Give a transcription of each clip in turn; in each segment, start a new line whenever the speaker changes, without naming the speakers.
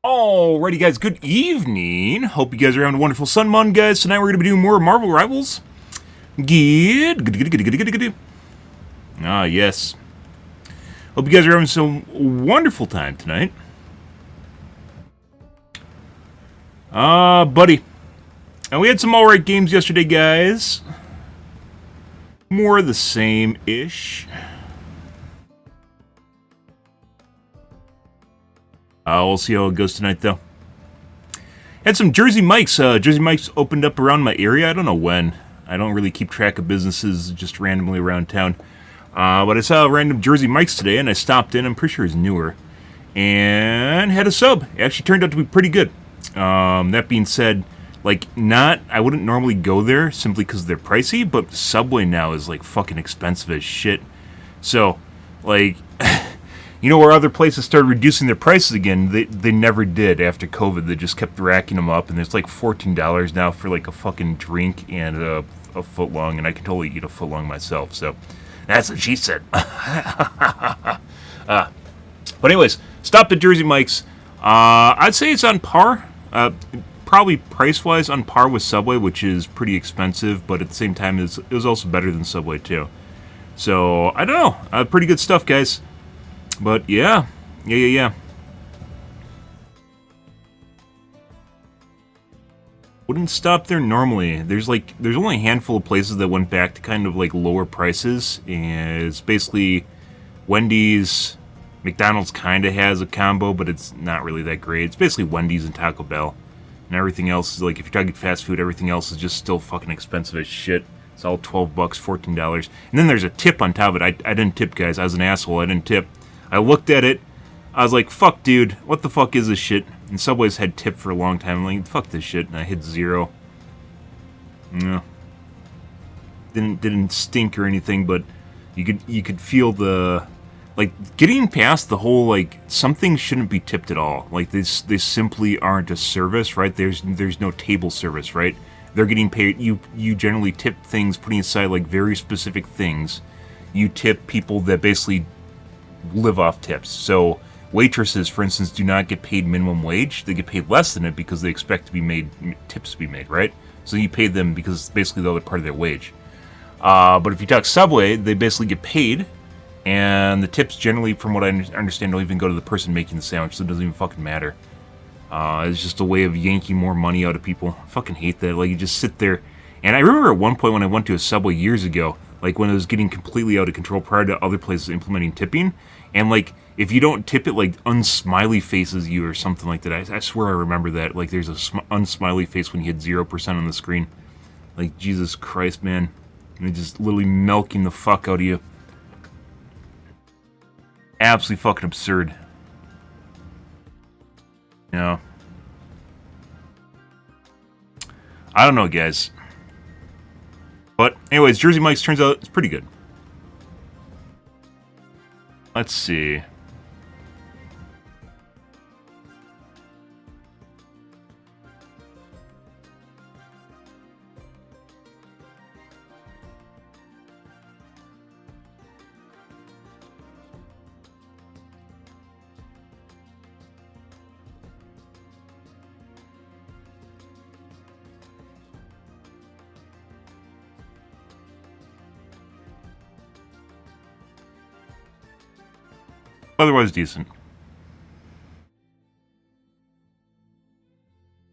Alrighty, guys, good evening. Hope you guys are having a wonderful Sun guys. Tonight we're going to be doing more Marvel Rivals. Good. Ah, yes. Hope you guys are having some wonderful time tonight. Buddy. And we had some alright games yesterday, guys. More of the same-ish. We'll see how it goes tonight, though. Had some Jersey Mike's. Jersey Mike's opened up around my area. I don't know when. I don't really keep track of businesses just randomly around town. But I saw a random Jersey Mike's today, and I stopped in. I'm pretty sure it's newer. And had a sub. It actually turned out to be pretty good. That being said, I wouldn't normally go there simply because they're pricey, but Subway now is, fucking expensive as shit. So, you know where other places started reducing their prices again? They never did after COVID. They just kept racking them up, and it's like $14 now for a fucking drink and a footlong, and I can totally eat a footlong myself. So that's what she said. But anyways, stopped at Jersey Mike's. I'd say it's on par. Probably price-wise on par with Subway, which is pretty expensive, but at the same time, it was also better than Subway too. So I don't know. Pretty good stuff, guys. But yeah. Wouldn't stop there normally. There's only a handful of places that went back to kind of lower prices, and it's basically Wendy's. McDonald's kind of has a combo, but it's not really that great. It's basically Wendy's and Taco Bell, and everything else is if you're talking fast food, everything else is just still fucking expensive as shit. It's all $12, $14, and then there's a tip on top of it. I didn't tip, guys. I was an asshole. I didn't tip. I looked at it. I was like, fuck, dude. What the fuck is this shit? And Subway's had tip for a long time. I'm like, fuck this shit. And I hit 0. No. Didn't stink or anything, but you could feel the... getting past the whole, some things shouldn't be tipped at all. They simply aren't a service, right? There's no table service, right? They're getting paid. You generally tip things, putting aside, very specific things. You tip people that basically live off tips. So waitresses, for instance, do not get paid minimum wage. They get paid less than it because they expect tips to be made, right? So you pay them because it's basically the other part of their wage. But if you talk Subway, they basically get paid, and the tips generally, from what I understand, don't even go to the person making the sandwich, so it doesn't even fucking matter. It's just a way of yanking more money out of people. I fucking hate that. You just sit there. And I remember at one point when I went to a Subway years ago, when it was getting completely out of control prior to other places implementing tipping, and if you don't tip it, unsmiley faces you or something like that. I swear I remember that. There's a unsmiley face when you hit 0% on the screen. Jesus Christ, man. And just literally milking the fuck out of you. Absolutely fucking absurd. You know. I don't know, guys. But anyways, Jersey Mike's turns out it's pretty good. Let's see. Otherwise decent.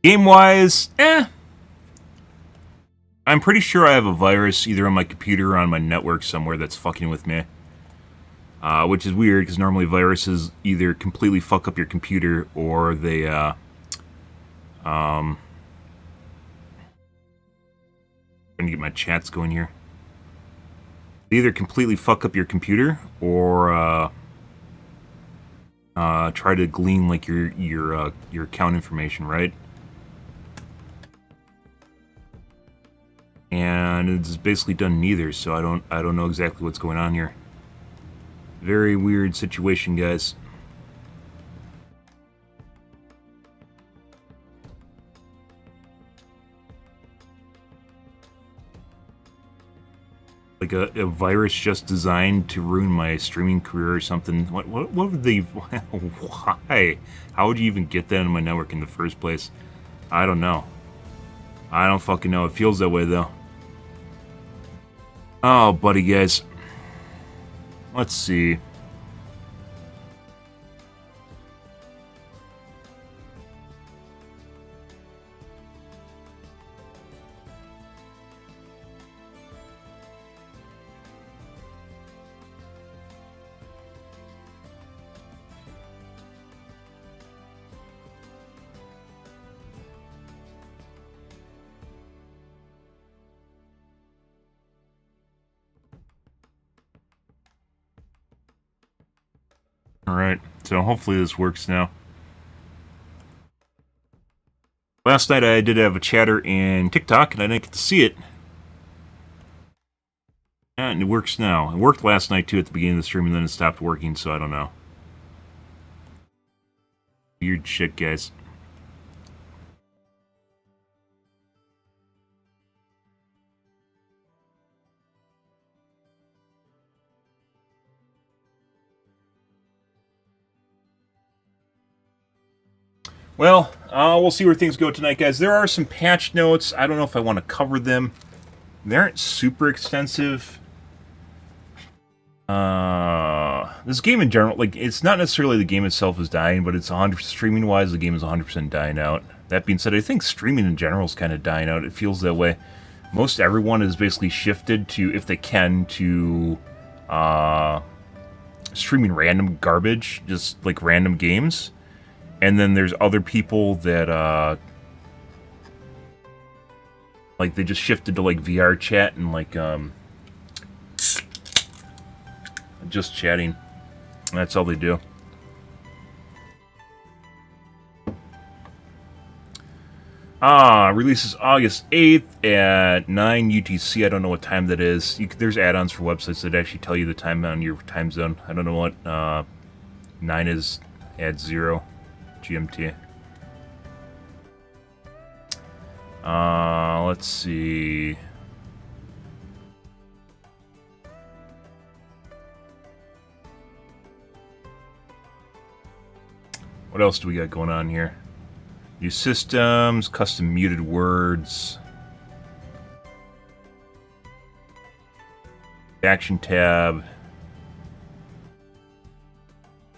Game-wise, I'm pretty sure I have a virus either on my computer or on my network somewhere that's fucking with me. Which is weird, because normally viruses either completely fuck up your computer, or they, trying to get my chats going here. They either completely fuck up your computer, or, try to glean your account information, right? And it's basically done neither, so I don't know exactly what's going on here. Very weird situation, guys. Like a virus just designed to ruin my streaming career or something. What would they... Why? How would you even get that in my network in the first place? I don't know. I don't fucking know. It feels that way, though. Oh, buddy, guys. Let's see. Alright, so hopefully this works now. Last night I did have a chatter in TikTok, and I didn't get to see it. And it works now. It worked last night, too, at the beginning of the stream, and then it stopped working, so I don't know. Weird shit, guys. Well, we'll see where things go tonight, guys. There are some patch notes. I don't know if I want to cover them. They aren't super extensive. This game in general, like, it's not necessarily the game itself is dying, but it's 100% streaming-wise, the game is 100% dying out. That being said, I think streaming in general is kind of dying out. It feels that way. Most everyone has basically shifted to, if they can, to streaming random garbage, just like random games. And then there's other people that, like, they just shifted to, like, VR chat and, like, just chatting. That's all they do. Releases August 8th at 9 UTC. I don't know what time that is. There's add-ons for websites that actually tell you the time on your time zone. I don't know what 9 is at 0 GMT. Let's see. What else do we got going on here? New systems, custom muted words. Action tab.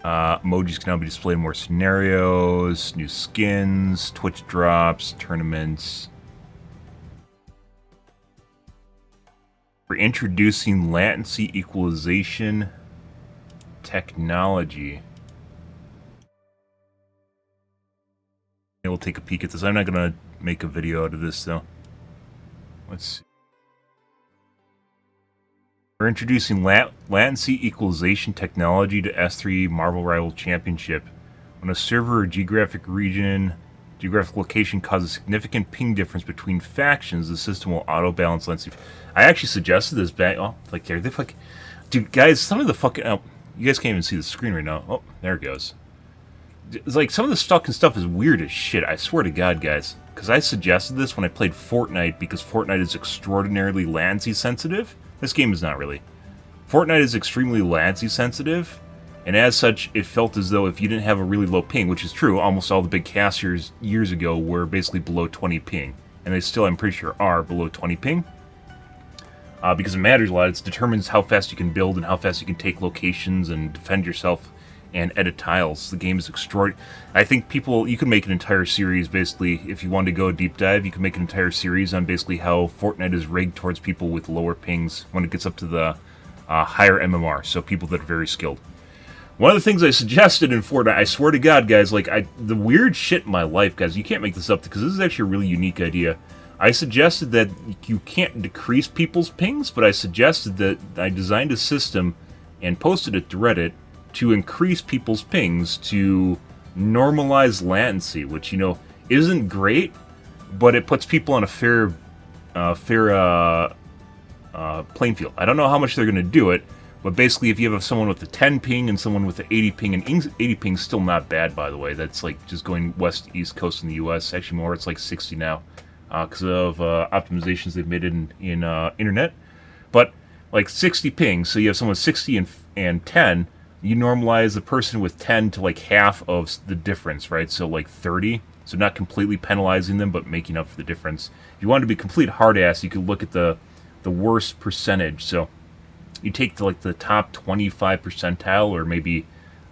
Emojis can now be displayed in more scenarios. New skins, Twitch drops, tournaments. We're introducing latency equalization technology. We'll take a peek at this. I'm not going to make a video out of this, though. Let's see. We're introducing latency equalization technology to S3 Marvel Rival Championship. When a server or geographic location causes significant ping difference between factions, the system will auto-balance latency. I actually suggested this back. Oh, like there. They fuck. Dude, guys, some of the fucking. Oh, you guys can't even see the screen right now. Oh, there it goes. It's like some of the stuff is weird as shit. I swear to God, guys. Because I suggested this when I played Fortnite because Fortnite is extraordinarily latency sensitive. This game is not really. Fortnite is extremely latency sensitive, and as such, it felt as though if you didn't have a really low ping, which is true, almost all the big casters years ago were basically below 20 ping, and they still, I'm pretty sure, are below 20 ping. Because it matters a lot. It determines how fast you can build and how fast you can take locations and defend yourself and edit tiles. The game is extraordinary. I think you can make an entire series, basically, if you want to go a deep dive, you can make an entire series on basically how Fortnite is rigged towards people with lower pings when it gets up to the higher MMR, so people that are very skilled. One of the things I suggested in Fortnite, I swear to God, guys, like, the weird shit in my life, guys, you can't make this up, because this is actually a really unique idea. I suggested that you can't decrease people's pings, but I suggested that I designed a system and posted it to Reddit to increase people's pings to normalize latency, which, you know, isn't great, but it puts people on a fair playing field. I don't know how much they're going to do it, but basically if you have someone with a 10 ping and someone with an 80 ping, and 80 ping is still not bad, by the way. That's like just going west to east coast in the US. Actually more, it's like 60 now because of optimizations they've made in internet. But like 60 pings, so you have someone with 60 and 10, you normalize the person with 10 to like half of the difference, right? So like 30. So not completely penalizing them, but making up for the difference. If you want to be complete hard ass, you could look at the worst percentage. So you take the top 25 percentile, or maybe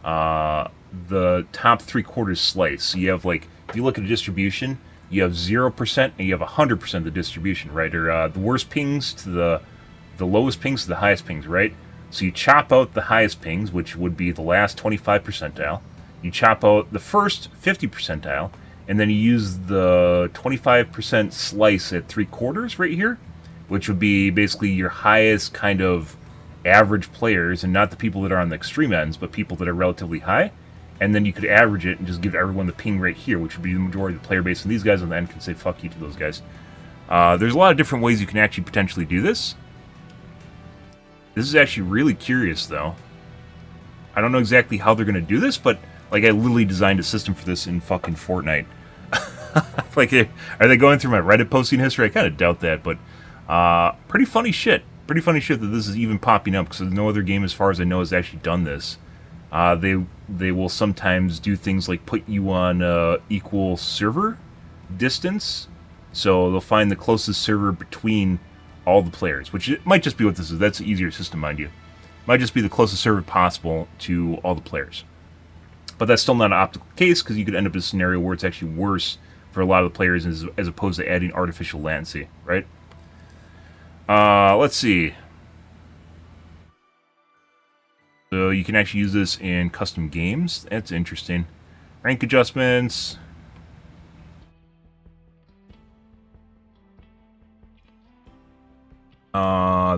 the top 3/4 slice. So you have like, if you look at a distribution, you have 0% and you have 100% of the distribution, right? Or the worst pings to the lowest pings to the highest pings, right? So you chop out the highest pings, which would be the last 25 percentile. You chop out the first 50 percentile, and then you use the 25% slice at 3/4 right here, which would be basically your highest kind of average players, and not the people that are on the extreme ends, but people that are relatively high. And then you could average it and just give everyone the ping right here, which would be the majority of the player base. And these guys on the end can say fuck you to those guys. There's a lot of different ways you can actually potentially do this. This is actually really curious, though. I don't know exactly how they're going to do this, but like, I literally designed a system for this in fucking Fortnite. Like, are they going through my Reddit posting history? I kind of doubt that, but pretty funny shit. Pretty funny shit that this is even popping up, because no other game, as far as I know, has actually done this. They will sometimes do things like put you on equal server distance, so they'll find the closest server between all the players, which it might just be what this is. That's an easier system, mind you. Might just be the closest server possible to all the players. But that's still not an optimal case, because you could end up in a scenario where it's actually worse for a lot of the players as opposed to adding artificial latency, right? Let's see. So you can actually use this in custom games. That's interesting. Rank adjustments.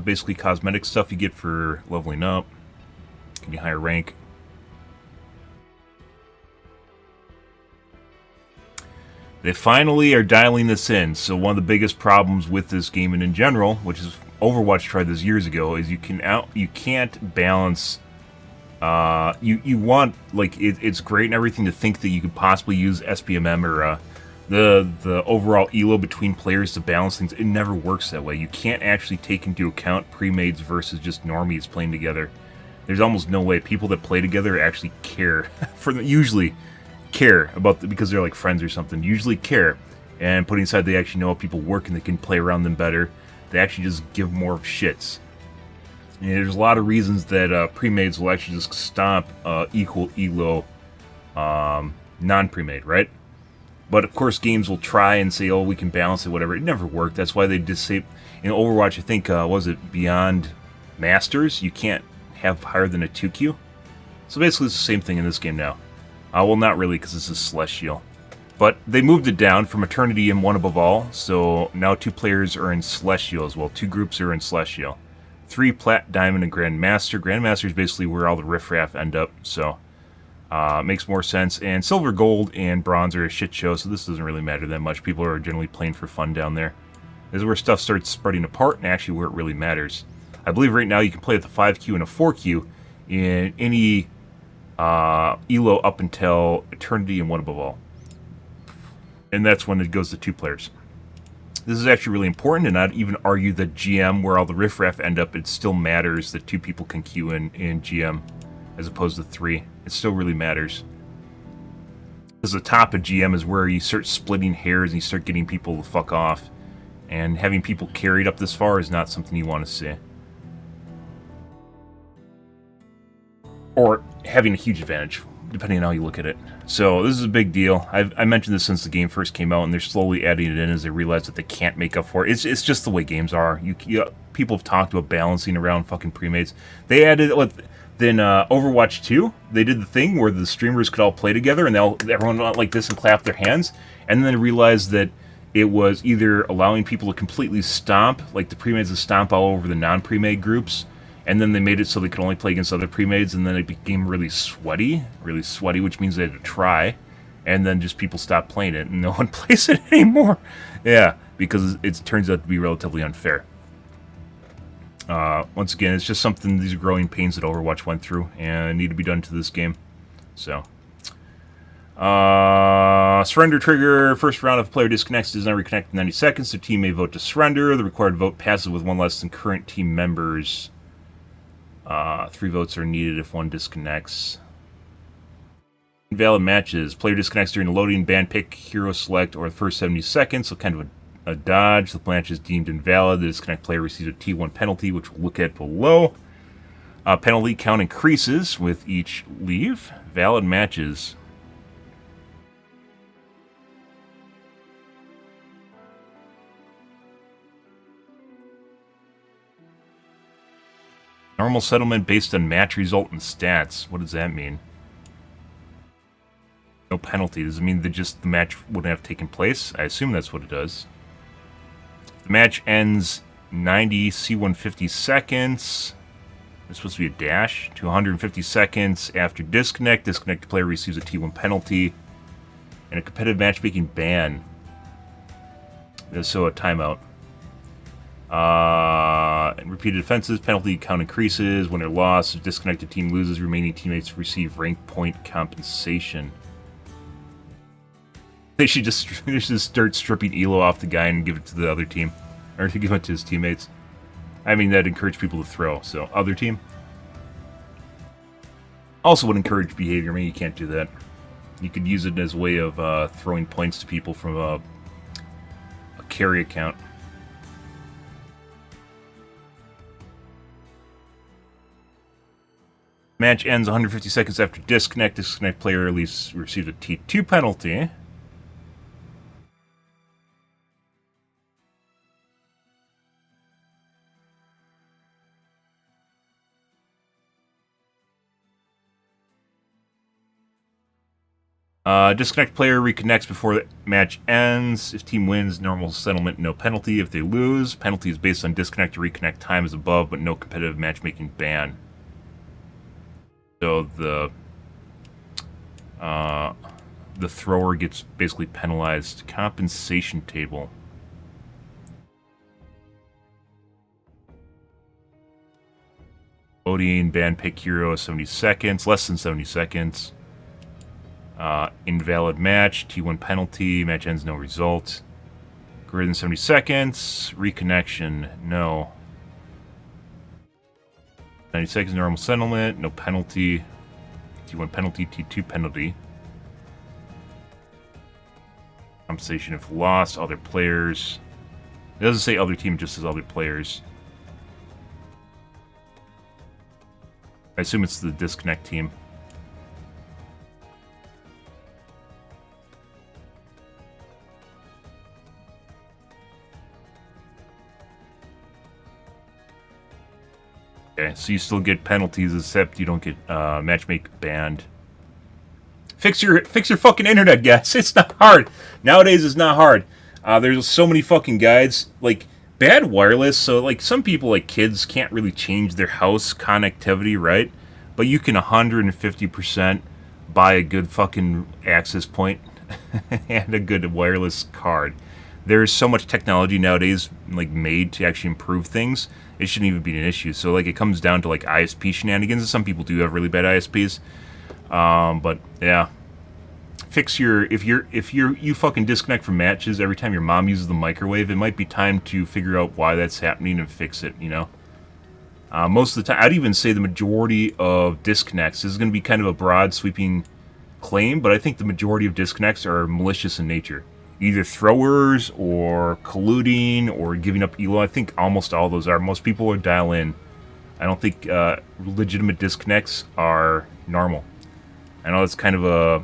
Basically cosmetic stuff you get for leveling up. Give you higher rank. They finally are dialing this in. So one of the biggest problems with this game and in general, which is Overwatch tried this years ago, is you can't balance. You want, like, it's great and everything to think that you could possibly use SPMM or the overall elo between players to balance things. It never works that way. You can't actually take into account pre-mades versus just normies playing together. There's almost no way people that play together actually care usually care about because they're like friends or something. Usually care, and putting aside they actually know how people work and they can play around them better. They actually just give more shits. And there's a lot of reasons that pre-mades will actually just stop equal elo non-pre-made, right? But of course games will try and say, oh, we can balance it, whatever. It never worked. That's why they disable in Overwatch. I think was it Beyond Masters? You can't have higher than a 2Q. So basically it's the same thing in this game now. Well, not really, because this is Celestial. But they moved it down from Eternity and One Above All, so now 2 players are in Celestial as well. 2 groups are in Celestial. 3 Plat, Diamond, and Grandmaster. Grandmaster is basically where all the riffraff end up, so makes more sense. And Silver, Gold, and Bronze are a shit show, so this doesn't really matter that much. People are generally playing for fun down there. This is where stuff starts spreading apart, and actually where it really matters. I believe right now you can play with a 5Q and a 4Q in any elo up until Eternity and One Above All. And that's when it goes to 2 players. This is actually really important, and I'd even argue that GM, where all the riffraff end up, it still matters that 2 people can queue in GM as opposed to 3. It still really matters. Because the top of GM is where you start splitting hairs and you start getting people to fuck off. And having people carried up this far is not something you want to see. Or having a huge advantage, depending on how you look at it. So this is a big deal. I mentioned this since the game first came out, and they're slowly adding it in as they realize that they can't make up for it. It's just the way games are. People have talked about balancing around fucking pre-mates. They added then Overwatch 2. They did the thing where the streamers could all play together, and everyone went like this and clap their hands, and then they realized that it was either allowing people to completely stomp, like the pre-mates to stomp all over the non-pre-made groups. And then they made it so they could only play against other pre-mades, and then it became really sweaty, which means they had to try. And then just people stopped playing it, and no one plays it anymore. Yeah, because it turns out to be relatively unfair. Once again, it's just something, these are growing pains that Overwatch went through, and need to be done to this game. So, surrender trigger. First round, if a player disconnects, does not reconnect in 90 seconds. The team may vote to surrender. The required vote passes with 1 less than current team members. 3 votes are needed if one disconnects. Invalid matches. Player disconnects during the loading, ban pick, hero select, or the first 70 seconds, so kind of a dodge. The match is deemed invalid. The disconnect player receives a T1 penalty, which we'll look at below. Penalty count increases with each leave. Valid matches. Normal settlement based on match result and stats. What does that mean? No penalty. Does it mean that just the match wouldn't have taken place? I assume that's what it does. If the match ends 90 C150 seconds. There's supposed to be a dash. To 150 seconds after disconnect. Disconnect player receives a T1 penalty. And a competitive matchmaking ban. So a timeout. And repeated offenses, penalty count increases. When they're lost, the disconnected team loses. Remaining teammates receive rank point compensation. They should just start stripping Elo off the guy and give it to the other team. Or to give it to his teammates. I mean, that'd encourage people to throw. So, other team. Also would encourage behavior. I mean, you can't do that. You could use it as a way of throwing points to people from a carry account. Match ends 150 seconds after disconnect. Disconnect player at least receives a T2 penalty. Disconnect player reconnects before the match ends. If team wins, normal settlement, no penalty. If they lose, penalty is based on disconnect to reconnect time as above, but no competitive matchmaking ban. So the thrower gets basically penalized. Compensation table. Loading, ban pick hero 70 seconds, less than 70 seconds. Invalid match, T1 penalty, match ends no result. Greater than 70 seconds, reconnection, no. 90 seconds, normal settlement, no penalty. T1 penalty, T2 penalty. Compensation if lost, other players. It doesn't say other team, it just says other players. I assume it's the disconnect team. Okay, so you still get penalties, except you don't get matchmake banned. Fix your fucking internet, guys. It's not hard. Nowadays, it's not hard. There's so many fucking guides. Like, bad wireless, so, like, some people, like kids, can't really change their house connectivity, right? But you can 150% buy a good fucking access point and a good wireless card. There's so much technology nowadays, like, made to actually improve things. It shouldn't even be an issue. So, like, it comes down to, like, ISP shenanigans. And some people do have really bad ISPs. But, yeah. Fix your... If you fucking disconnect from matches every time your mom uses the microwave, it might be time to figure out why that's happening and fix it, you know? Most of the time, I'd even say the majority of disconnects, this is going to be kind of a broad, sweeping claim, but I think the majority of disconnects are malicious in nature. Either throwers or colluding or giving up Elo. I think almost all those are. Most people are dial in. I don't think legitimate disconnects are normal. I know it's kind of a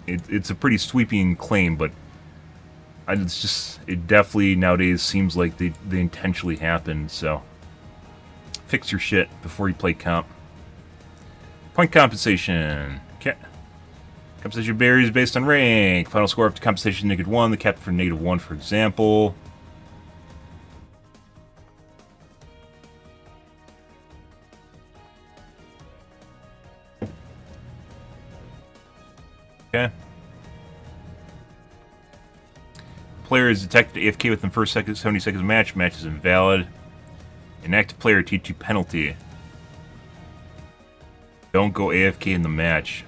it's a pretty sweeping claim, but it's just it definitely nowadays seems like they intentionally happen. So fix your shit before you play comp. Point compensation. Okay. Compensation varies based on rank. Final score after compensation -1. The cap for -1, for example. Okay. Player is detected AFK within the first 70 seconds of match. Match is invalid. Inactive player T2 penalty. Don't go AFK in the match.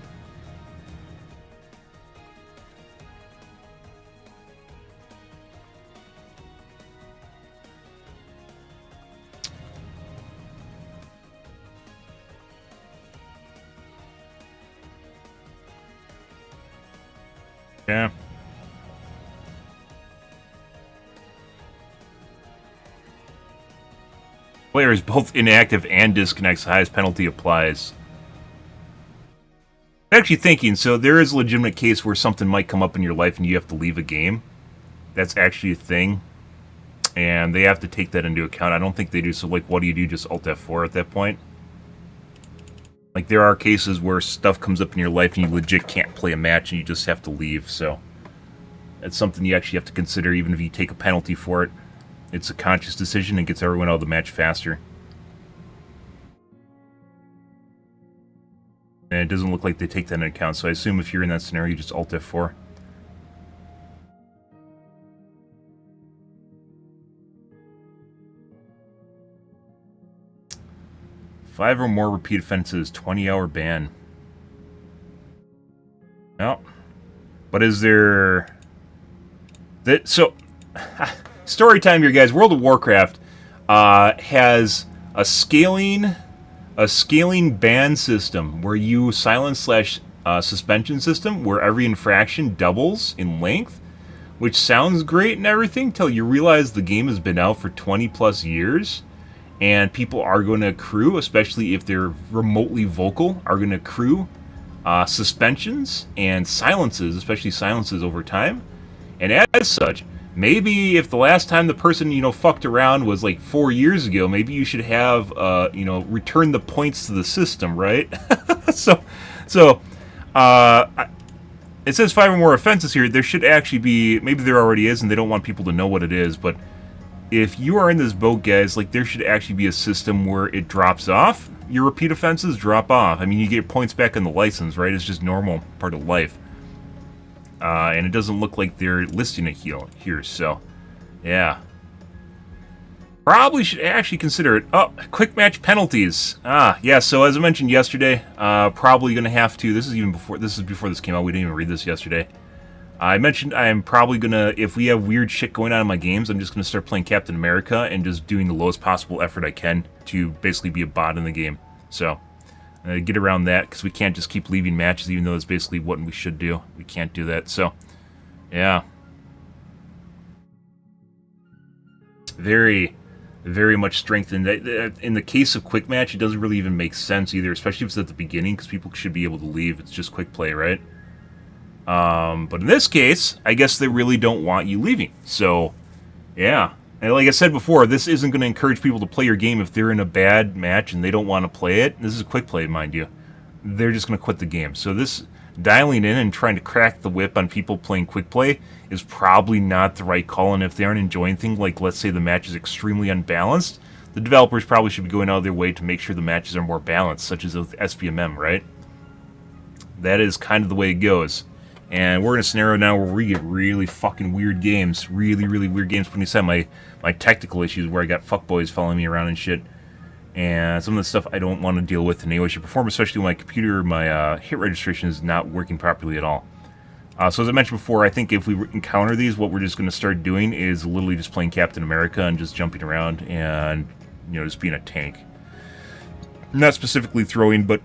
Yeah. Player is both inactive and disconnects. The highest penalty applies. Actually thinking, so there is a legitimate case where something might come up in your life and you have to leave a game. That's actually a thing. And they have to take that into account. I don't think they do. So, like, what do you do? Just Alt F4 at that point? Like, there are cases where stuff comes up in your life and you legit can't play a match and you just have to leave. So, that's something you actually have to consider even if you take a penalty for it. It's a conscious decision and gets everyone out of the match faster. And it doesn't look like they take that into account. So, I assume if you're in that scenario, you just Alt F4. 5 or more repeat offenses, 20-hour ban. No. But is there... So, story time here, guys. World of Warcraft has a scaling ban system where you silence/suspension system where every infraction doubles in length, which sounds great and everything till you realize the game has been out for 20 plus years. And people are going to accrue, especially if they're remotely vocal, are going to accrue suspensions and silences, especially silences over time. And as such, maybe if the last time the person, fucked around was like 4 years ago, maybe you should have, return the points to the system, right? So, it says 5 or more offenses here. There should actually be, maybe there already is, and they don't want people to know what it is, but if you are in this boat, guys, like, there should actually be a system where it drops off. Your repeat offenses drop off. I mean, you get points back on the license, right? It's just normal part of life. And it doesn't look like they're listing it here, so, yeah. Probably should actually consider it. Oh, quick match penalties. Yeah, so as I mentioned yesterday, probably going to have to, this is before this came out, we didn't even read this yesterday. I mentioned I am probably going to, if we have weird shit going on in my games, I'm just going to start playing Captain America and just doing the lowest possible effort I can to basically be a bot in the game. So, get around that, because we can't just keep leaving matches, even though that's basically what we should do. We can't do that, so, yeah. Very, very much strengthened. In the case of quick match, it doesn't really even make sense either, especially if it's at the beginning, because people should be able to leave. It's just quick play, right? But in this case, I guess they really don't want you leaving. So, yeah. And like I said before, this isn't going to encourage people to play your game if they're in a bad match and they don't want to play it. This is a quick play, mind you. They're just going to quit the game. So this dialing in and trying to crack the whip on people playing quick play is probably not the right call. And if they aren't enjoying things, like let's say the match is extremely unbalanced, the developers probably should be going out of their way to make sure the matches are more balanced, such as with SBMM, right? That is kind of the way it goes. And we're in a scenario now where we get really fucking weird games. Really, really weird games. Putting aside my technical issues where I got fuckboys following me around and shit. And some of the stuff I don't want to deal with in any way, shape, or form, especially when my computer, my hit registration is not working properly at all. So as I mentioned before, I think if we encounter these, what we're just going to start doing is literally just playing Captain America and just jumping around and, just being a tank. Not specifically throwing, but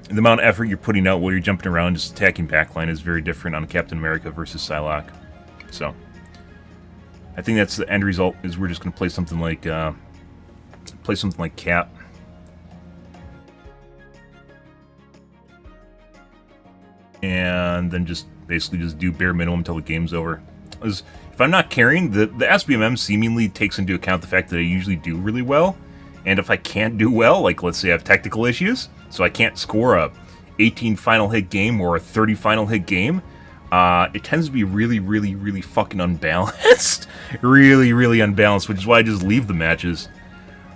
the amount of effort you're putting out while you're jumping around, just attacking backline, is very different on Captain America versus Psylocke. So, I think that's the end result. Is we're just going to play something like Cap. And then just basically just do bare minimum until the game's over. As if I'm not carrying, the SBMM seemingly takes into account the fact that I usually do really well. And if I can't do well, like let's say I have technical issues, so I can't score a 18 final hit game or a 30 final hit game, it tends to be really, really, really fucking unbalanced. Really, really unbalanced, which is why I just leave the matches.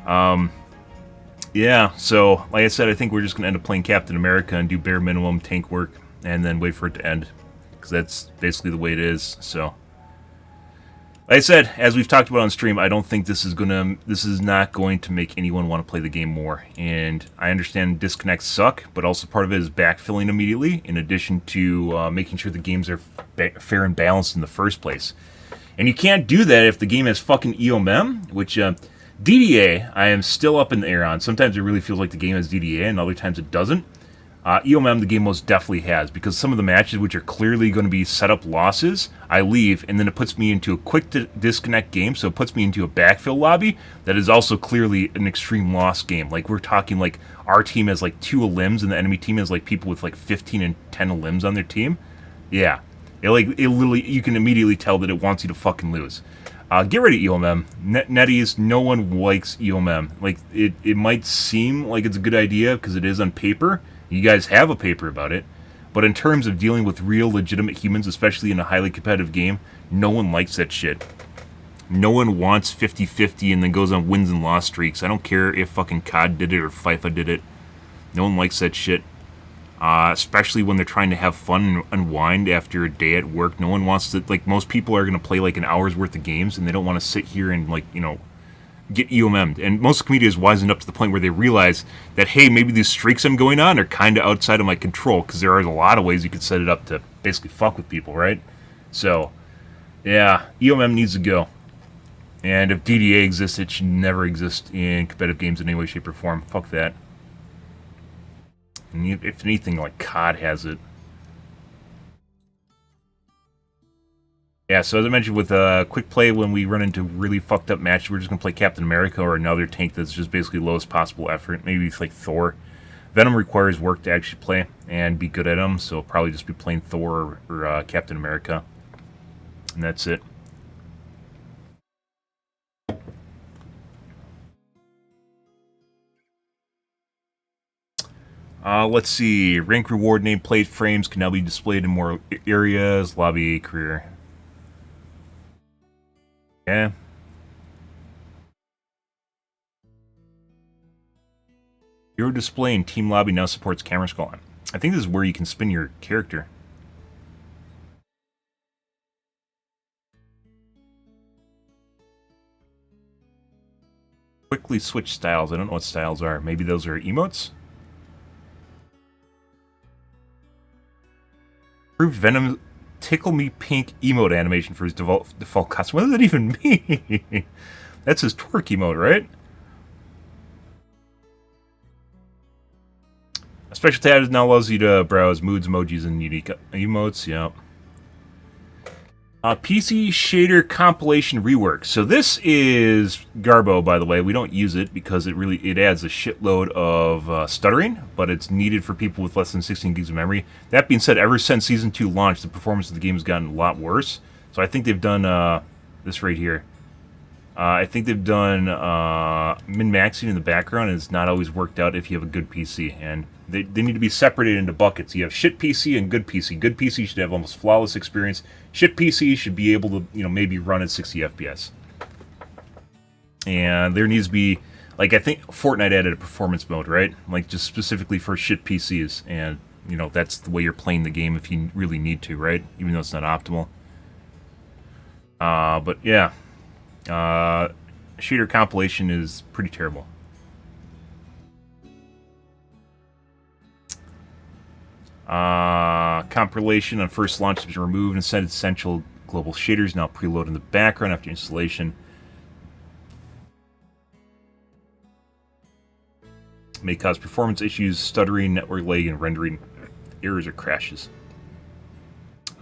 Yeah, so like I said, I think we're just going to end up playing Captain America and do bare minimum tank work and then wait for it to end, because that's basically the way it is. So, like I said, as we've talked about on stream, I don't think this is not going to make anyone want to play the game more. And I understand disconnects suck, but also part of it is backfilling immediately, in addition to making sure the games are fair and balanced in the first place. And you can't do that if the game has fucking EOMM, which DDA I am still up in the air on. Sometimes it really feels like the game has DDA, and other times it doesn't. EOMM, the game most definitely has, because some of the matches which are clearly going to be set up losses, I leave, and then it puts me into a quick disconnect game, so it puts me into a backfill lobby that is also clearly an extreme loss game. Like, we're talking, like, our team has, like, 2 elims, and the enemy team has, like, people with, like, 15 and 10 elims on their team. Yeah. It literally, you can immediately tell that it wants you to fucking lose. Get rid of EOMM. Netties, no one likes EOMM. Like, it might seem like it's a good idea, because it is on paper. You guys have a paper about it. But in terms of dealing with real, legitimate humans, especially in a highly competitive game, no one likes that shit. No one wants 50-50 and then goes on wins and loss streaks. I don't care if fucking COD did it or FIFA did it. No one likes that shit. Especially when they're trying to have fun and unwind after a day at work. No one wants to, like, most people are going to play, like, an hour's worth of games, and they don't want to sit here and, like, you know, get EOM'd. And most community is wisened up to the point where they realize that, hey, maybe these streaks I'm going on are kind of outside of my control, because there are a lot of ways you could set it up to basically fuck with people, right? So, yeah, EOM needs to go. And if DDA exists, it should never exist in competitive games in any way, shape, or form. Fuck that. And if anything, like, COD has it. Yeah, so as I mentioned, with quick play, when we run into really fucked up matches, we're just going to play Captain America or another tank that's just basically lowest possible effort. Maybe it's like Thor. Venom requires work to actually play and be good at them, so probably just be playing Thor or Captain America. And that's it. Let's see. Rank reward nameplate frames can now be displayed in more areas. Lobby career. Yeah. Hero display in Team Lobby now supports camera scrolling. I think this is where you can spin your character. Quickly switch styles. I don't know what styles are. Maybe those are emotes? Improved Venom Tickle Me Pink emote animation for his default costume. What does that even mean? That's his twerk emote, right? A special tab now allows you to browse moods, emojis, and unique emotes. Yep. PC shader compilation rework. So this is Garbo, by the way. We don't use it because it adds a shitload of stuttering, but it's needed for people with less than 16 gigs of memory. That being said, ever since Season 2 launched, the performance of the game has gotten a lot worse. So I think they've done this right here. I think they've done min-maxing in the background, and it's not always worked out if you have a good PC. And they need to be separated into buckets. You have shit PC and good PC. Good PC should have almost flawless experience. Shit PC should be able to, maybe run at 60 FPS. And there needs to be, like, I think Fortnite added a performance mode, right? Like, just specifically for shit PCs. And, that's the way you're playing the game if you really need to, right? Even though it's not optimal. But, yeah. Shader compilation is pretty terrible. Compilation on first launch has been removed and set essential global shaders now preload in the background after installation. May cause performance issues, stuttering, network lag, and rendering errors or crashes.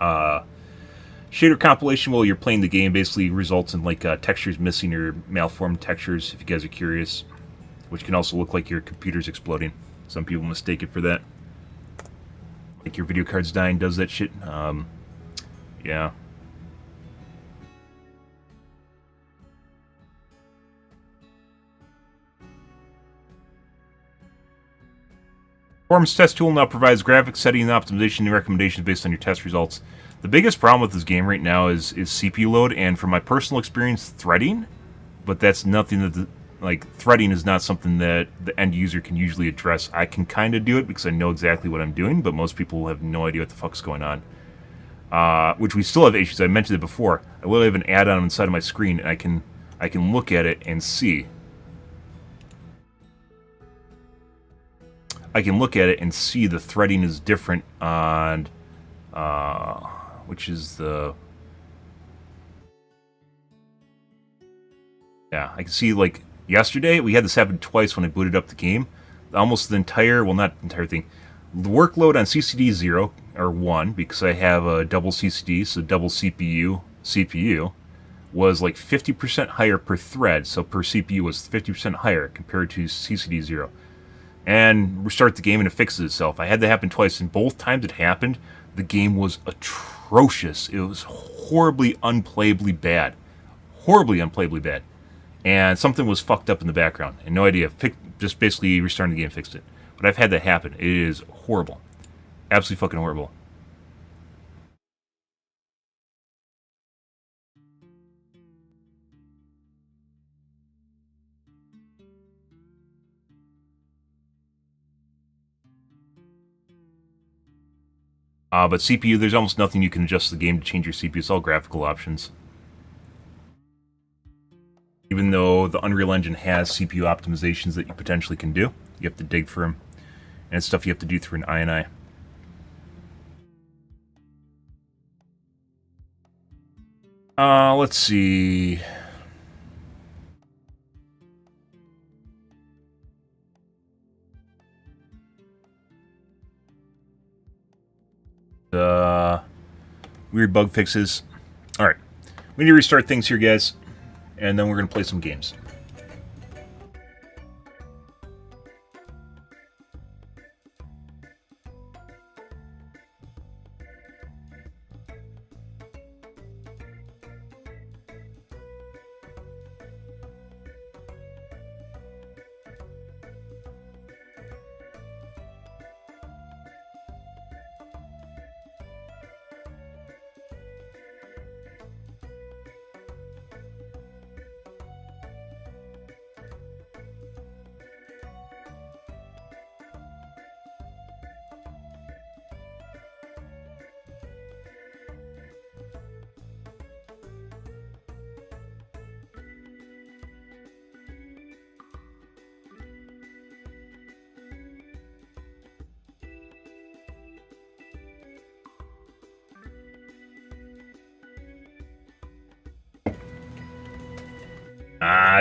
Shader compilation while you're playing the game basically results in like textures missing or malformed textures, if you guys are curious, which can also look like your computer's exploding. Some people mistake it for that. Like your video card's dying does that shit. Yeah. Performance test tool now provides graphics setting and optimization and recommendations based on your test results. The biggest problem with this game right now is CPU load, and from my personal experience, threading. But that's nothing that, threading is not something that the end user can usually address. I can kind of do it because I know exactly what I'm doing, but most people have no idea what the fuck's going on. Which we still have issues. I mentioned it before. I literally have an add-on inside of my screen, and I can look at it and see. I can look at it and see the threading is different on, which is the, yeah, I can see, like, yesterday, we had this happen twice when I booted up the game. Almost the entire, well, not the entire thing, The workload on CCD 0 or 1, because I have a double CCD, so double CPU, was like 50% higher per thread, so per CPU was 50% higher compared to CCD 0. And restart the game and it fixes itself. I had that happen twice, and both times it happened, the game was atrocious. It was horribly unplayably bad. Horribly unplayably bad. And something was fucked up in the background. And no idea. Just basically restarting the game fixed it. But I've had that happen. It is horrible. Absolutely fucking horrible. But CPU, there's almost nothing you can adjust the game to change your CPU. It's all graphical options. Even though the Unreal Engine has CPU optimizations that you potentially can do, you have to dig for them. And it's stuff you have to do through an INI. Let's see. Weird bug fixes. Alright. We need to restart things here, guys. And then we're going to play some games.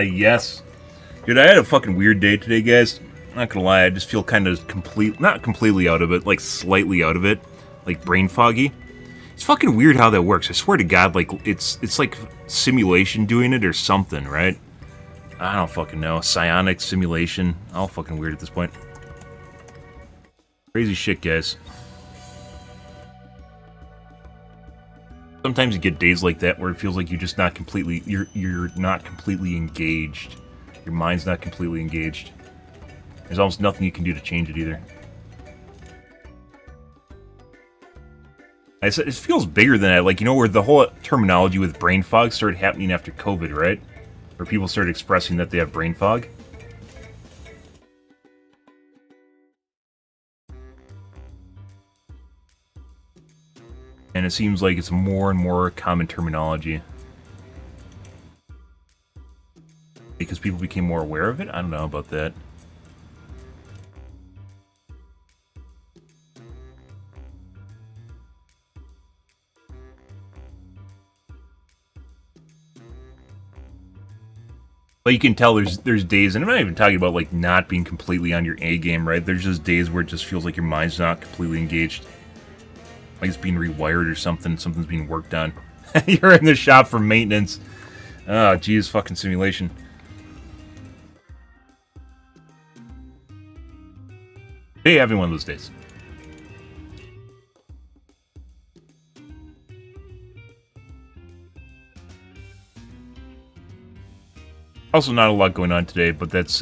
Yes. Dude, I had a fucking weird day today, guys. Not gonna lie, I just feel kind of not completely out of it, like slightly out of it. Like brain foggy. It's fucking weird how that works. I swear to God, like, it's like simulation doing it or something, right? I don't fucking know. Psionic simulation. All fucking weird at this point. Crazy shit, guys. Sometimes you get days like that where it feels like you're just not completely, you're not completely engaged. Your mind's not completely engaged. There's almost nothing you can do to change it either. I said it feels bigger than that, like, you know, where the whole terminology with brain fog started happening after COVID, right? Where people started expressing that they have brain fog. And it seems like it's more and more common terminology. Because people became more aware of it? I don't know about that. But you can tell there's days, and I'm not even talking about, like, not being completely on your A game, right? There's just days where it just feels like your mind's not completely engaged. Like it's being rewired or something. Something's being worked on. You're in the shop for maintenance. Oh, geez, fucking simulation. Hey, having one of those days. Also, not a lot going on today, but that's,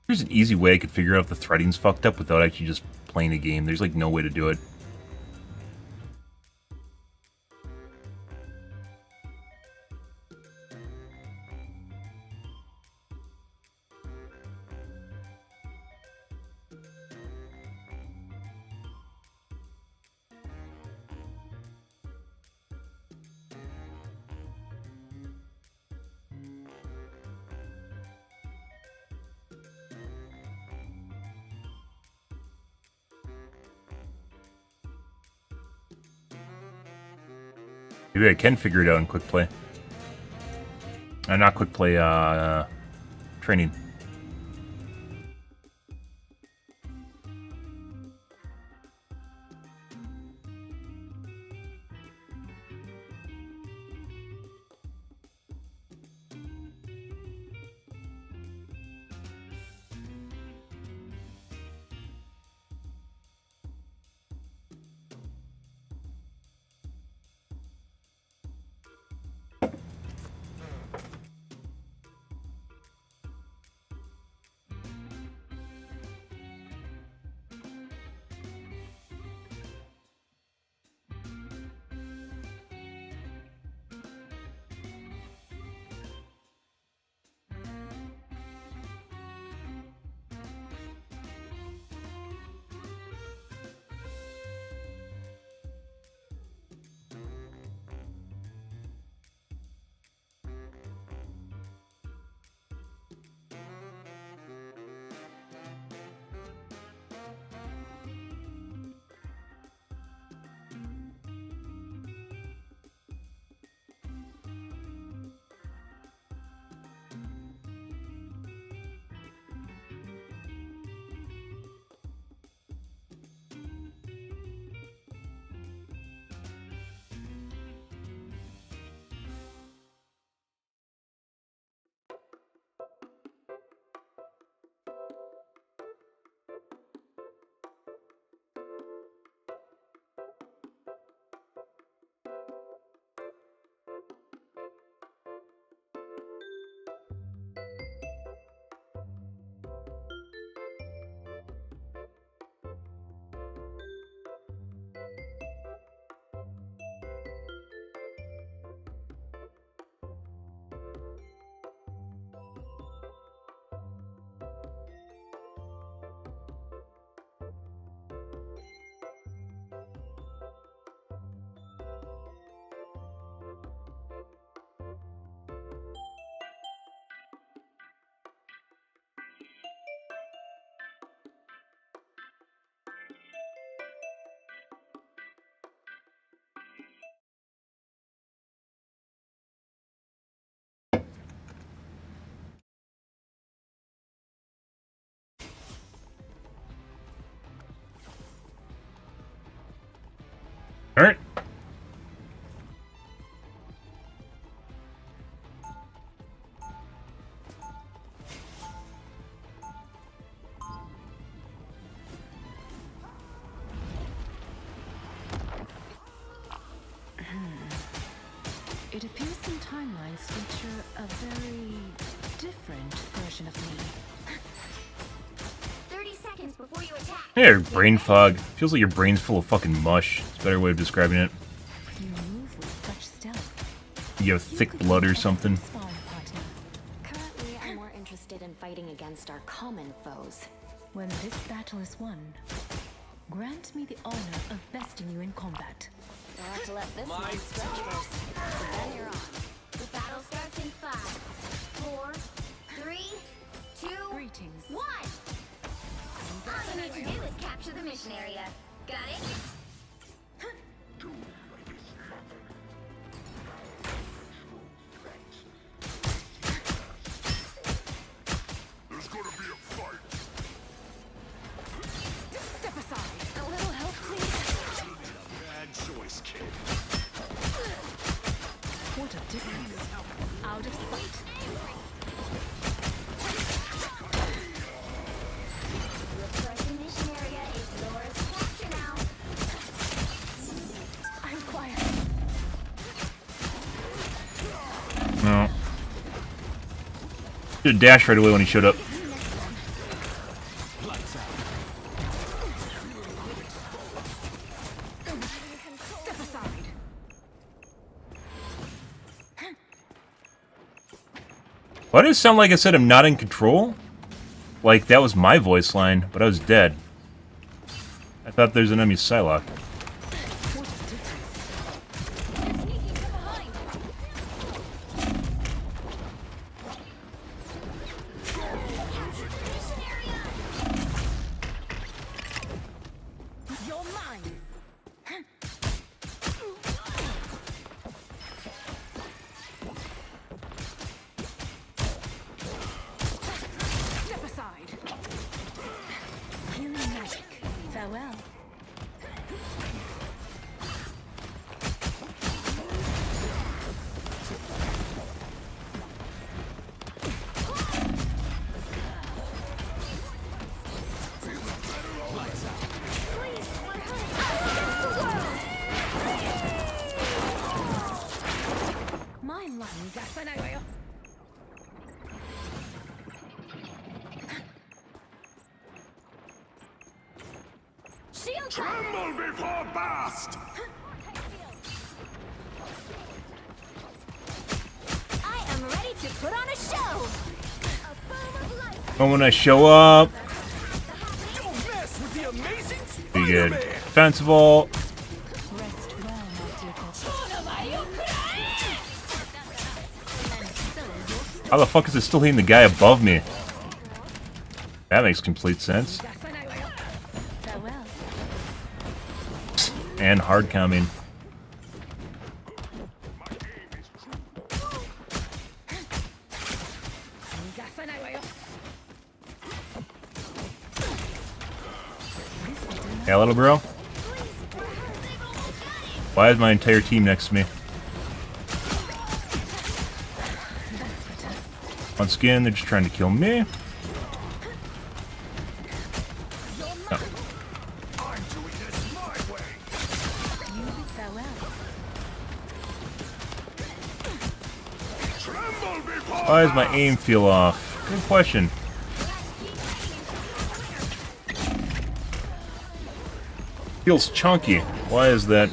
Here's an easy way I could figure out if the threading's fucked up without actually just playing a game. There's, like, no way to do it. Maybe I can figure it out in quick play. Not quick play, training. Alright.
It appears some timelines feature a very different version of me.
30 seconds before you attack.
Hey, brain fog. Feels like your brain's full of fucking mush. It's a better way of describing it.
You move with such stealth.
You have thick blood or something.
Spawn partner.
Currently, I'm more interested in fighting against our common foes.
When this battle is won, grant me the honor of besting you in combat.
I'll have to let this one stretch first. Then you're on. The battle starts in 5, 4, 3, 2,
Greetings.
1. All you need to do is capture the mission area. Got it?
There's gonna be a fight.
Step aside.
A little help, please.
Bad choice, kid.
What a difference. Out of sight.
Looks like the mission area is yours to capture now.
I'm quiet.
No. Should have dashed right away when he showed up.
Step aside.
Why does it sound like I said I'm not in control? Like that was my voice line, but I was dead. I thought there's an enemy Psylocke.
What a difference.
They're sneaking from behind. Mission area.
You're mine. Step aside. Healing magic. Farewell. My line gas anyway.
Shield
Tremble before blast!
I am ready to put on a show. A boom of light.
And when I show up,
Don't mess with the amazing
be good.
Spider-Man!
Defensive ult.
Rest well, my dear Potter.
How the fuck is it still hitting the guy above me? That makes complete sense.
Gas anyway. Farewell.
And hard coming.
Gas anyway.
Yeah, little bro. Why is my entire team next to me? Once again, they're just trying to kill me. No.
I'm doing this my way!
Farewell.
Tremble before
Why does my
blast!
aim feel off? Good question. Feels chunky. Why is that?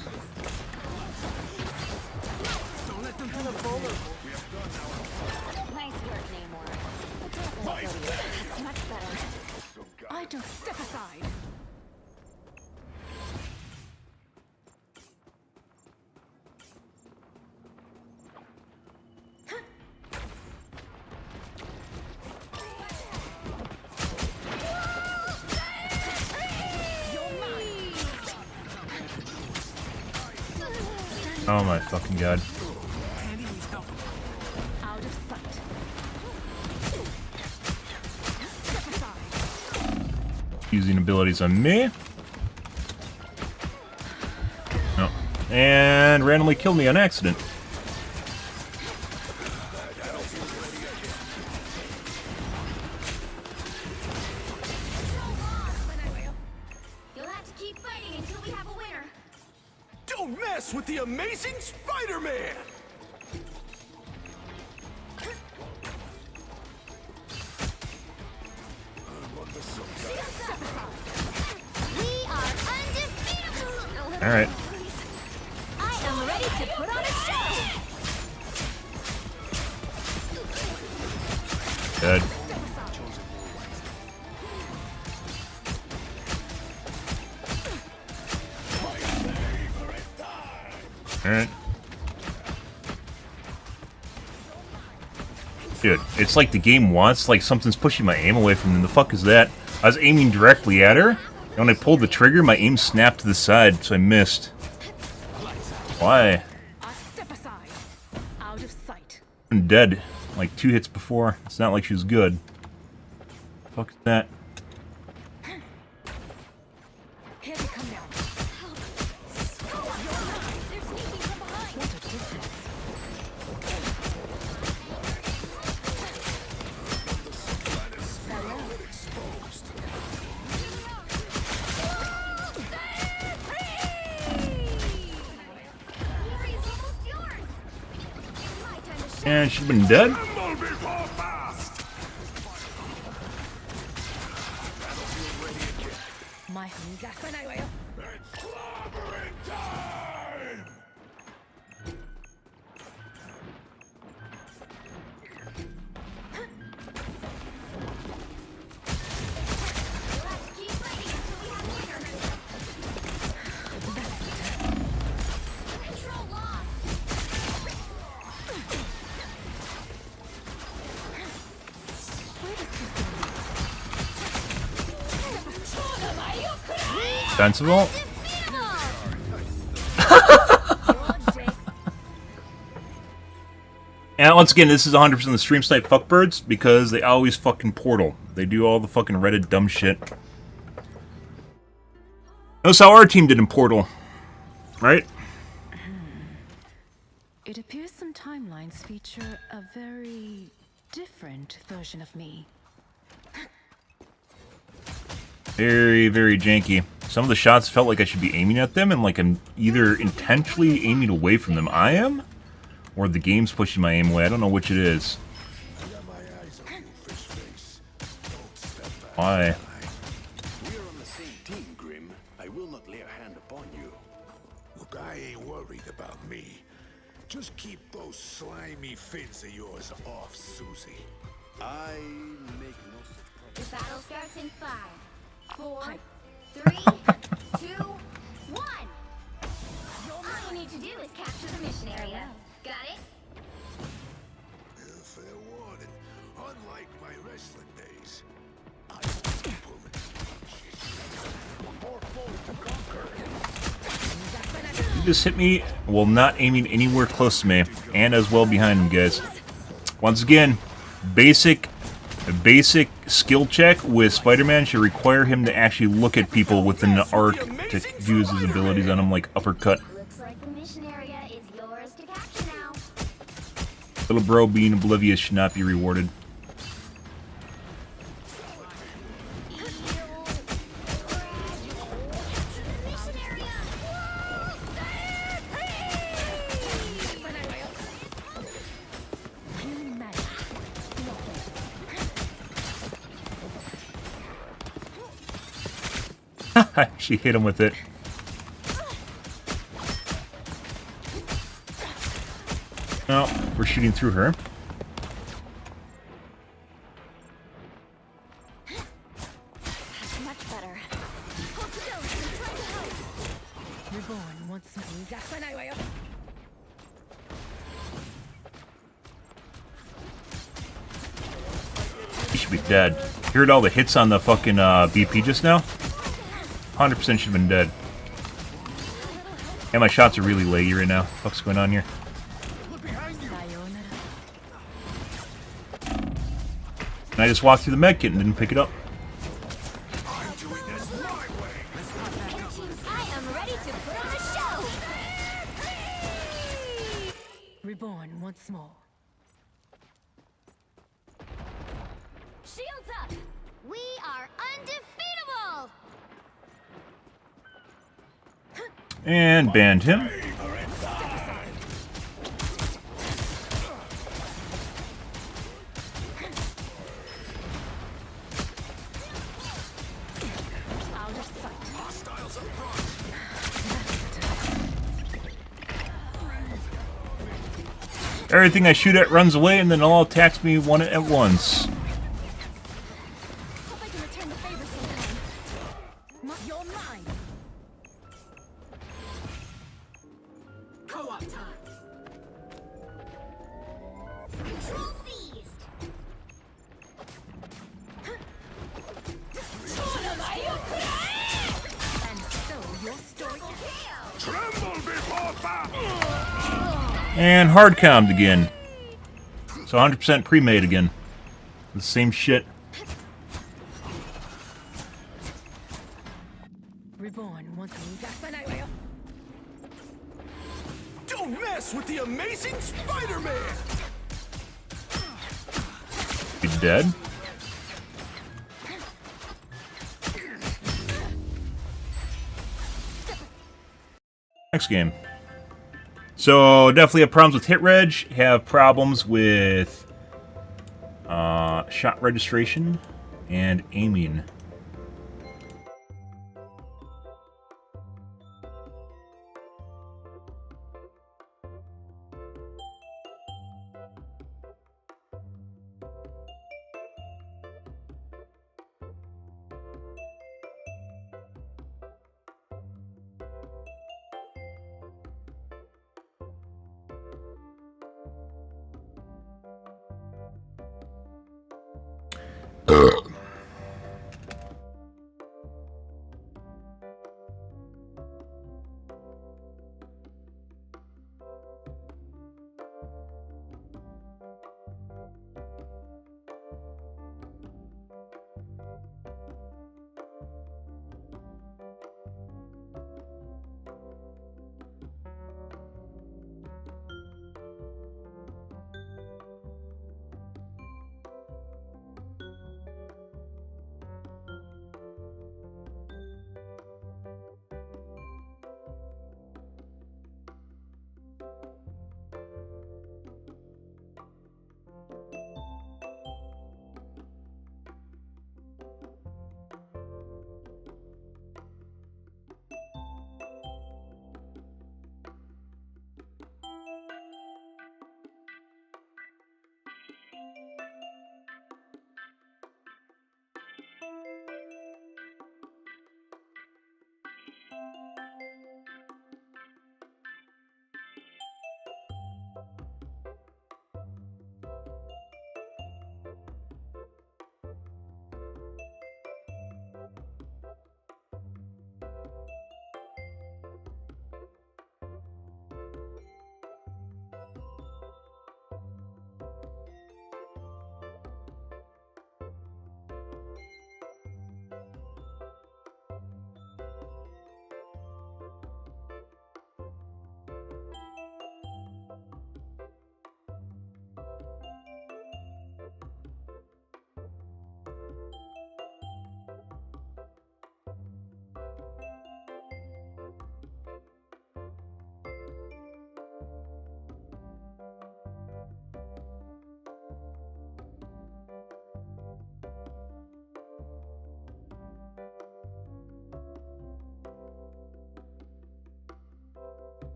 Nice work, Namor. That's much better.
I don't step aside.
Oh my fucking god.
Out of sight. Step aside.
Using abilities on me. No. and randomly killed me on accident.
You'll have to keep fighting until we have a winner.
Don't mess with the amazing Spider-Man!
We are undefeatable!
Alright.
I am ready to put on a show!
Good. Alright. Dude, it's like the game wants, like something's pushing my aim away from them. The fuck is that? I was aiming directly at her, and when I pulled the trigger, my aim snapped to the side, so I missed. Why?
Step aside. Out of sight.
I'm dead. Like 2 hits before. It's not like she was good. Fuck is that?
Here they come now.
They're sneaking from behind!
What a difference.
Fury is almost yours! My time to shine!
And she's been dead?
Tremble before fast!
My hunga.
It's clobbering time!
You'll have to keep fighting until we have a winner. Control lost!
Sensible? And once again, this is 100% the stream snipe fuckbirds because they always fucking portal. They do all the fucking Reddit dumb shit. Notice how our team did in Portal, right?
It appears some timelines feature a very different version of me.
Very, very janky. Some of the shots felt like I should be aiming at them, and like I'm either intentionally aiming away from them. I am, or the game's pushing my aim away. I don't know which it is. Why?
We're on the same team, Grim. I will not lay a hand upon you.
Look, I ain't worried about me. Just keep those slimy fins of yours off, Susie.
I make no such
The
promise.
battle starts in 5, 4,
Hi.
3, 2, 1! All you need to do is capture the mission area. Got it?
Fair warning. Unlike my wrestling days, I won't be pulling punches. More foes to conquer.
You just hit me while not aiming anywhere close to me, and as well behind him, guys. Once again, basic skill check with Spider-Man should require him to actually look at people within the arc to use his abilities on them, like uppercut.
Looks like the mission area is yours to capture now.
Little bro being oblivious should not be rewarded.
Mission area!
Healing magic.
She hit him with it. No, we're shooting through her.
That's much better. Hold still, I'm trying to help.
Reborn once more.
He should be dead. Heard all the hits on the fucking BP just now? 100% should have been dead. And my shots are really laggy right now. What's going on here?
Sayonara.
And I just walked through the med kit and didn't pick it up.
I'm doing this my way.
I am ready to put on a show!
Reborn once more.
Shields up! We are undefeatable!
And banned him.
Out of sight.
Hostiles up front.
Everything I shoot at runs away, and then all attacks me one at once.
Hope I can return the favor sometime. You're mine.
Co-op time! Control seized!
And so your story ends.
Tremble before battle!
And hard commed again. So 100% pre-made again. The same shit.
Reborn once more.
Don't mess with the amazing Spider-Man!
He's dead. Next game. So definitely have problems with hit reg, have problems with shot registration and aiming.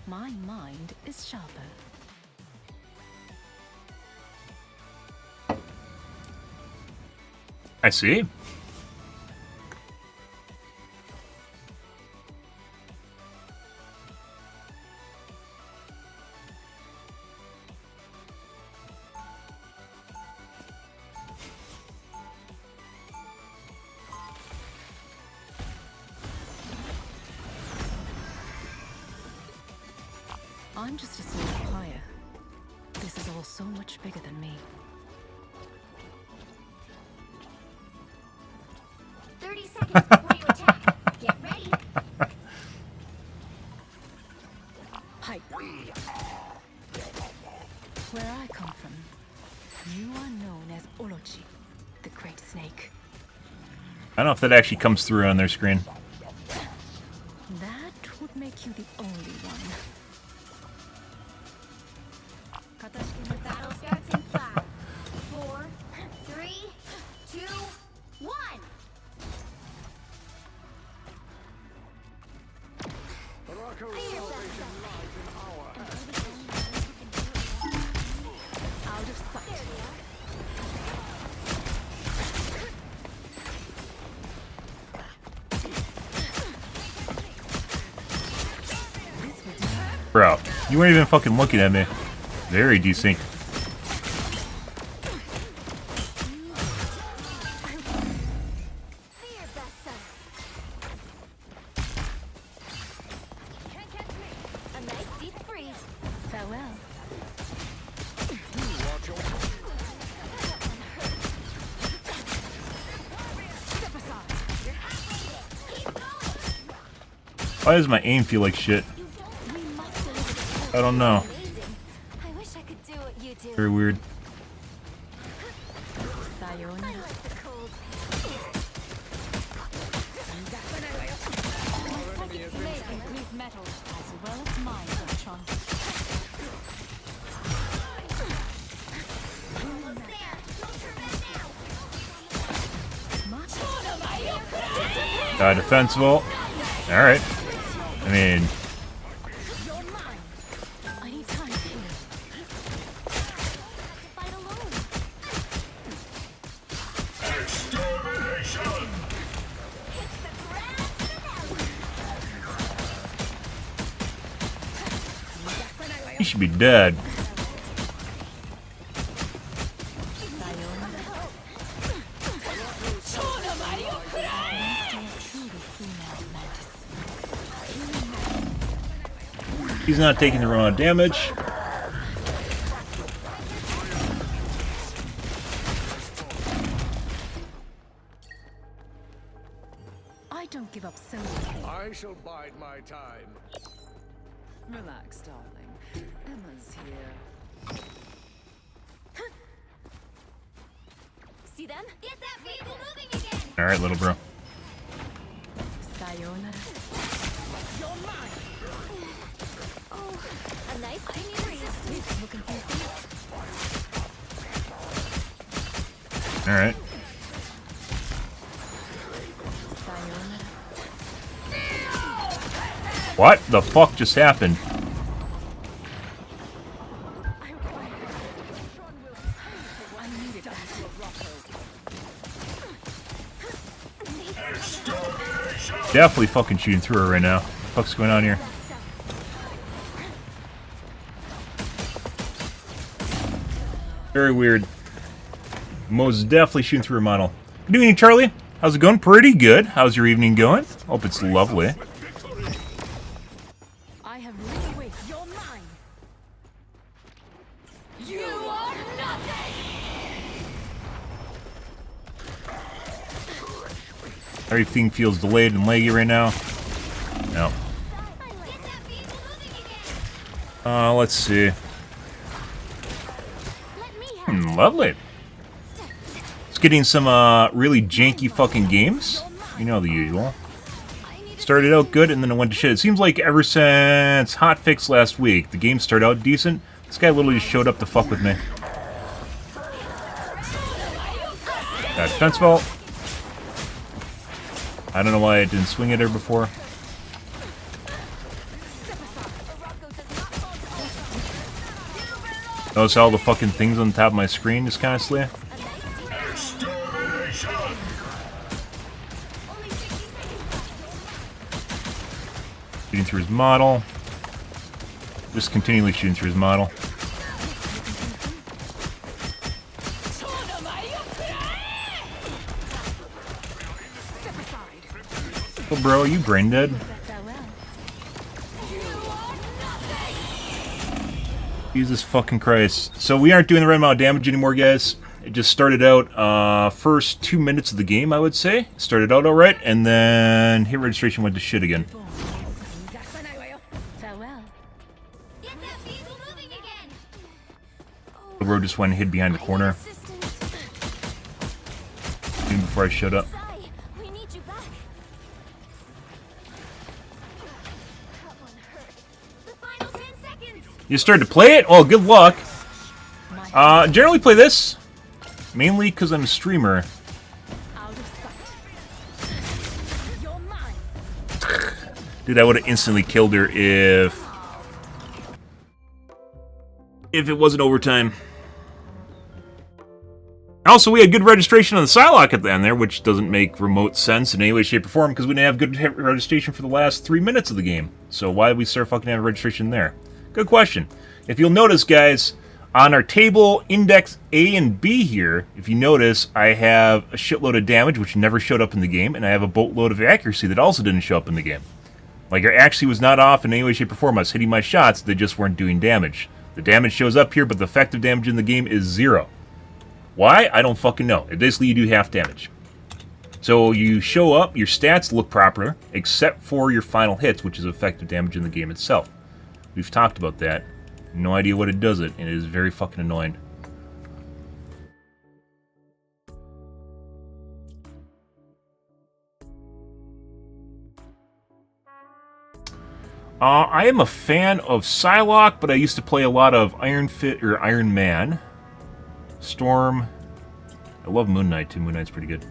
My mind is sharper.
I see.
I'm just a small player. This is all so much bigger than me.
30 seconds before you attack. Get ready.
Hi. Where I come from, you are known as Orochi, the Great Snake.
I don't know if that actually comes through on their screen.
That would make you the only one.
The battle starts in 5, 4, 3, 2, 1.
Out of sight.
Bro, you weren't even fucking looking at me. Very desync.
Fear Bessa. Can't catch me. A nice deep freeze.
Farewell.
Step aside. You're halfway there. Keep going.
Why does my aim feel like shit?
We must deliver the
I don't know.
amazing. I wish I could do what you do.
Very weird.
I like the cold.
My psychic blade can cleave metal as well as mine, Ultron.
Almost there. Don't turn back now.
Defensible. Alright. I mean,
You're mine. I need time here.
Fight alone.
Extermination!
Hits the ground finale.
he should be dead. He's not taking the wrong damage.
I don't give up so easily.
I shall bide my time.
Relax, darling. Emma's here.
See them? Get that vehicle moving again.
Alright, little bro.
Sayonara.
Oh, a nice tiny freeze.
Looking for
Alright.
Sayonara.
What the fuck just happened?
I needed that.
Definitely fucking shooting through her right now. What the fuck's going on here? Very weird. Most definitely shooting through her model. Good evening, Charlie. How's it going? Pretty good. How's your evening going? Hope it's lovely.
I have rid away. You're mine.
You are nothing.
Everything feels delayed and laggy right now. No.
Get that vehicle moving again.
Let's see.
Let me have
Lovely. It's getting some really janky fucking games. You know the usual. Started out good and then it went to shit. It seems like ever since hotfix last week, the game started out decent. This guy literally just showed up to fuck with me. Got defense vault. I don't know why I didn't swing at her before. Notice all the fucking things on top of my screen just kind of slay.
Extermination!
Shooting through his model. Just continually shooting through his model. Oh, bro, are you brain dead?
Farewell.
Jesus fucking Christ. So we aren't doing the right amount of damage anymore, guys. It just started out, first 2 minutes of the game, I would say. Started out alright, and then hit registration went to shit again.
Farewell.
Get that vehicle moving again.
The road just went and hid behind the corner.
Assistance.
Even before I showed up.
Sai, we need you back. That one hurt. The final 10 seconds.
You started to play it? Oh, good luck. Generally play this. Mainly because I'm a streamer.
Out of sight. You're mine.
Dude, I would have instantly killed her if it wasn't overtime. Also, we had good registration on the Psylocke at the end there, which doesn't make remote sense in any way, shape, or form, because we didn't have good registration for the last 3 minutes of the game. So why did we start fucking having registration there? Good question. If you'll notice, guys, on our table index A and B here, if you notice, I have a shitload of damage, which never showed up in the game, and I have a boatload of accuracy that also didn't show up in the game. Like, our accuracy was not off in any way, shape, or form. I was hitting my shots, they just weren't doing damage. The damage shows up here, but the effective damage in the game is 0. Why? I don't fucking know. Basically, you do half damage. So you show up, your stats look proper, except for your final hits, which is effective damage in the game itself. We've talked about that. No idea what it does and it is very fucking annoying. I am a fan of Psylocke, but I used to play a lot of Iron Man. Storm. I love Moon Knight too. Moon Knight's pretty good.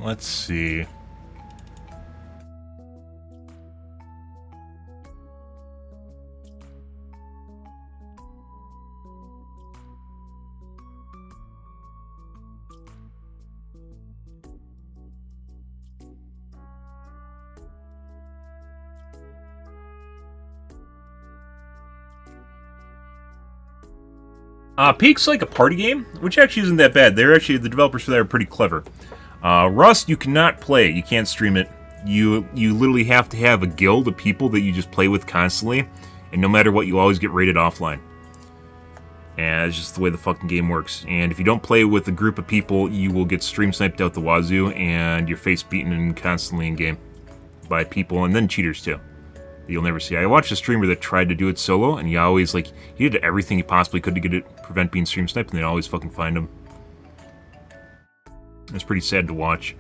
Let's see. Peak's like a party game, which actually isn't that bad. The developers for that are pretty clever. Rust, you cannot play. You can't stream it. You literally have to have a guild of people that you just play with constantly, and no matter what, you always get rated offline. And it's just the way the fucking game works. And if you don't play with a group of people, you will get stream sniped out the wazoo, and your face beaten in constantly in game by people, and then cheaters too. You'll never see. I watched a streamer that tried to do it solo, and he always, like, he did everything he possibly could to prevent being stream sniped, and they'd always fucking find him. It's pretty sad to watch.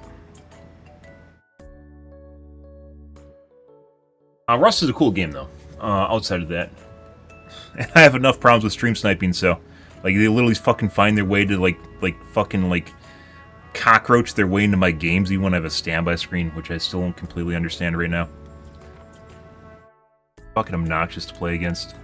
Rust is a cool game, though. Outside of that, I have enough problems with stream sniping, so like they literally fucking find their way to like fucking cockroach their way into my games, even when I have a standby screen, which I still don't completely understand right now. Fucking obnoxious to play against.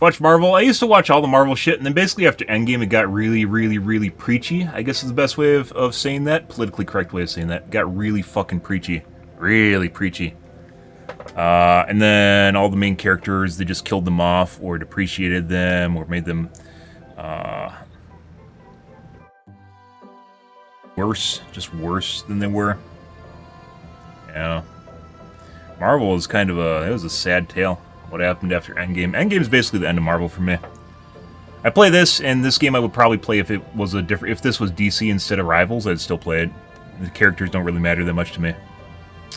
Watch Marvel. I used to watch all the Marvel shit, and then basically after Endgame, it got really, really, really preachy. I guess is the best way of saying that. Politically correct way of saying that. It got really fucking preachy. Really preachy. And then all the main characters, they just killed them off, or depreciated them, or made them worse. Just worse than they were. Yeah. Marvel is kind of it was a sad tale. What happened after Endgame. Endgame is basically the end of Marvel for me. I play this, and this game I would probably play if it was if this was DC instead of Rivals, I'd still play it. The characters don't really matter that much to me.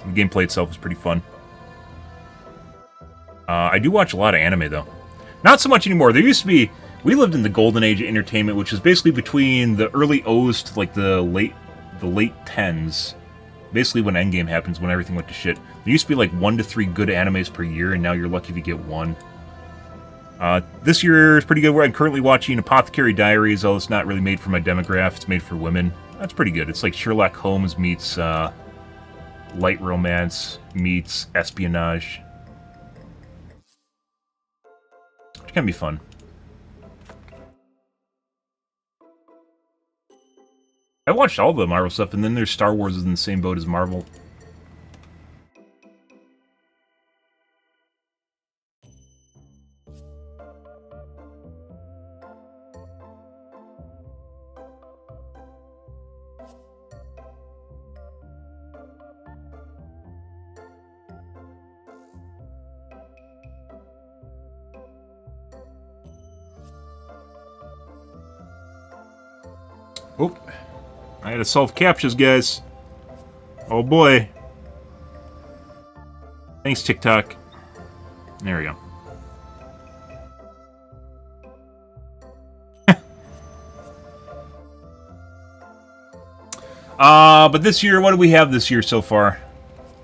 The gameplay itself is pretty fun. I do watch a lot of anime, though. Not so much anymore. There used to be, We lived in the golden age of entertainment, which is basically between the early O's to like the late 10s. Basically when Endgame happens, when everything went to shit. There used to be like 1 to 3 good animes per year, and now you're lucky if you get one. This year is pretty good. I'm currently watching Apothecary Diaries, although it's not really made for my demographic. It's made for women. That's pretty good. It's like Sherlock Holmes meets light romance meets espionage. Which can be fun. I watched all the Marvel stuff, and then there's Star Wars is in the same boat as Marvel. Oh, I had to solve captchas, guys. Oh boy. Thanks, TikTok. There we go. But this year, what do we have this year so far?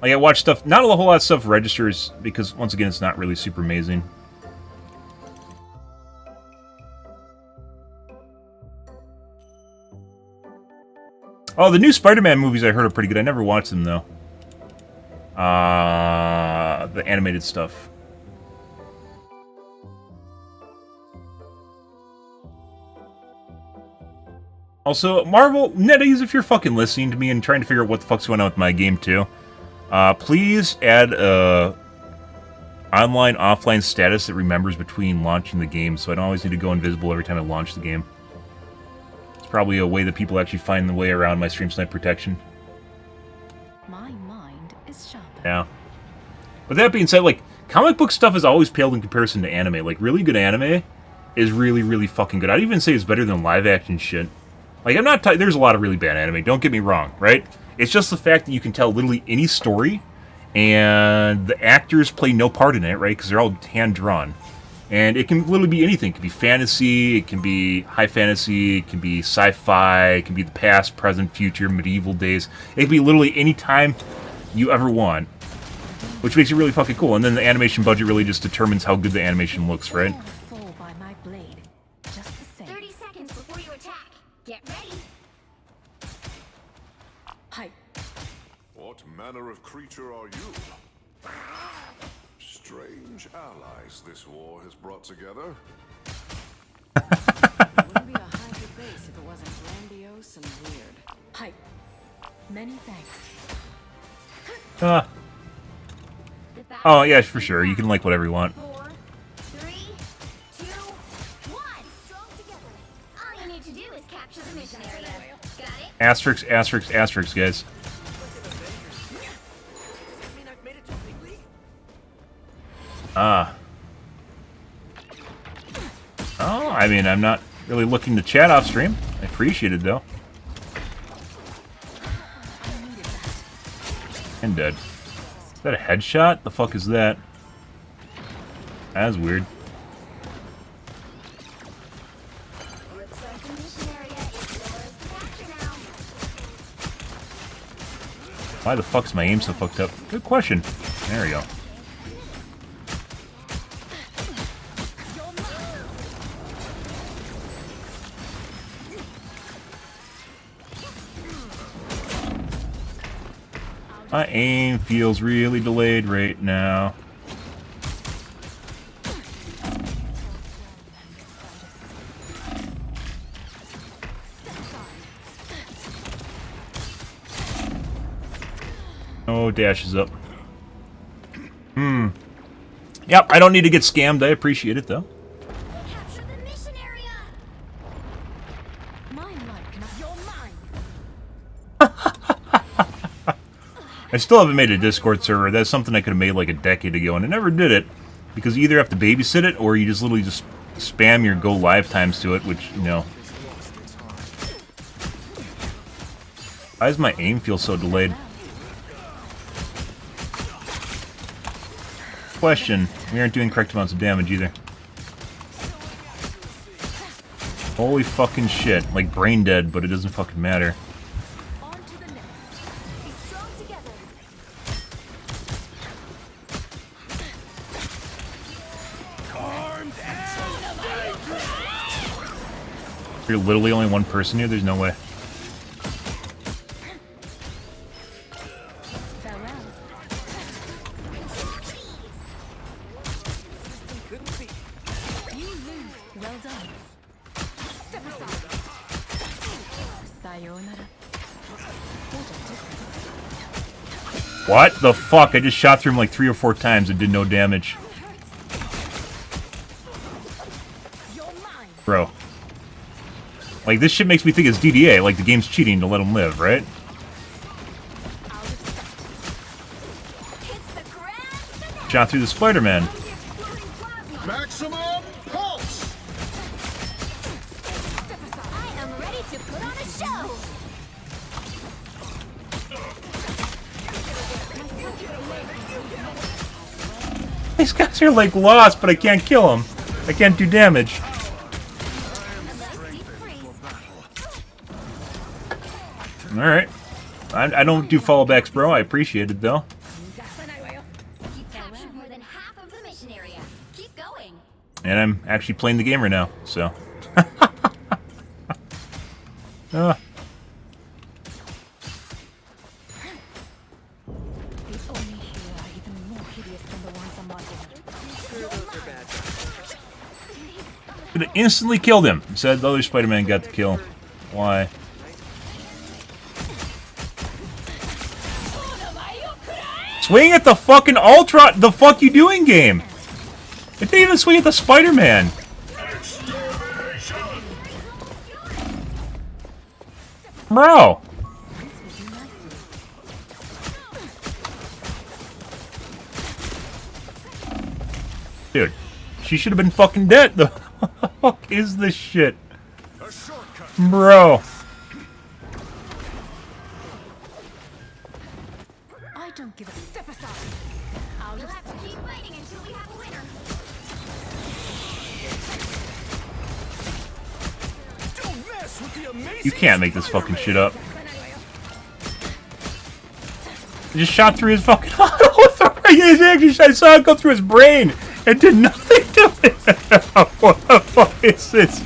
Like, I watched stuff, not a whole lot of stuff registers, because, once again, it's not really super amazing. Oh, the new Spider-Man movies I heard are pretty good. I never watched them, though. The animated stuff. Also, Marvel, Netties, if you're fucking listening to me and trying to figure out what the fuck's going on with my game, too, please add a online-offline status that remembers between launching the game, so I don't always need to go invisible every time I launch the game. Probably a way that people actually find the way around my stream snipe protection.
My mind is sharp.
Yeah. But that being said, like, comic book stuff has always paled in comparison to anime. Like, really good anime is really, really fucking good. I'd even say it's better than live-action shit. Like, I'm not... There's a lot of really bad anime, don't get me wrong, right? It's just the fact that you can tell literally any story, and the actors play no part in it, right? Because they're all hand-drawn. And it can literally be anything. It can be fantasy, it can be high fantasy, it can be sci-fi, it can be the past, present, future, medieval days. It can be literally any time you ever want, which makes it really fucking cool. And then the animation budget really just determines how good the animation looks, right?
Fall by my blade. Just the same.
30 seconds before you attack. Get ready.
Hi.
What manner of creature are you? Strange allies this war has brought together.
It wouldn't be a Hydra base if it wasn't grandiose and weird.
Hi. Many thanks.
Oh, yeah, for sure. You can like whatever you want.
4, 3, 2, 1. Strong together. All you need to do is capture the mission area. Got it?
Asterisk, asterisk, asterisk, guys. Ah. Oh, I mean, I'm not really looking to chat off stream. I appreciate it, though. And dead. Is that a headshot? The fuck is that? That's weird.
Looks like the mission area is yours to capture now.
Why the fuck's my aim so fucked up? Good question. There we go. My aim feels really delayed right now. Oh, dash is up. Yep, I don't need to get scammed. I appreciate it, though.
Capture the mission area.
My light cannot. You're mine.
I still haven't made a Discord server. That's something I could have made like a decade ago, and I never did it. Because you either have to babysit it, or you just literally just spam your go live times to it, which, you know. Why does my aim feel so delayed? Question. We aren't doing correct amounts of damage either. Holy fucking shit. Like brain dead, but it doesn't fucking matter.
On to the next. Be strong together.
You're literally only one person here? There's no way.
Farewell. You lose. Well done.
Step aside.
Sayonara. What a difference.
What the fuck? I just shot through him like 3 or 4 times and did no damage.
You're mine.
Bro. Like, this shit makes me think it's DDA, like the game's cheating to let him live, right?
Out of sight. It's the grand finale.
Shot through the Spider-Man.
The exploding plasma.
Maximum pulse!
Step aside. I am ready to put on a show.
These guys are like lost, but I can't kill them. I can't do damage.
Nice deep freeze.
Alright. I don't do fallbacks, bro. I appreciate it, though.
You've captured more than half of the mission area. Keep going.
And I'm actually playing the game right now, so.
The only here are even more hideous than the ones I'm watching.
Could have instantly killed him. Said the other Spider-Man got the kill. Why? Swing at the fucking Ultra! The fuck you doing, game? It didn't even swing at the Spider-Man. Bro. Dude, she should have been fucking dead. The fuck is this shit? Bro.
I don't give a
Step aside. We'll have to keep fighting until we have a winner.
Don't mess with the amazing
You can't make this fucking shit up. I just shot through his fucking I saw it go through his brain. It did nothing to it. What the fuck is this?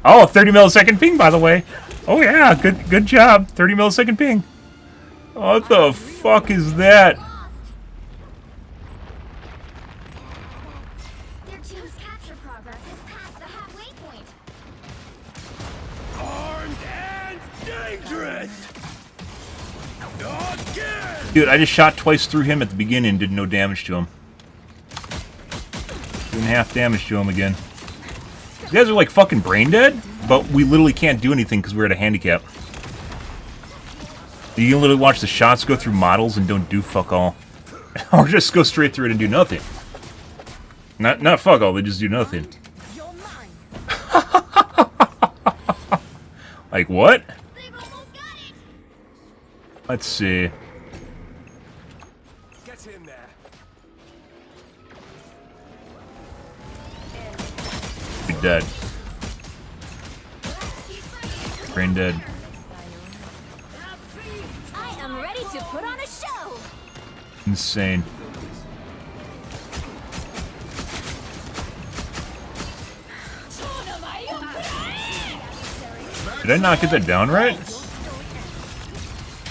Oh, 30 millisecond ping, by the way. Oh yeah, good job. 30 millisecond ping. What the fuck is that?
Their team's capture progress is past the halfway point.
armed and dangerous. Again.
Dude, I just shot twice through him at the beginning and did no damage to him. 2.5 damage to him again. You guys are like fucking brain dead, but we literally can't do anything because we're at a handicap. You can literally watch the shots go through models and don't do fuck all. Or just go straight through it and do nothing. Not fuck all, they just do nothing.
You're mine.
Like what?
They've almost got it.
Let's see.
Get in there.
You're dead.
Keep fighting.
Brain dead.
I am ready to put on a show.
Insane. Did I not get that down right?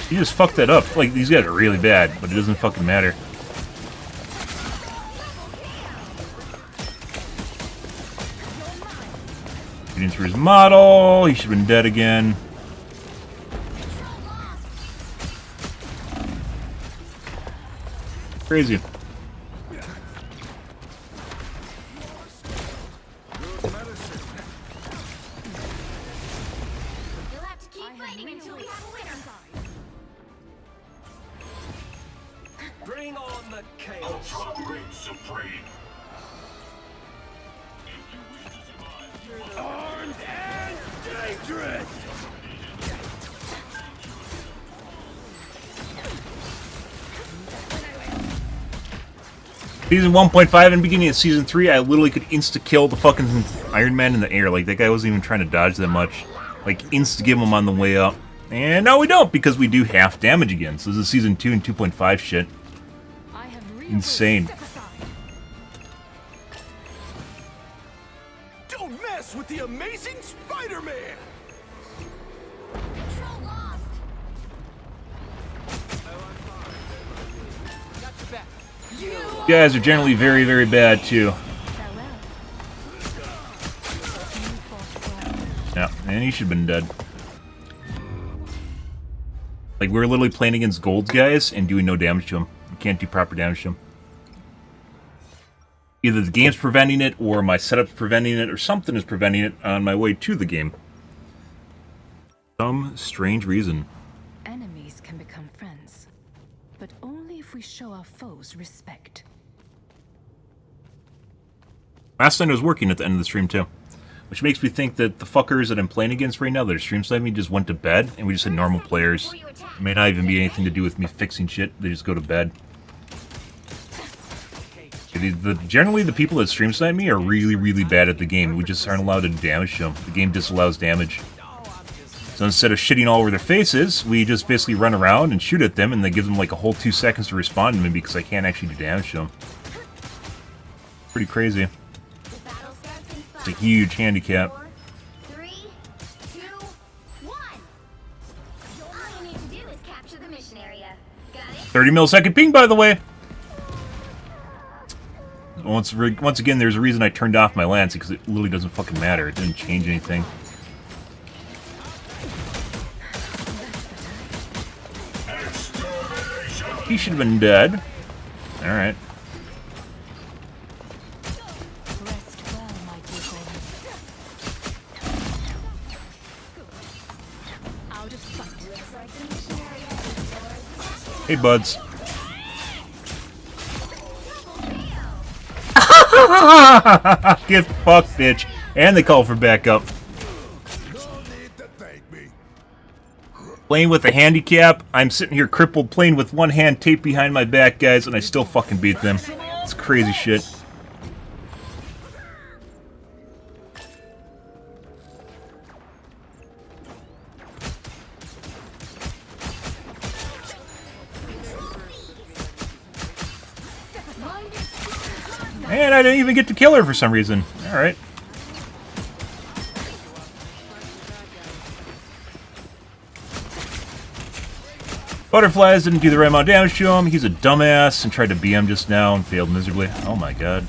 You just fucked that up. Like, these guys are really bad, but it doesn't fucking matter. Getting through his model. He should have been dead again. Crazy.
You'll have to keep fighting until we have a winner.
Bring on the chaos. Armed and dangerous.
Season 1.5 and beginning of Season 3, I literally could insta-kill the fucking Iron Man in the air. Like, that guy wasn't even trying to dodge that much. Like, insta-give him on the way up. And now we don't, because we do half damage again. So this is Season 2 and 2.5 shit. Insane.
Don't mess with the amazing Spider-Man!
Control lost.
You guys are generally very, very bad, too. Yeah, and he should have been dead. Like, we're literally playing against Gold's guys and doing no damage to him. We can't do proper damage to him. Either the game's preventing it, or my setup's preventing it, or something is preventing it on my way to the game. Some strange reason.
Enemies can become friends, but only if we show our foes respect.
Last night I was working at the end of the stream, too. Which makes me think that the fuckers that I'm playing against right now that are stream sniping just went to bed, and we just had normal players. It may not even be anything to do with me fixing shit, they just go to bed. Generally, the people that stream snipe me are really, really bad at the game. We just aren't allowed to damage them. The game disallows damage. So instead of shitting all over their faces, we just basically run around and shoot at them, and they give them like a whole 2 seconds to respond to me because I can't actually do damage to them. Pretty crazy. It's a huge handicap.
4, 3, 2, 1. All you need to do is capture the mission area. Got it?
30 millisecond ping, by the way! Once again, there's a reason I turned off my Lance, because it literally doesn't fucking matter. It didn't change anything. He should have been dead. Alright.
Rest well, my dear friend. Out of sight.
Hey, buds. Get fucked, bitch. And they call for backup. Playing with a handicap. I'm sitting here crippled, playing with one hand taped behind my back, guys, and I still fucking beat them. It's crazy shit. And I didn't even get to kill her for some reason. Alright. Butterflies didn't do the right amount of damage to him. He's a dumbass and tried to BM just now and failed miserably. Oh my god.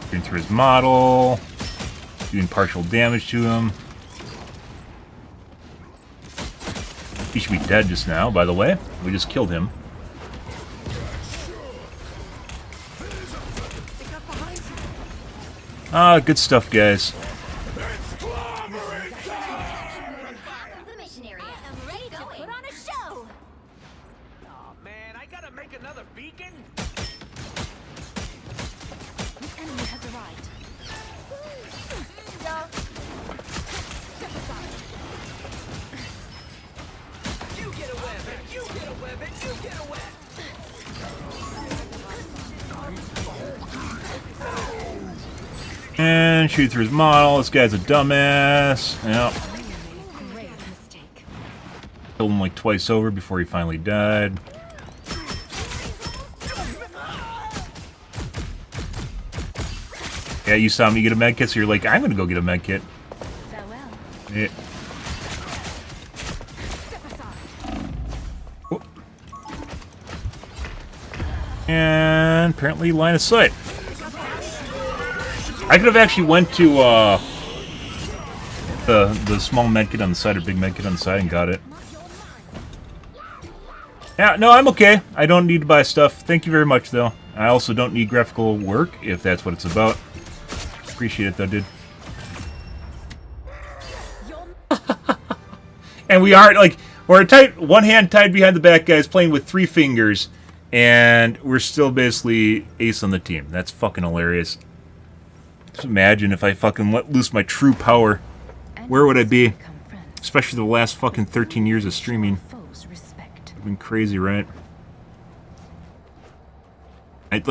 Shooting through his model. Doing partial damage to him. He should be dead just now, by the way. We just killed him. Ah, good stuff, guys.
The mission area. I am ready to put on a show.
Oh man, I gotta make another beacon?
The enemy has arrived.
You get a web, and you get a web, and you get a web!
And shoot through his model. This guy's a dumbass. Yep.
Grave mistake.
Killed him like twice over before he finally died. Yeah, you saw me get a medkit, so you're like, I'm gonna go get a medkit.
Farewell.
Yeah. Oh. And apparently line of sight. I could have actually went to the small medkit on the side or big medkit on the side and got it. Yeah, no, I'm okay. I don't need to buy stuff. Thank you very much, though. I also don't need graphical work, if that's what it's about. Appreciate it, though, dude. And we are, like, Or one hand tied behind the back, guys, playing with 3 fingers, and we're still basically ace on the team. That's fucking hilarious. Just imagine if I fucking let loose my true power. Where would I be? Especially the last fucking 13 years of streaming. It's been crazy, right? The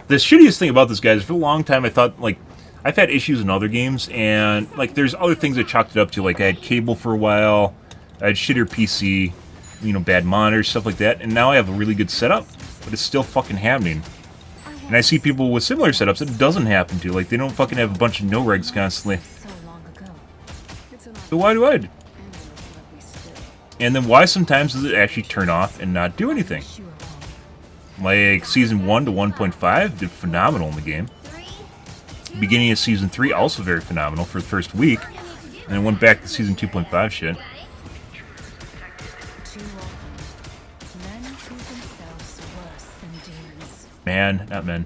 shittiest thing about this, guys, for a long time I thought, like, I've had issues in other games, and, like, there's other things I chalked it up to. Like, I had cable for a while, I had shitter PC, you know, bad monitors, stuff like that, and now I have a really good setup, but it's still fucking happening. And I see people with similar setups that it doesn't happen to. Like, they don't fucking have a bunch of no-regs constantly. So why do I? And then why sometimes does it actually turn off and not do anything? Like, Season 1 to 1.5 did phenomenal in the game. Beginning of Season 3, also very phenomenal for the first week. And then went back to Season 2.5 shit. Man, not men.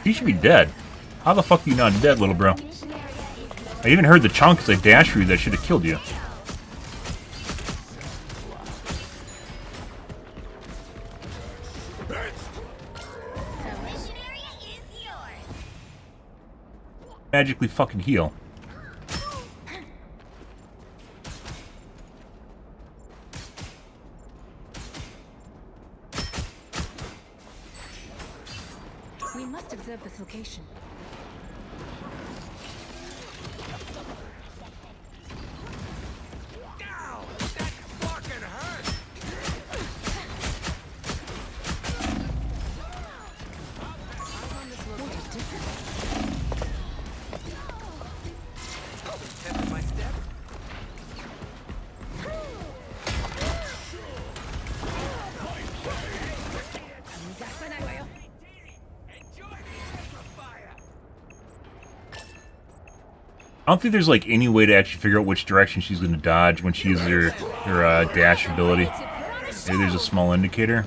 You should be dead. How the fuck are you not dead, little bro? I even heard the chunk as I dashed for you that should have killed you. Magically fucking heal.
We must observe this location.
I don't think there's like any way to actually figure out which direction she's going to dodge when she uses her dash ability. Maybe there's a small indicator.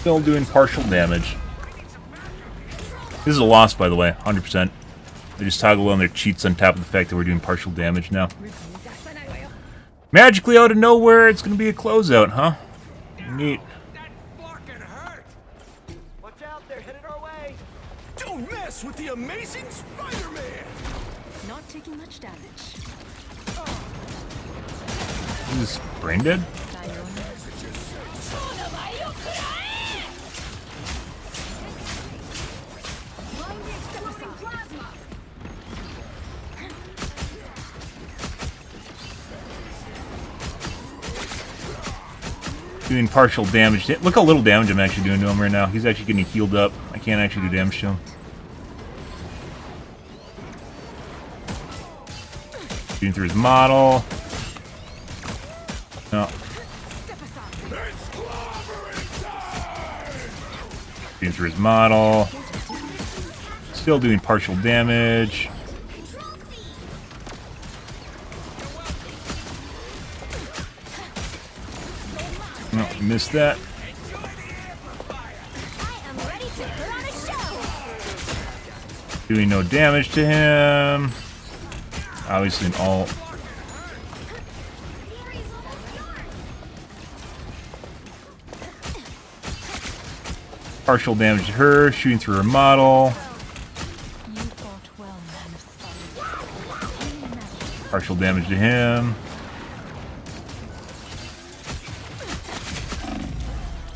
Still doing partial damage. This is a loss, by the way, 100%. They just toggle on their cheats on top of the fact that we're doing partial damage now. Magically out of nowhere, it's going to be a closeout, huh? Neat.
Watch out, they're headed our way. Don't mess with the amazing Spider-Man.
Not taking much damage.
Is this brain dead? Doing partial damage. Look how little damage I'm actually doing to him right now. He's actually getting healed up. I can't actually do damage to him. Shooting through his model. No. Shooting through his model. Still doing partial damage. No, missed that. Doing no damage to him. Obviously an ult. Partial damage to her, shooting through her model. Partial damage to him.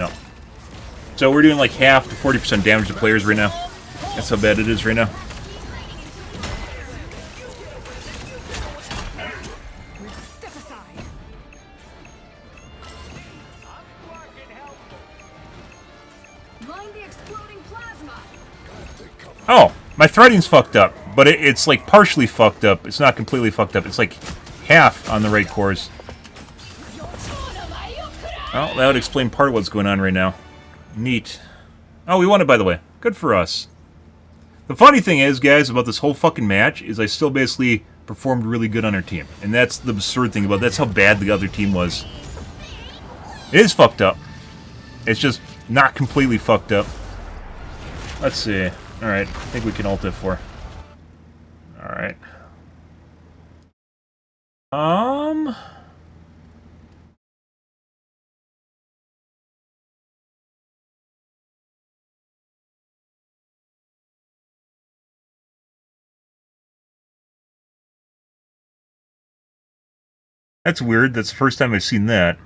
No. So we're doing like half to 40% damage to players right now. That's how bad it is right now. Oh, my threading's fucked up, but it's like partially fucked up. It's not completely fucked up. It's like half on the right course. Well, that would explain part of what's going on right now. Neat. Oh, we won it, by the way. Good for us. The funny thing is, guys, about this whole fucking match, is I still basically performed really good on our team. And that's the absurd thing about it. That's how bad the other team was. It is fucked up. It's just not completely fucked up. Let's see. Alright, I think we can ult F4. Alright. That's weird. That's the first time I've seen that.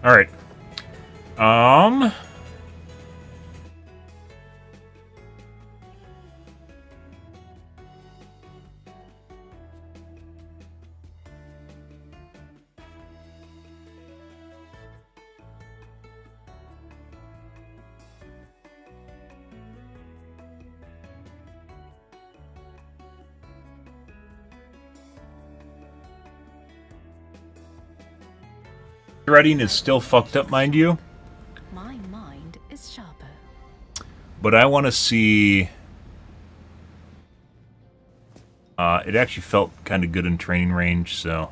Alright. Threading is still fucked up, mind you.
My mind is sharper.
But I want to see... it actually felt kind of good in training range, so...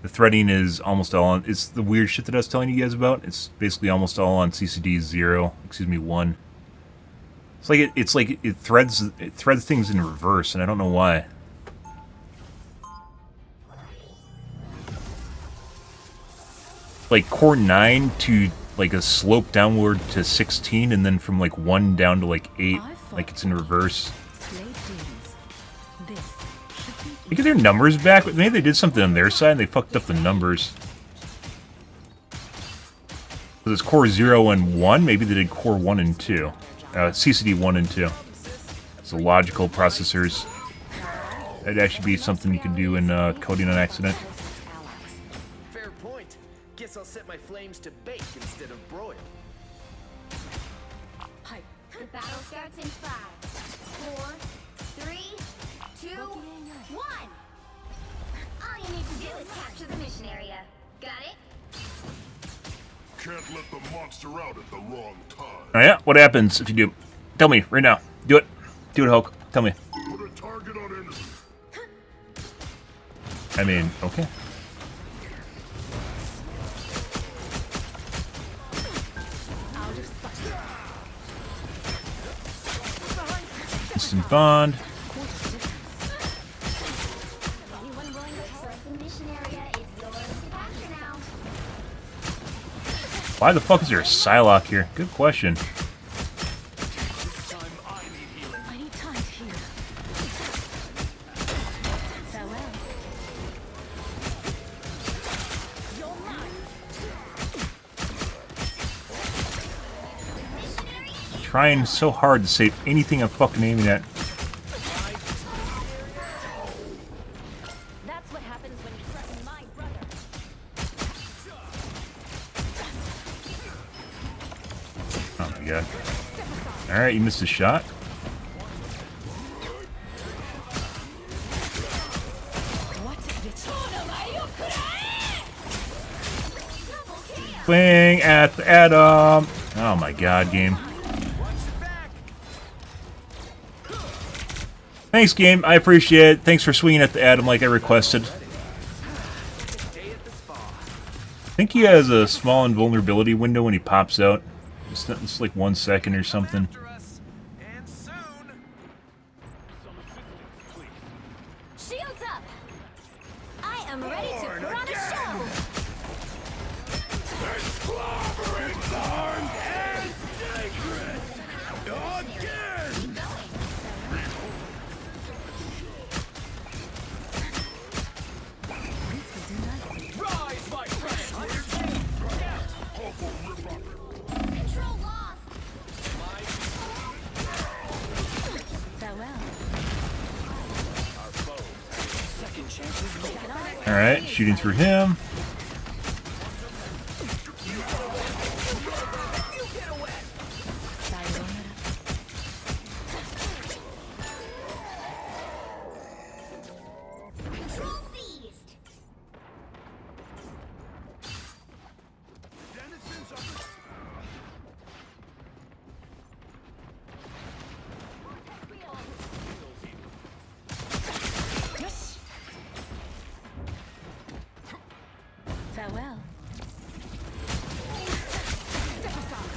The threading is almost all on... It's the weird shit that I was telling you guys about. It's basically almost all on CCD 0. Excuse me, 1. It's like it threads things in reverse, and I don't know why. Like core 9 to like a slope downward to 16, and then from like 1 down to like 8, like it's in reverse. They get their numbers back, but maybe they did something on their side and they fucked up the numbers. So it's core 0 and 1, maybe they did core 1 and 2. CCD 1 and 2. So logical processors. That'd actually be something you could do in coding on accident.
Fair point. Guess I'll set my flames to bake instead of broil.
The battle starts in 5, 4, 3, 2, 1. All you need to do is capture the mission area. Got it?
Can't let the monster out at the wrong time.
Oh yeah? What happens if you do? Tell me, right now. Do it. Do it, Hulk. Tell me.
Put a target on enemy.
I mean, okay. Instant bond.
Anyone willing to select the mission area is yours to capture now.
Why the fuck is there a Psylocke here? Good question.
I need time to heal. Farewell.
Trying so hard to save anything I'm fucking aiming at.
That's what happens when you threaten my brother.
Oh my god. Alright, you missed a shot. Swing at the atom. Oh my god, game. Thanks, game. I appreciate it. Thanks for swinging at the atom like I requested. I think he has a small invulnerability window when he pops out. It's like 1 second or something.
Shields up! I am ready to put on a show!
Rise, my friend!
Control lost!
Farewell.
Alright, shooting through him.
Control seized!
Farewell.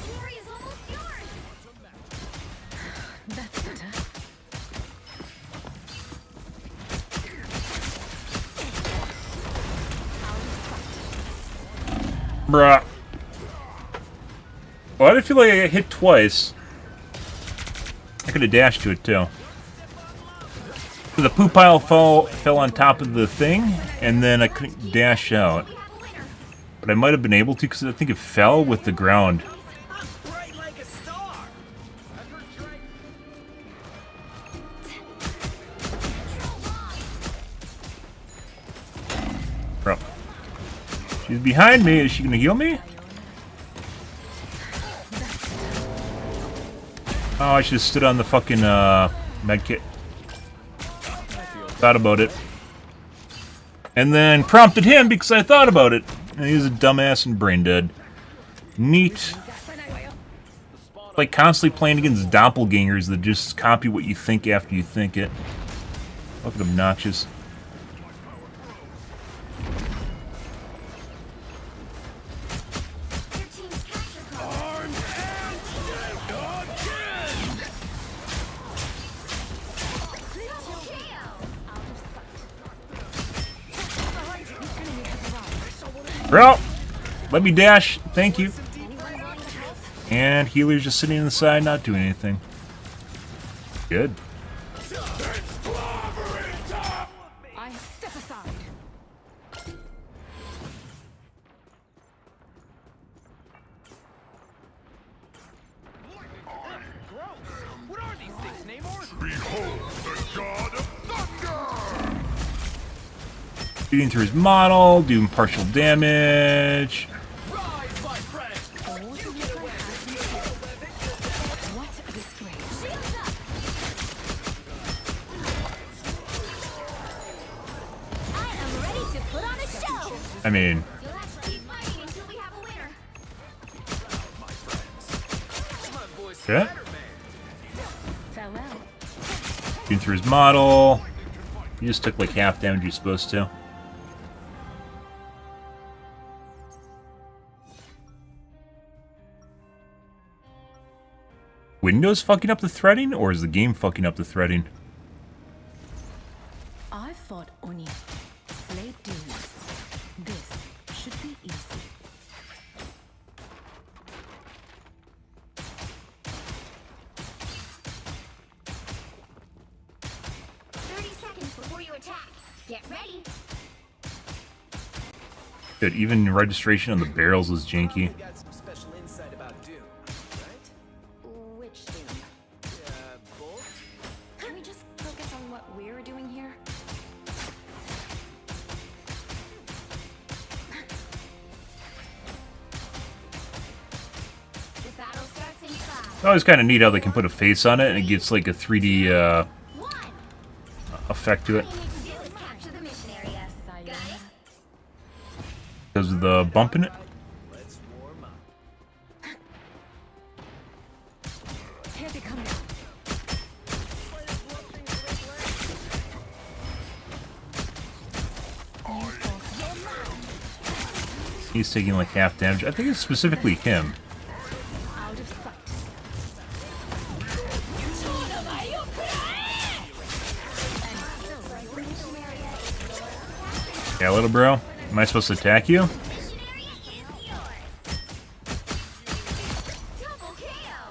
Glory is almost yours!
That's better.
Bruh. Well, I did feel like I got hit twice. I could have dashed to it too. The poop pile fell on top of the thing, and then I couldn't dash out. But I might have been able to because I think it fell with the ground.
Bright like a star!
Bro. She's behind me. Is she gonna heal me? Oh, I should have stood on the fucking medkit. Thought about it. And then prompted him because I thought about it. And he's a dumbass and brain dead. Neat. Like constantly playing against doppelgangers that just copy what you think after you think it. Fucking obnoxious.
Your team's capture card.
Armed and again!
Triple kill.
Bro! Let me dash. Thank you. And healer's just sitting on the side, not doing anything. Good.
I step aside.
What are these things, Namor?
Behold the god of thunder!
Shooting through his model, doing partial damage.
Rise, my friend! You get away!
What a disgrace.
Shields up. I am ready to put on a show.
I mean,
You'll have to keep fighting until we have a winner.
yeah.
Farewell.
Shooting through his model. You just took like half damage you're supposed to. Windows fucking up the threading, or is the game fucking up the threading?
I fought Oni, slayed demons. This should be easy.
Seconds before you attack. Get ready.
Good, even registration on the barrels was janky.
Got some special insight about Doom, right?
Which Doom?
Both?
Can we just focus on what we're doing here?
The battle starts in 5.
It's always kind of neat how they can put a face on it and it gets like a 3D
1.
effect to it.
All you need to do is capture the mission area. Got it?
Because of the bump in it.
Let's warm up.
Here they come now.
He's taking like half damage. I think it's specifically him.
Out of sight.
Yeah, little bro. Am I supposed to attack you?
Mission area is yours. Double kill.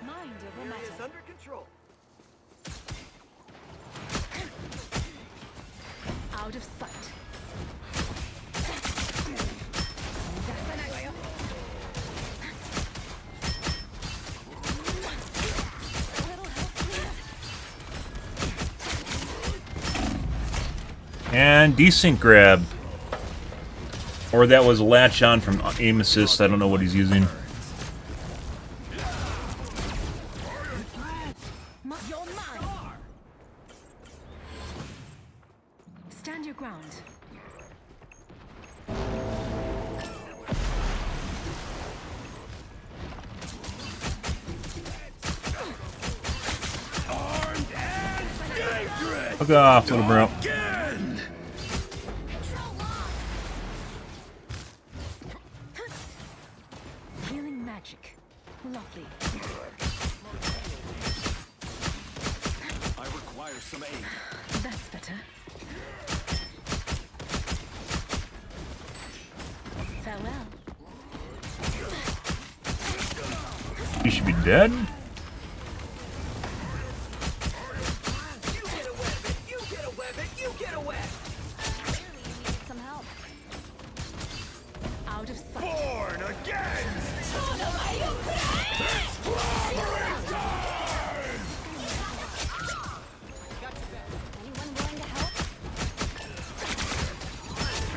Mind over
Area is
matter.
under control.
Out of sight.
And desync grab. Or that was a latch on from aim assist. I don't know what he's using.
You're mine. Stand your ground.
Armed and dangerous!
Fuck off, little bro.
Again!
Control lost.
Healing magic. Lovely.
I require some aid.
That's better. Farewell.
He should be dead.
You get a weapon! You get a weapon! You get a weapon!
Clearly you needed some help. Out of sight.
Born again!
Anyone willing to help?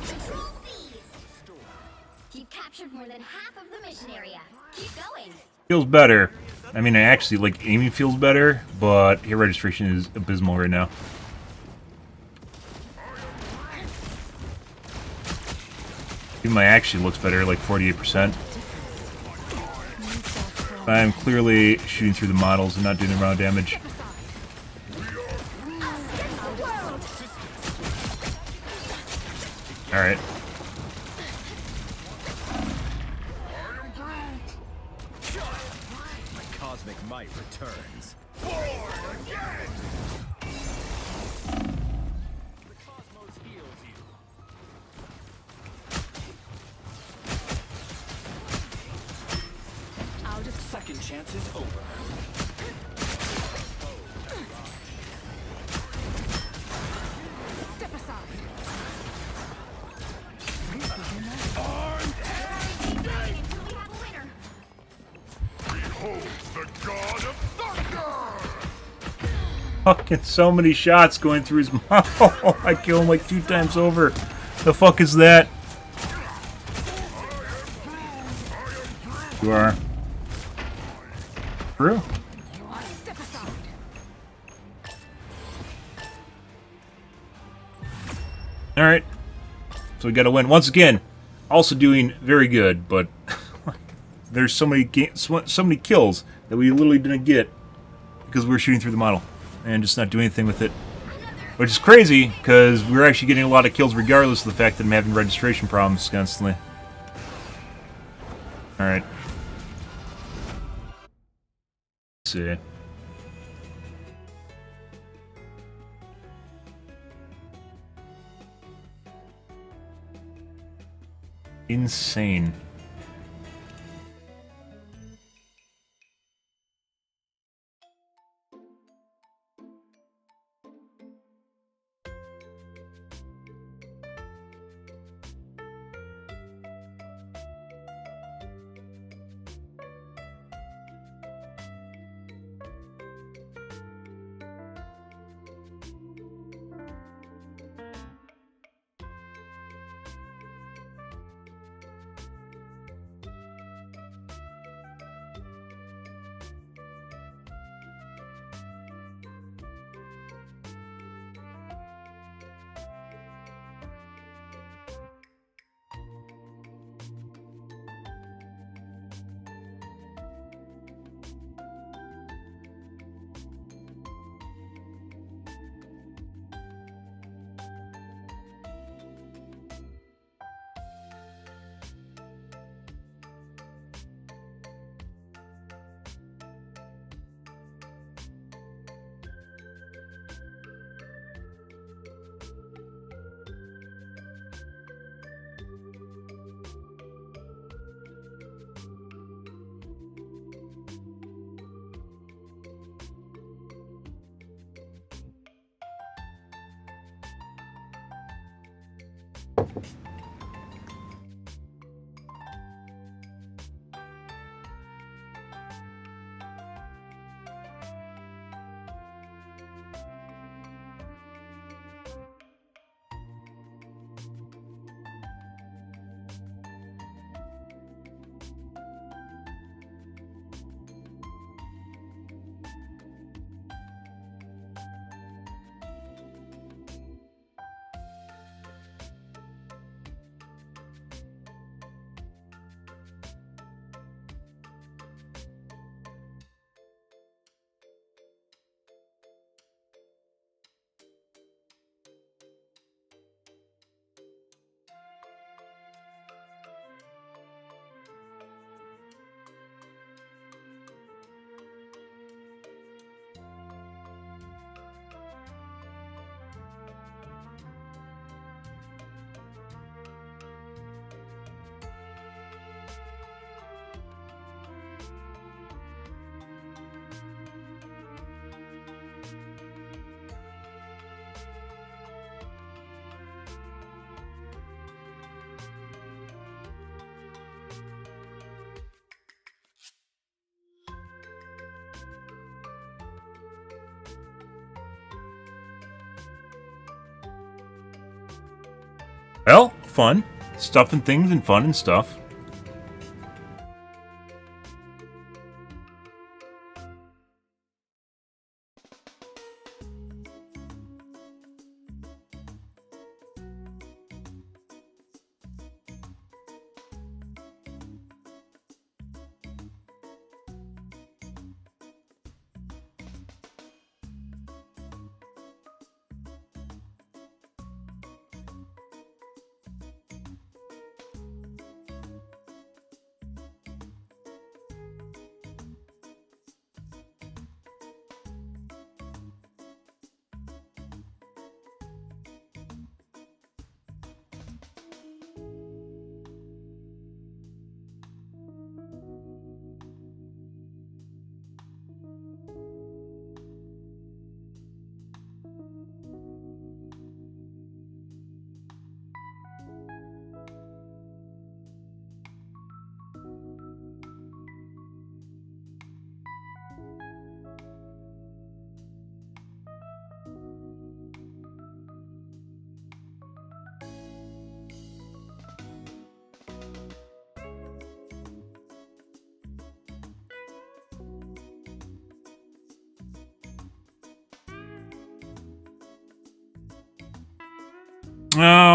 Control seized. You've captured more than half of the mission area. Keep going.
Feels better. I mean, I actually like aiming feels better, but hit registration is abysmal right now. Even my actually looks better, like 48%. I'm clearly shooting through the models and not doing the round damage. Alright.
My cosmic might returns. The cosmos heals you.
Out of
Second chance is over.
step aside.
Until we have a winner.
Behold the god of thunder!
Fucking so many shots going through his mouth. I kill him like 2 times over. The fuck is that? You are. True.
Step aside.
Alright. So we gotta win. Once again, also doing very good, but there's so many kills that we literally didn't get because we were shooting through the model and just not doing anything with it. Which is crazy, because we're actually getting a lot of kills regardless of the fact that I'm having registration problems constantly. Alright. Let's see. Insane. Well, fun. Stuff and things and fun and stuff.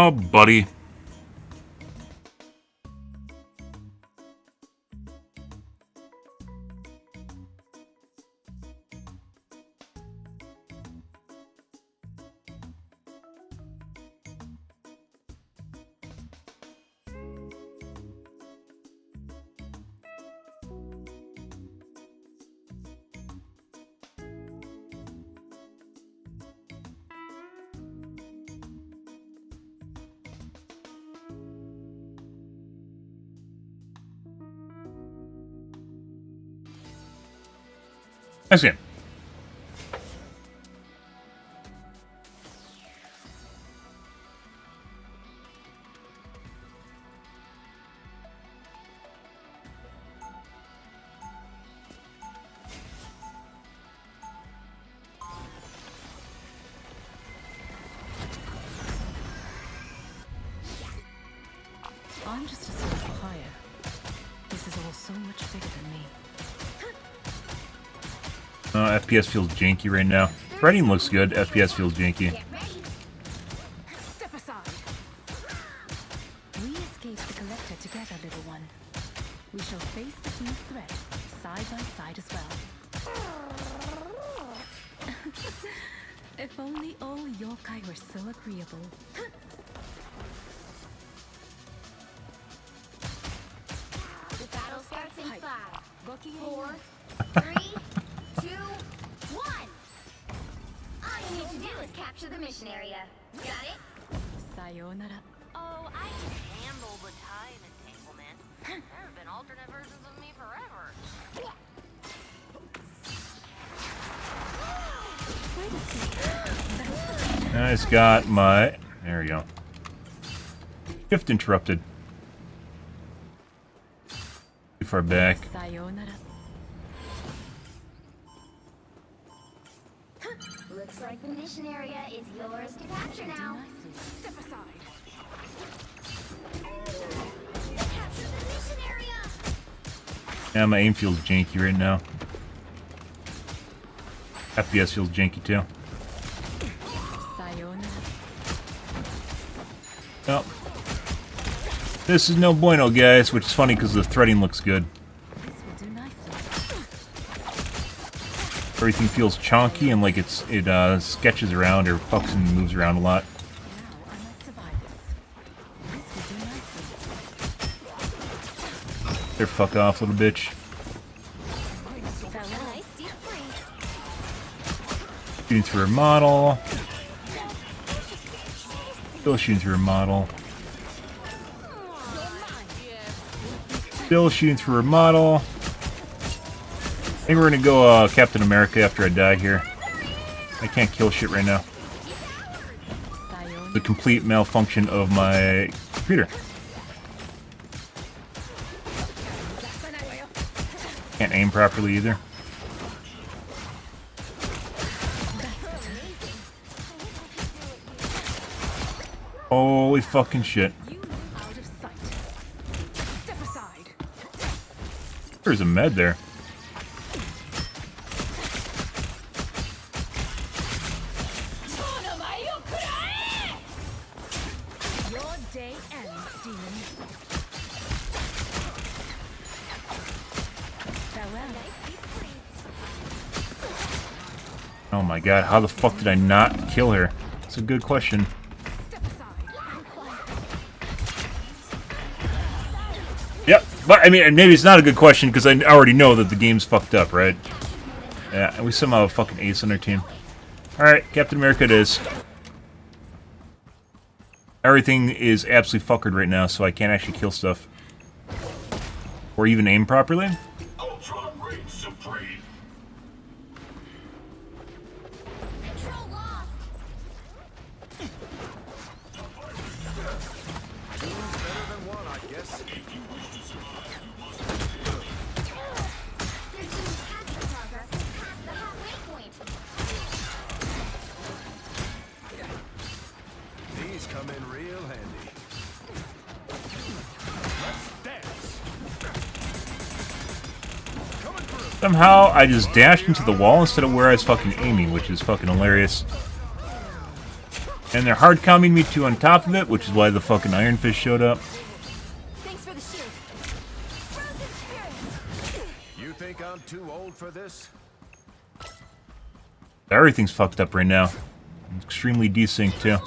Oh, buddy. Nice game.
I'm just a step higher. This is all so much bigger than me.
FPS feels janky right now. Threading looks good. FPS feels janky.
Get ready.
Step aside.
We escape the collector together, little one. We shall face this new threat side by side as well. If only all yokai were so agreeable.
The battle starts in 5,
Bucky
4, 3, 2, 1. All you need to do is capture the mission area. Got it?
Sayonara.
Oh, I can handle the time entanglement. There have been alternate versions of me forever.
I just got my... There we go. Shift interrupted. Too far back.
Sayonara.
Looks like the mission area is yours to capture now.
Step aside.
Capture the mission area!
Yeah, my aim feels janky right now. FPS feels janky too.
Sayonara.
Well, this is no bueno, guys, which is funny because the threading looks good.
This will do nicely.
Everything feels chonky and like it sketches around or fucks and moves around a lot.
Now I might survive this. This will do nicely.
There, fuck off, little bitch.
A nice deep freeze.
Shooting through her model. Still shooting through her model. Still shooting through her model. I think we're gonna go Captain America after I die here. I can't kill shit right now.
Sayonara.
The complete malfunction of my computer. Can't aim properly either. Holy fucking shit.
You move out of sight. Step aside.
There's a med there.
Your day ends, demon.
Farewell.
Oh my god, how the fuck did I not kill her? That's a good question.
Step aside.
Yep, but I mean, maybe it's not a good question because I already know that the game's fucked up, right? Yeah, and we somehow have a fucking ace on our team. Alright, Captain America it is. Everything is absolutely fuckered right now, so I can't actually kill stuff. Or even aim properly.
Ultra Ring Supreme.
Control lost.
Better than one, I guess.
Their team's capture progress has passed the halfway point.
These come in real handy. Let's dance. Coming through.
Somehow, I just dashed into the wall instead of where I was fucking aiming, which is fucking hilarious. And they're hard combing me too on top of it, which is why the fucking Ironfish showed up.
Thanks for the shield. Frozen spirit.
You think I'm too old for this?
Everything's fucked up right now. Extremely desynced too.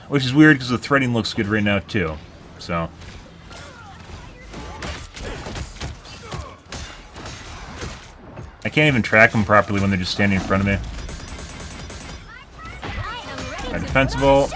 Which is weird because the threading looks good right now too. So. I can't even track them properly when they're just standing in front of me. Right, defensible.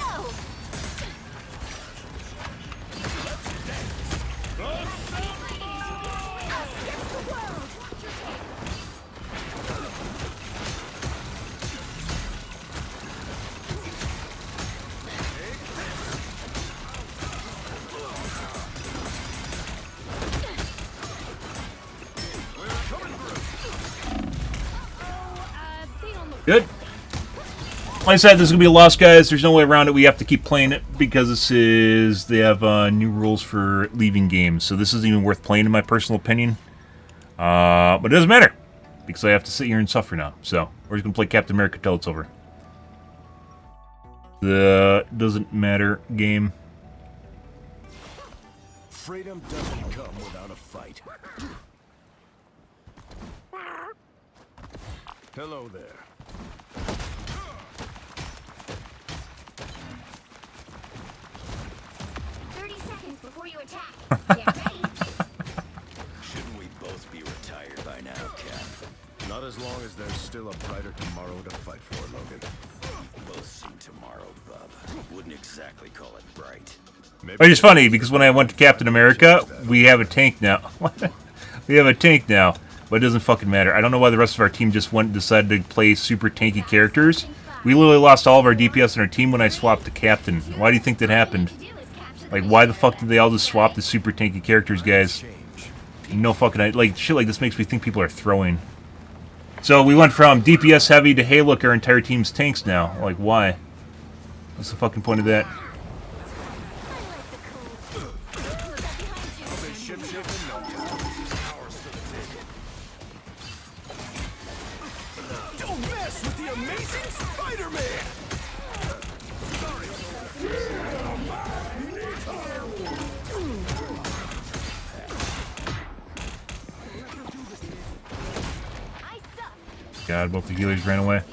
Good. Like I said, this is going to be a loss, guys. There's no way around it. We have to keep playing it because this is... They have new rules for leaving games. So this isn't even worth playing, in my personal opinion. But it doesn't matter. Because I have to sit here and suffer now. So, we're just going to play Captain America till it's over. The doesn't matter game.
Freedom doesn't come without a fight. Hello there.
30 seconds before you attack. Get ready.
Shouldn't we both be retired by now, Cap? Not as long as there's still a brighter tomorrow to fight for, Logan. Both see tomorrow, bub. Wouldn't exactly call it bright.
Which is funny, because when I went to Captain America, we have a tank now. We have a tank now, but it doesn't fucking matter. I don't know why the rest of our team just went and decided to play super tanky characters. We literally lost all of our DPS in our team when I swapped to Captain. Why do you think that happened? Like, why the fuck did they all just swap to super tanky characters, guys? No fucking... Like, shit like this makes me think people are throwing. So, we went from DPS heavy to, hey, look, our entire team's tanks now. Like, why? What's the fucking point of that?
Don't mess with the amazing Spider-Man!
God, both the healers ran away.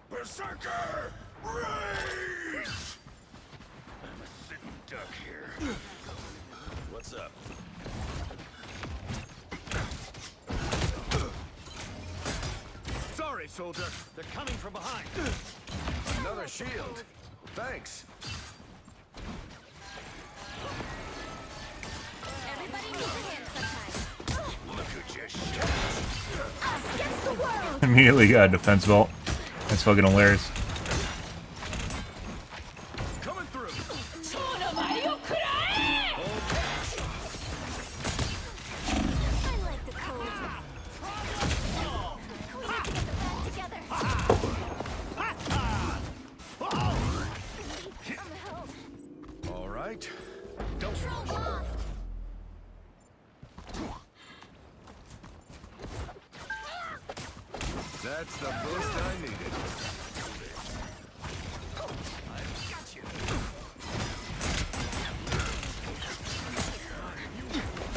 Berserker! Rage! I'm a sitting duck here.
What's up? Sorry, soldier. They're coming from behind. Another shield. Thanks.
Everybody needs a hand sometimes.
Look who just shot.
Us against the world.
Immediately got a defense vault. That's fucking hilarious.
Coming through.
I like the cold. We have to get the band together. I'm held.
All right. Don't
Control lost.
That's the boost I needed.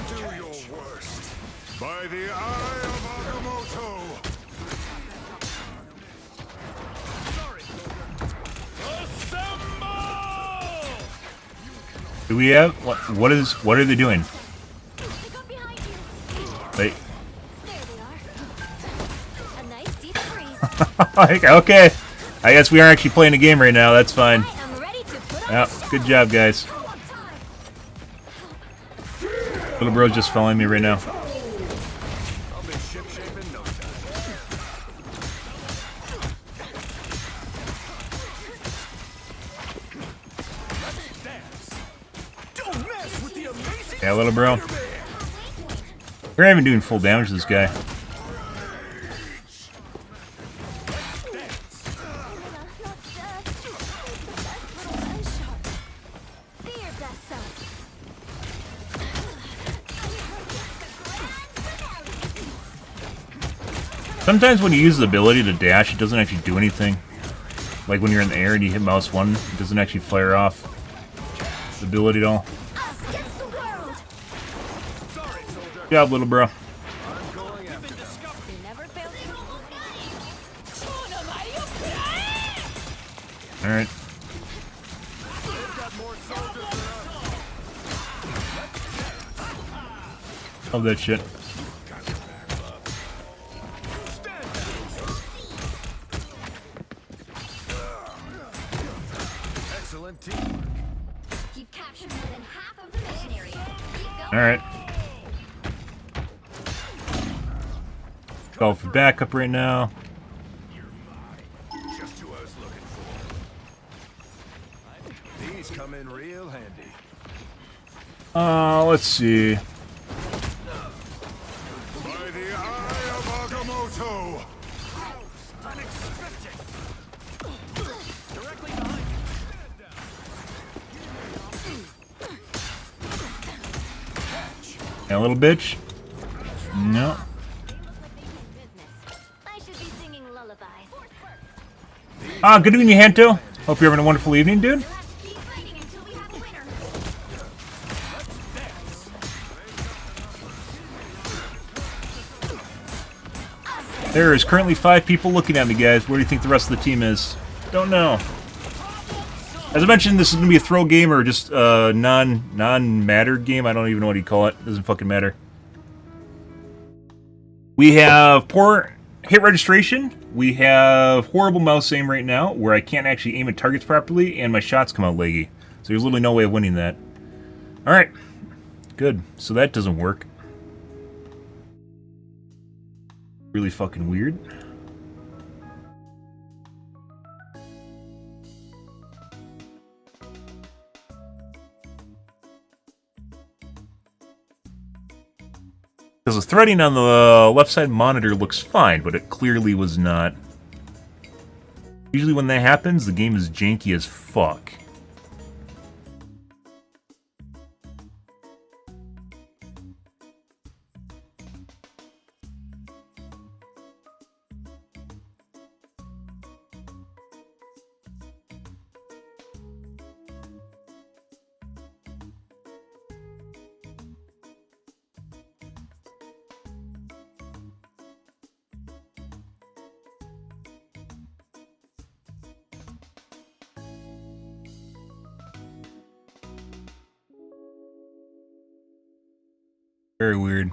Do your worst. By the eye of Agamotto!
Do we have... What are they doing?
They got behind you.
They...
There they are. A nice deep freeze.
Like, okay. I guess we aren't actually playing a game right now. That's fine.
I am ready to put on
Yeah,
the show.
good job, guys.
Go on time.
Little bro's just following me right now.
I'll be ship-shape in no time. Let's dance. Don't mess with the amazing
Yeah, little bro.
Spider-Man.
We're not even doing full damage to this guy. Sometimes when you use the ability to dash, it doesn't actually do anything. Like when you're in the air and you hit mouse 1, it doesn't actually fire off the ability at all.
Us against the world.
Good job, little bro.
They never fail to.
Alright. Love that shit.
Excellent teamwork.
You've captured more than half of the mission area. Keep going.
Alright. Call for backup right now.
Just who I was looking for.
These come in real handy.
Let's see.
By the eye of Agamotto!
Unexpected. Directly behind you.
Yeah, little bitch. No.
I should be singing lullabies.
Good evening, Hanto. Hope you're having a wonderful evening, dude.
We'll have to keep fighting until we have a winner.
There is currently 5 people looking at me, guys. Where do you think the rest of the team is? Don't know. As I mentioned, this is going to be a throw game or just a non-matter game. I don't even know what you call it. Doesn't fucking matter. We have poor hit registration. We have horrible mouse aim right now, where I can't actually aim at targets properly, and my shots come out laggy. So there's literally no way of winning that. Alright. Good. So that doesn't work. Really fucking weird. Because the threading on the left side monitor looks fine, but it clearly was not. Usually when that happens, the game is janky as fuck. Very weird.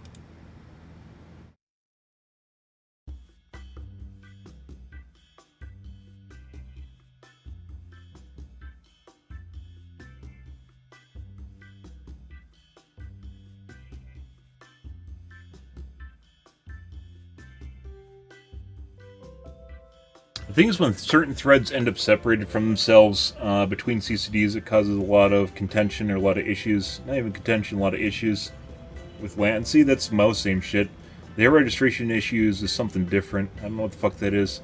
The thing is, when certain threads end up separated from themselves between CCDs, it causes a lot of contention or a lot of issues. Not even contention, a lot of issues with latency. That's mouse aim shit. Their registration issues is something different. I don't know what the fuck that is.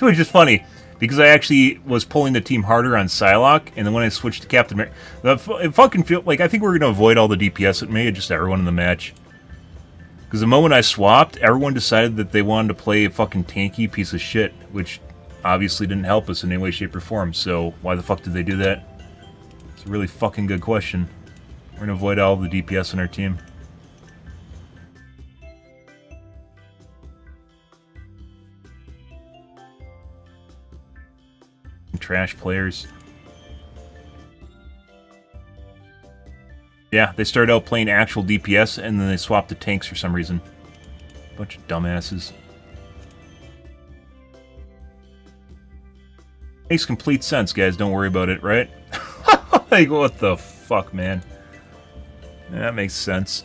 Which is funny, because I actually was pulling the team harder on Psylocke, and then when I switched to Captain America, it fucking feel like I think we're going to avoid all the DPS with me, just everyone in the match. Because the moment I swapped, everyone decided that they wanted to play a fucking tanky piece of shit, which obviously didn't help us in any way, shape, or form, so why the fuck did they do that? It's a really fucking good question. We're going to avoid all the DPS in our team. Trash players. Yeah, they started out playing actual DPS and then they swapped to tanks for some reason. Bunch of dumbasses. Makes complete sense, guys. Don't worry about it, right? Like, what the fuck, man? Yeah, that makes sense.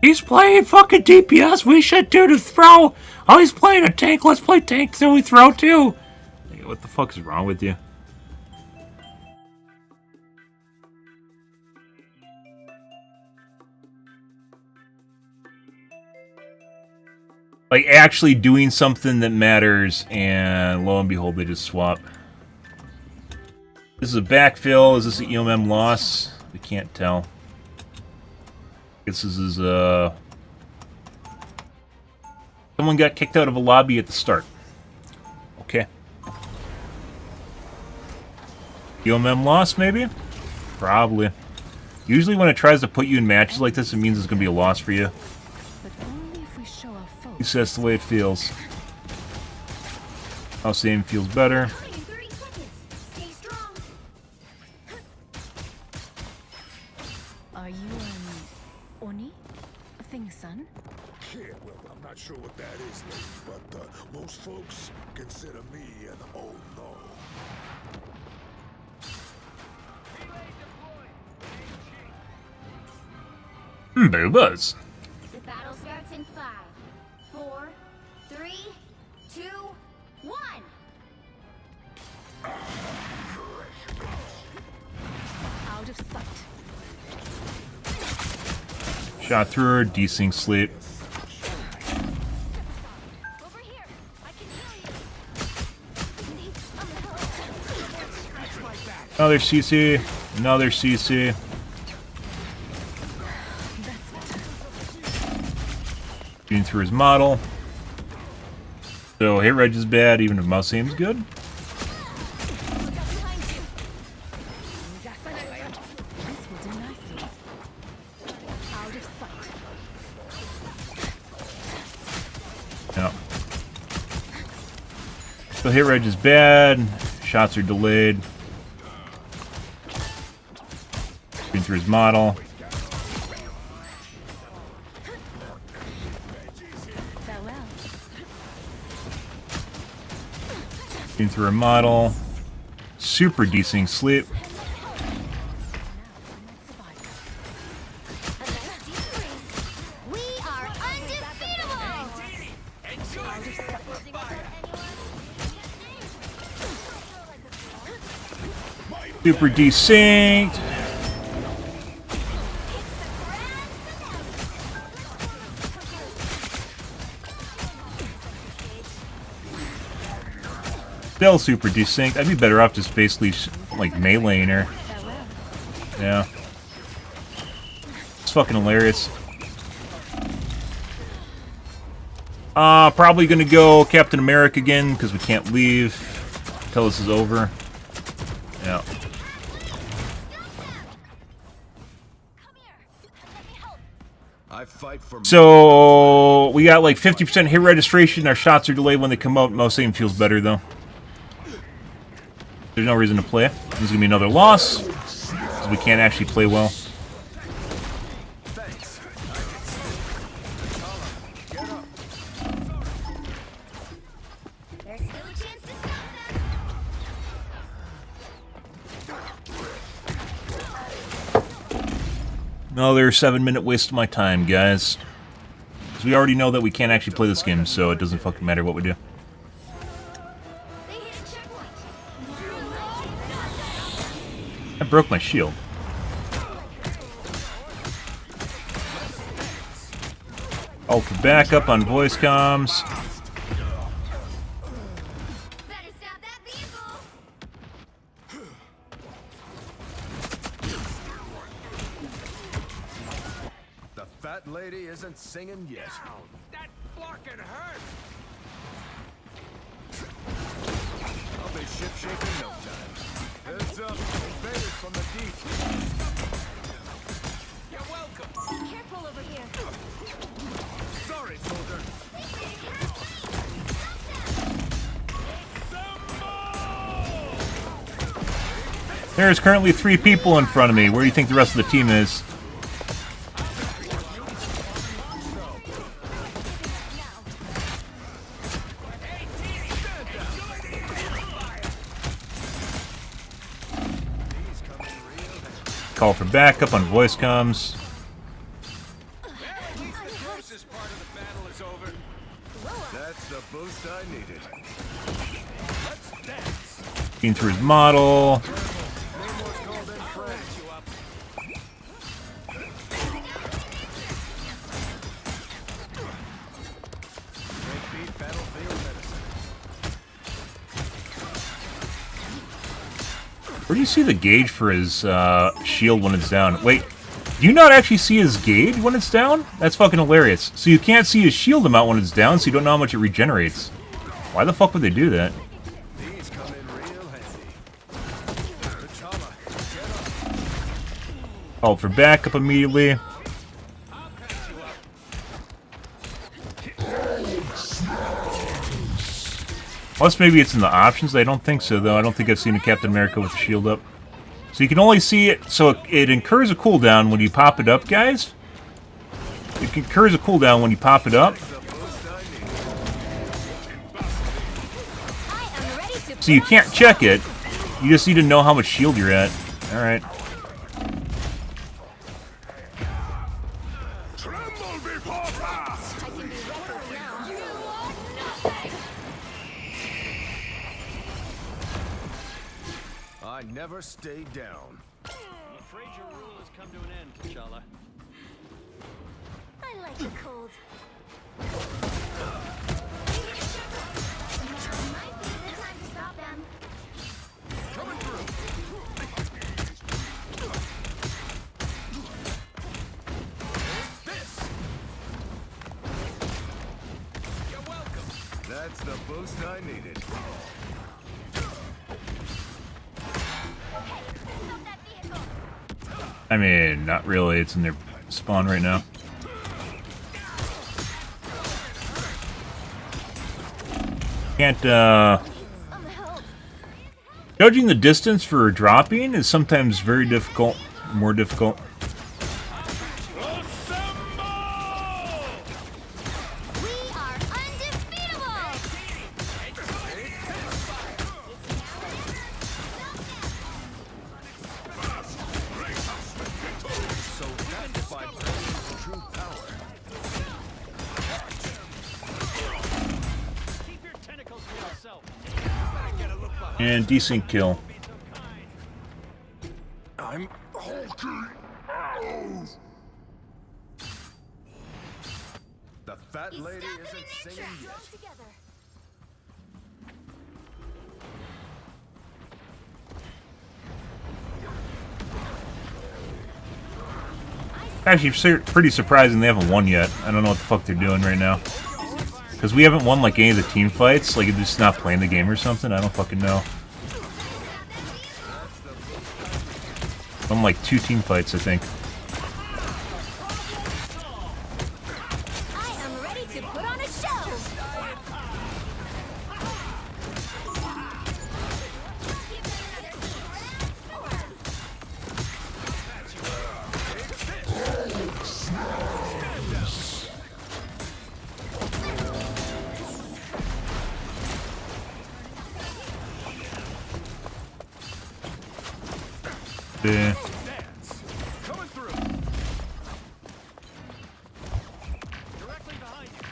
He's playing fucking DPS. We should do the throw. Oh, he's playing a tank. Let's play tank so we throw too. What the fuck is wrong with you? Like actually doing something that matters, and lo and behold, they just swap. This is a backfill. Is this an EMM loss? We can't tell. This is someone got kicked out of a lobby at the start. Okay. EMM loss, maybe? Probably. Usually when it tries to put you in matches like this, it means it's going to be a loss for you.
But only if we show our
At
foes.
least that's the way it feels. I'll say it feels better.
In 30 seconds. Stay strong.
Are you an Oni? A thing, son?
Yeah, well, I'm not sure what that is, lady, but most folks consider me an oh no.
Boobas.
The battle starts in 5, 4, 3, 2, 1.
Out of sight.
Shot through her, desync sleep.
Over here. I can heal you.
Another CC. Another CC. Shooting through his model. So hit reg is bad, even if mouse aim's good.
This will do nicely. Out of sight.
Yeah. So hit reg is bad. Shots are delayed. Shooting through his model.
Farewell.
Shooting through a model. Super desync sleep.
We are undefeatable!
Super desynced. Still super desynced. I'd be better off just basically like meleeing her. Yeah. It's fucking hilarious. Probably gonna go Captain America again because we can't leave until this is over. Yeah.
I fight for
So we got like 50% hit registration. Our shots are delayed when they come out. Most aim feels better though. There's no reason to play. This is gonna be another loss because we can't actually play well.
There's still a chance to stop them.
Another 7-minute waste of my time, guys. Because we already know that we can't actually play this game, so it doesn't fucking matter what we do.
They hit a checkpoint.
I broke my shield. Ult for backup on voice comms.
Better stop that vehicle.
the fat lady isn't singing yet.
That fucking hurt!
I'll be ship shape in no time. Heads up, invaders from the deep.
You're welcome!
Careful over here.
Sorry, soldier.
There's currently 3 people in front of me. Where do you think the rest of the team is? Call for backup on voice comms. Looking through his model. Where do you see the gauge for his shield when it's down? Wait, do you not actually see his gauge when it's down? That's fucking hilarious. So you can't see his shield amount when it's down, so you don't know how much it regenerates. Why the fuck would they do that? Oh, for backup immediately. Unless maybe it's in the options. I don't think so, though. I don't think I've seen a Captain America with the shield up. So you can only see it... So it incurs a cooldown when you pop it up, guys. It incurs a cooldown when you pop it up. So you can't check it. You just need to know how much shield you're at. Alright.
Never stay down.
I'm afraid your rule has come to an end, T'Challa.
I like the cold. Might be the time to stop them.
Coming through. This. You're welcome. That's the boost I needed.
I mean, not really. It's in their spawn right now. Can't, judging the distance for dropping is sometimes very difficult. More difficult. And decent kill.
I'm hulking. Oh.
The fat lady isn't singing yet.
Actually, pretty surprising they haven't won yet. I don't know what the fuck they're doing right now. Because we haven't won, like, any of the team fights. Like, they're just not playing the game or something. I don't fucking know. I'm like 2 team fights, I think.
I am ready to put on a show.
Yeah.
Coming through. Directly behind you.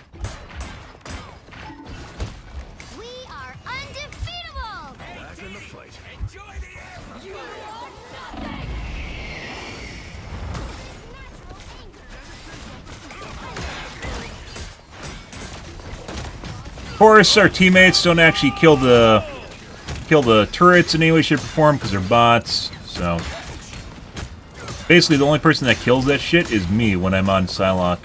We are undefeatable.
Back in the fight.
Enjoy the air. You are nothing.
Of course, our teammates don't actually kill the turrets in any way, shape, or form because they're bots. So basically, the only person that kills that shit is me when I'm on Psylocke.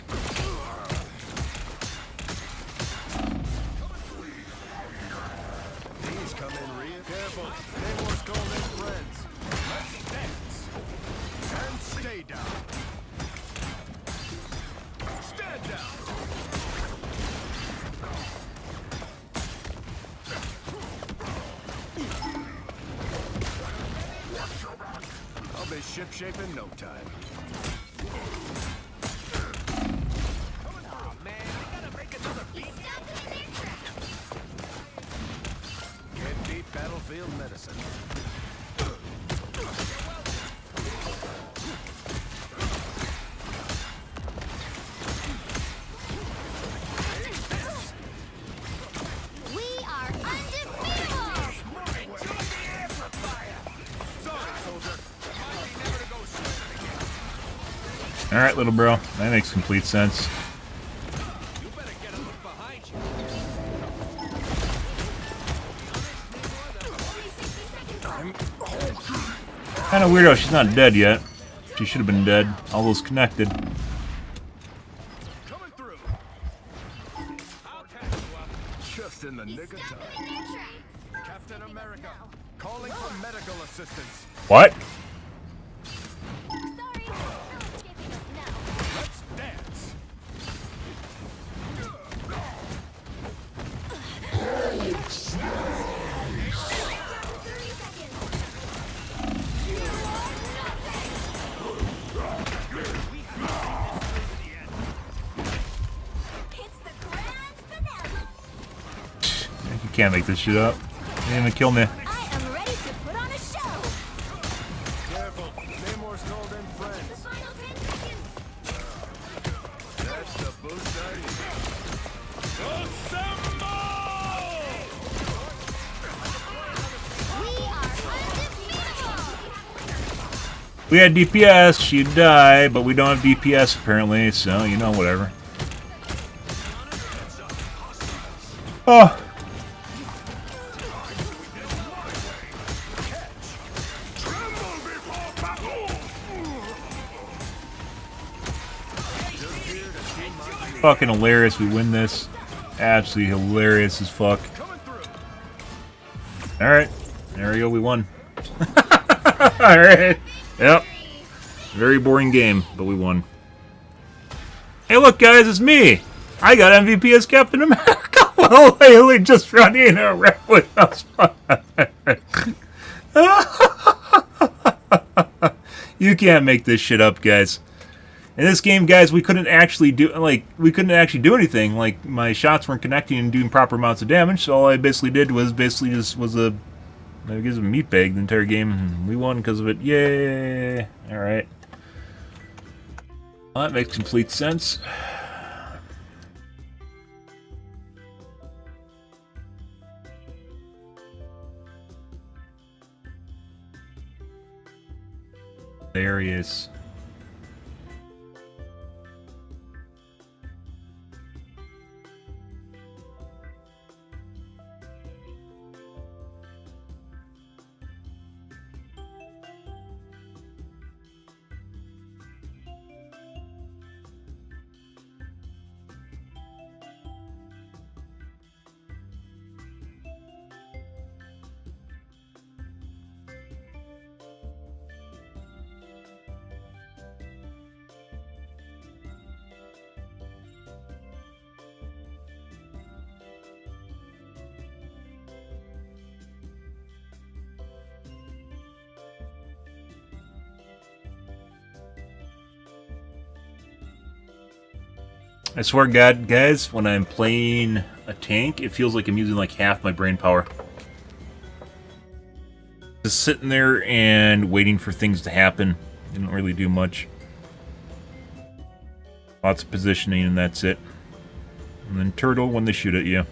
These come in real careful. They more skull than friends. Let's dance. And stay down. Stand down. I'll be shipshape in no time. Oh man, I gotta make another beat. Can't beat battlefield medicine.
We are undefeatable.
Alright, little bro. That makes complete sense.
You better get a look behind you.
Kinda weirdo, she's not dead yet. She should have been dead. All those connected.
Coming through. I'll catch you up.
Just in the nick of time.
In their tracks.
Captain America, calling for medical assistance.
What?
Sorry, no escaping us now.
Let's dance.
It's the grand finale.
You can't make this shit up. You didn't even kill me.
I am ready to put on a show.
Careful, Namor's called in
The
friends.
final 10 seconds.
That's the boost I need.
We are undefeatable.
We had DPS, she'd die, but we don't have DPS apparently, so, you know, whatever. Oh! Fucking hilarious, we win this. Absolutely hilarious as fuck. Alright, there we go, we won. Alright, yep. Very boring game, but we won. Hey look guys, it's me! I got MVP as Captain America while Haley just running around with us. You can't make this shit up, guys. In this game, guys, we couldn't actually do anything. Like, my shots weren't connecting and doing proper amounts of damage, so all I basically did was I guess a meat bag the entire game, and we won because of it. Yay! Alright. Well, that makes complete sense. There he is. I swear to God, guys, when I'm playing a tank, it feels like I'm using like half my brain power. Just sitting there and waiting for things to happen. Didn't really do much. Lots of positioning and that's it. And then turtle when they shoot at you.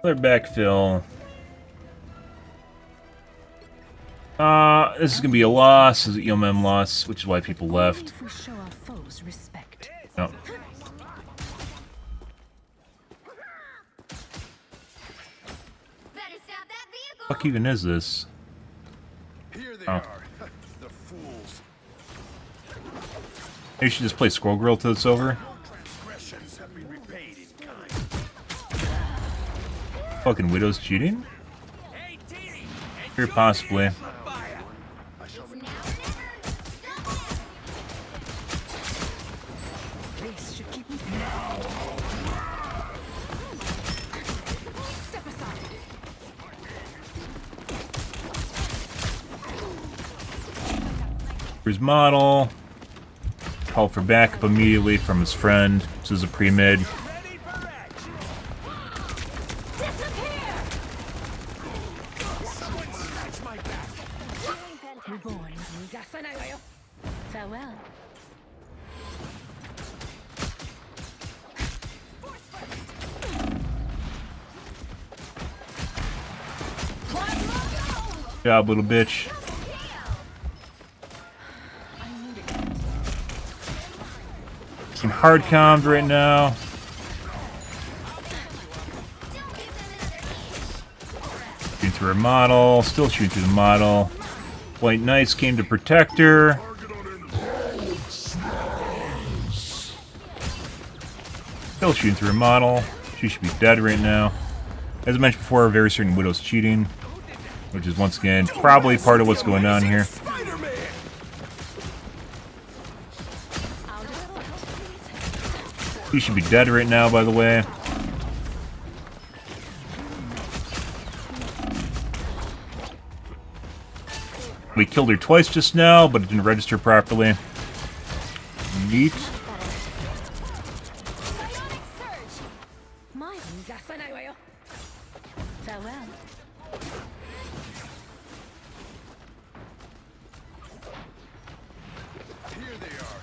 Another backfill. This is gonna be a loss. This is an EOMM loss, which is why people left.
If we show our foes respect.
Oh.
Better stop that vehicle.
Fuck even is this?
Here they
Oh.
are.
Maybe you should just play Squirrel Girl till it's over.
Transgressions have been repaid in kind.
Fucking Widow's cheating?
Hey, Teeny!
Here, possibly.
It's now or never.
This should keep me Step aside.
Here's model. Call for backup immediately from his friend. This is a pre-mid.
Ready for action!
Disappear!
Someone snatch my back!
Reborn. Farewell.
Good job, little bitch. Some hard comms right now. Shooting through her model. Still shooting through the model. White Knights came to protect her. Still shooting through her model. She should be dead right now. As I mentioned before, very certain Widow's cheating. Which is, once again, probably part of what's going on here. He should be dead right now, by the way. We killed her twice just now, but it didn't register properly. Neat.
My farewell.
Here they are.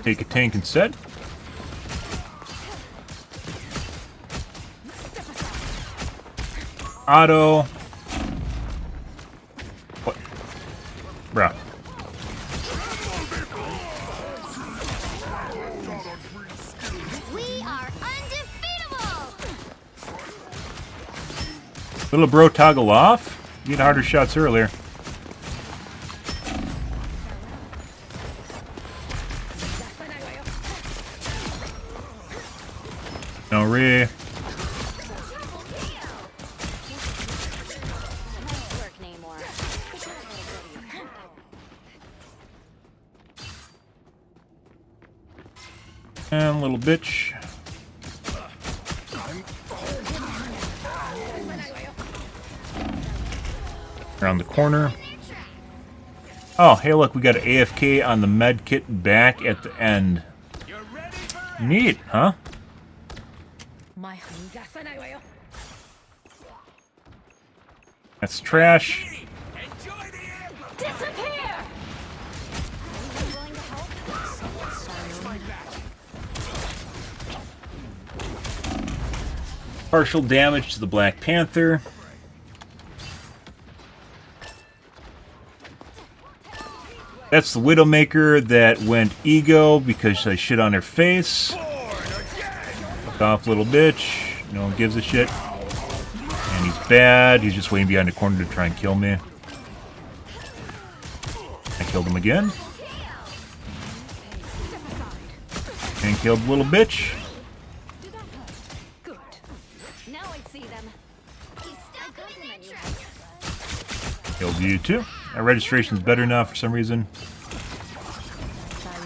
Take a tank instead. Auto. What? Bruh.
We are undefeatable!
Little bro toggle off. You had harder shots earlier. No re.
Work anymore.
And little bitch. Around the corner. Oh, hey look, we got an AFK on the med kit back at the end.
You're ready for
Neat, huh?
My
That's trash.
action! Enjoy the amber!
Disappear!
Partial damage to the Black Panther. That's the Widowmaker that went ego because I shit on her face. Fuck off, little bitch. No one gives a shit. And he's bad. He's just waiting behind the corner to try and kill me. I killed him again. And killed the little bitch.
Good.
Now I see them. He's still coming in.
Killed you too. Our registration's better now for some reason.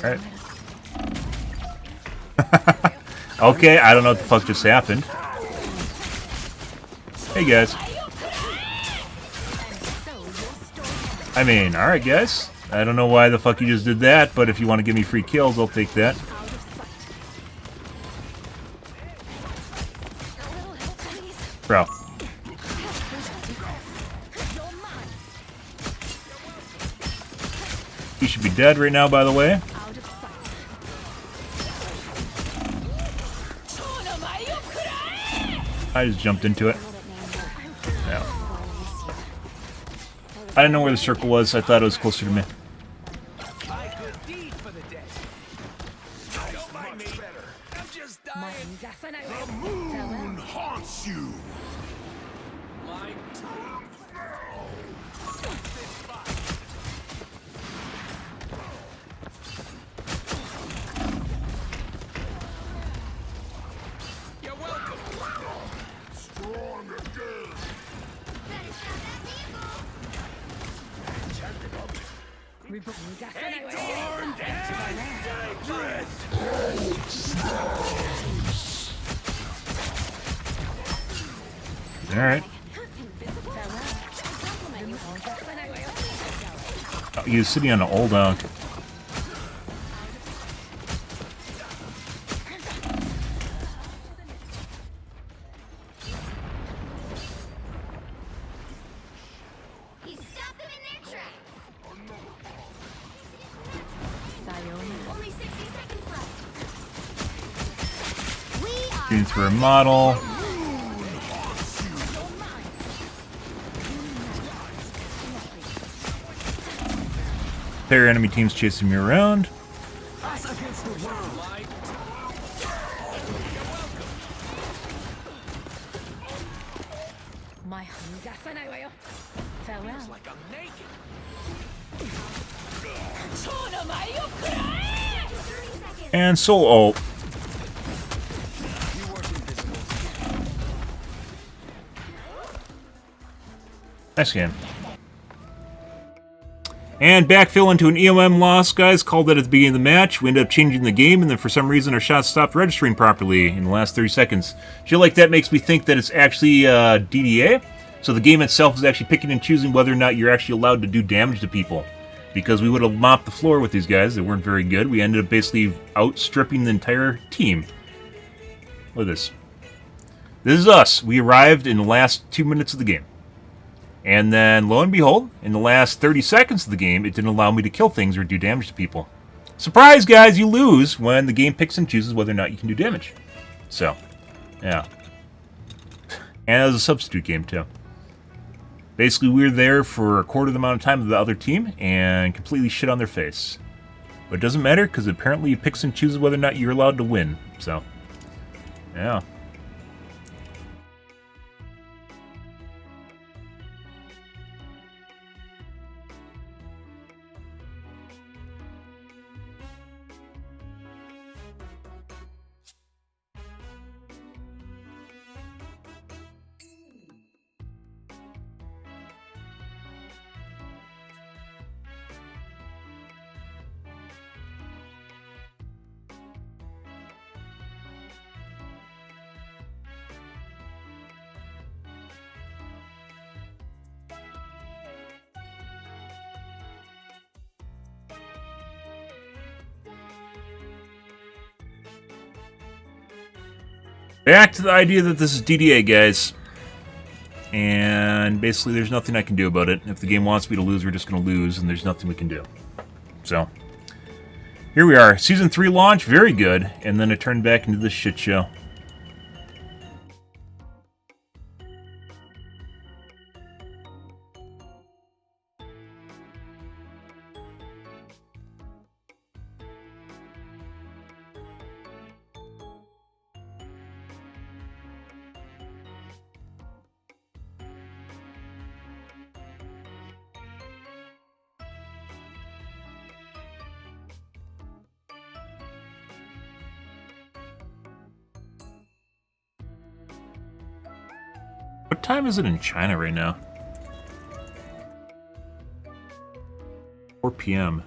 Alright. Okay, I don't know what the fuck just happened. Hey guys. I mean, alright guys. I don't know why the fuck you just did that, but if you want to give me free kills, I'll take that. Bro. He should be dead right now, by the way. I just jumped into it. Yeah. I didn't know where the circle was. I thought it was closer to me.
My good deed for the day. Don't mind me.
just
My
dying.
Farewell.
Moon haunts you.
My
You're welcome. Strong again.
Better shut that vehicle.
Darned and dangerous.
All right. Oh, he was sitting on an old oak.
He stopped them in their tracks.
Sayonara.
Only 60 seconds left. We are
Shooting through a model. Pair enemy teams chasing me around.
My Farewell.
like I'm naked.
And soul ult. Nice game. And backfill into an EOM loss, guys. Called it at the beginning of the match. We ended up changing the game, and then for some reason our shots stopped registering properly in the last 30 seconds. Shit like that makes me think that it's actually DDA. So the game itself is actually picking and choosing whether or not you're actually allowed to do damage to people. Because we would have mopped the floor with these guys. They weren't very good. We ended up basically outstripping the entire team. Look at this. This is us. We arrived in the last 2 minutes of the game. And then, lo and behold, in the last 30 seconds of the game, it didn't allow me to kill things or do damage to people. Surprise, guys! You lose when the game picks and chooses whether or not you can do damage. So, yeah. And it was a substitute game, too. Basically, we were there for a quarter of the amount of time of the other team and completely shit on their face. But it doesn't matter, because apparently it picks and chooses whether or not you're allowed to win. So, yeah. Back to the idea that this is DDA, guys. And basically there's nothing I can do about it. If the game wants me to lose, we're just going to lose, and there's nothing we can do. So, here we are. Season 3 launch, very good. And then it turned back into this shit show. What time is it in China right now? 4 p.m.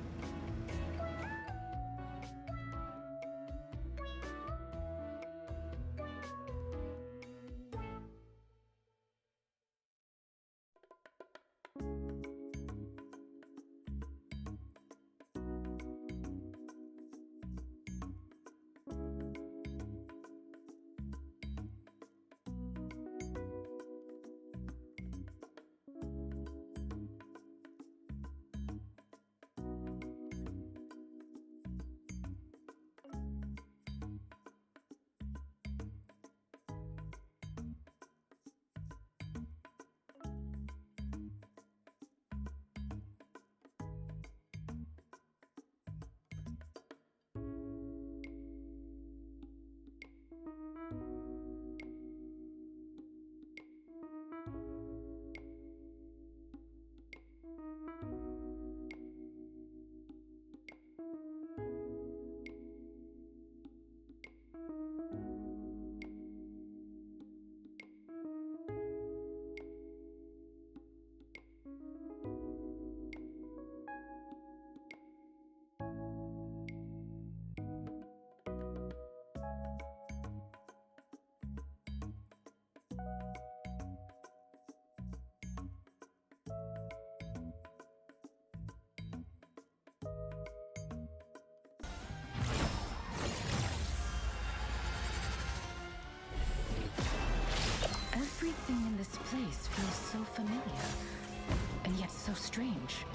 strange.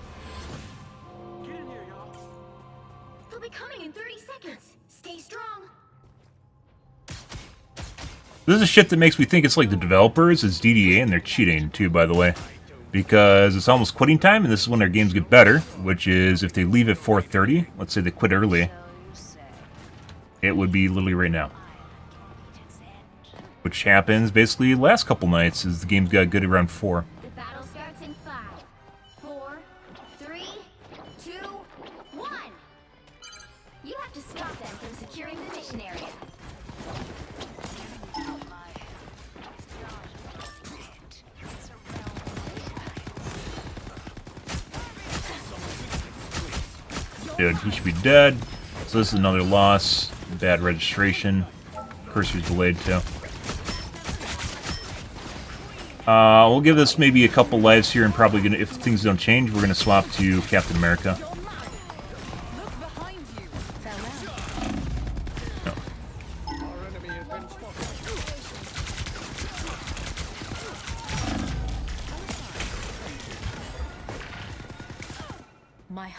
They'll be coming in 30 seconds. Stay strong.
This is shit that makes me think it's like the developers, it's DDA, and they're cheating too, by the way. Because it's almost quitting time, and this is when their games get better, which is if they leave at 4:30, let's say they quit early, it would be literally right now. Which happens basically last couple nights, as the games got good around 4.
The battle starts in 5, 4, 3, 2, 1. You have to stop them from securing the mission area.
Dude, he should be dead. So this is another loss. Bad registration. Cursor's delayed too. We'll give this maybe a couple lives here, and probably gonna, if things don't change, we're gonna swap to Captain America.
Look behind you.
No.
Our enemy has been spotted.
My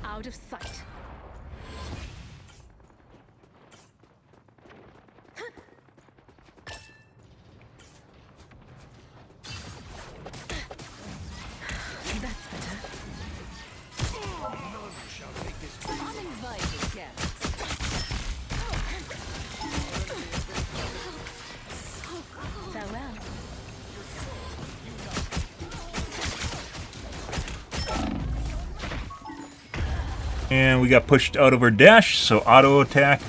out of sight. That's better.
Uninvited guests.
Farewell.
And we got pushed out of our dash, so auto attack.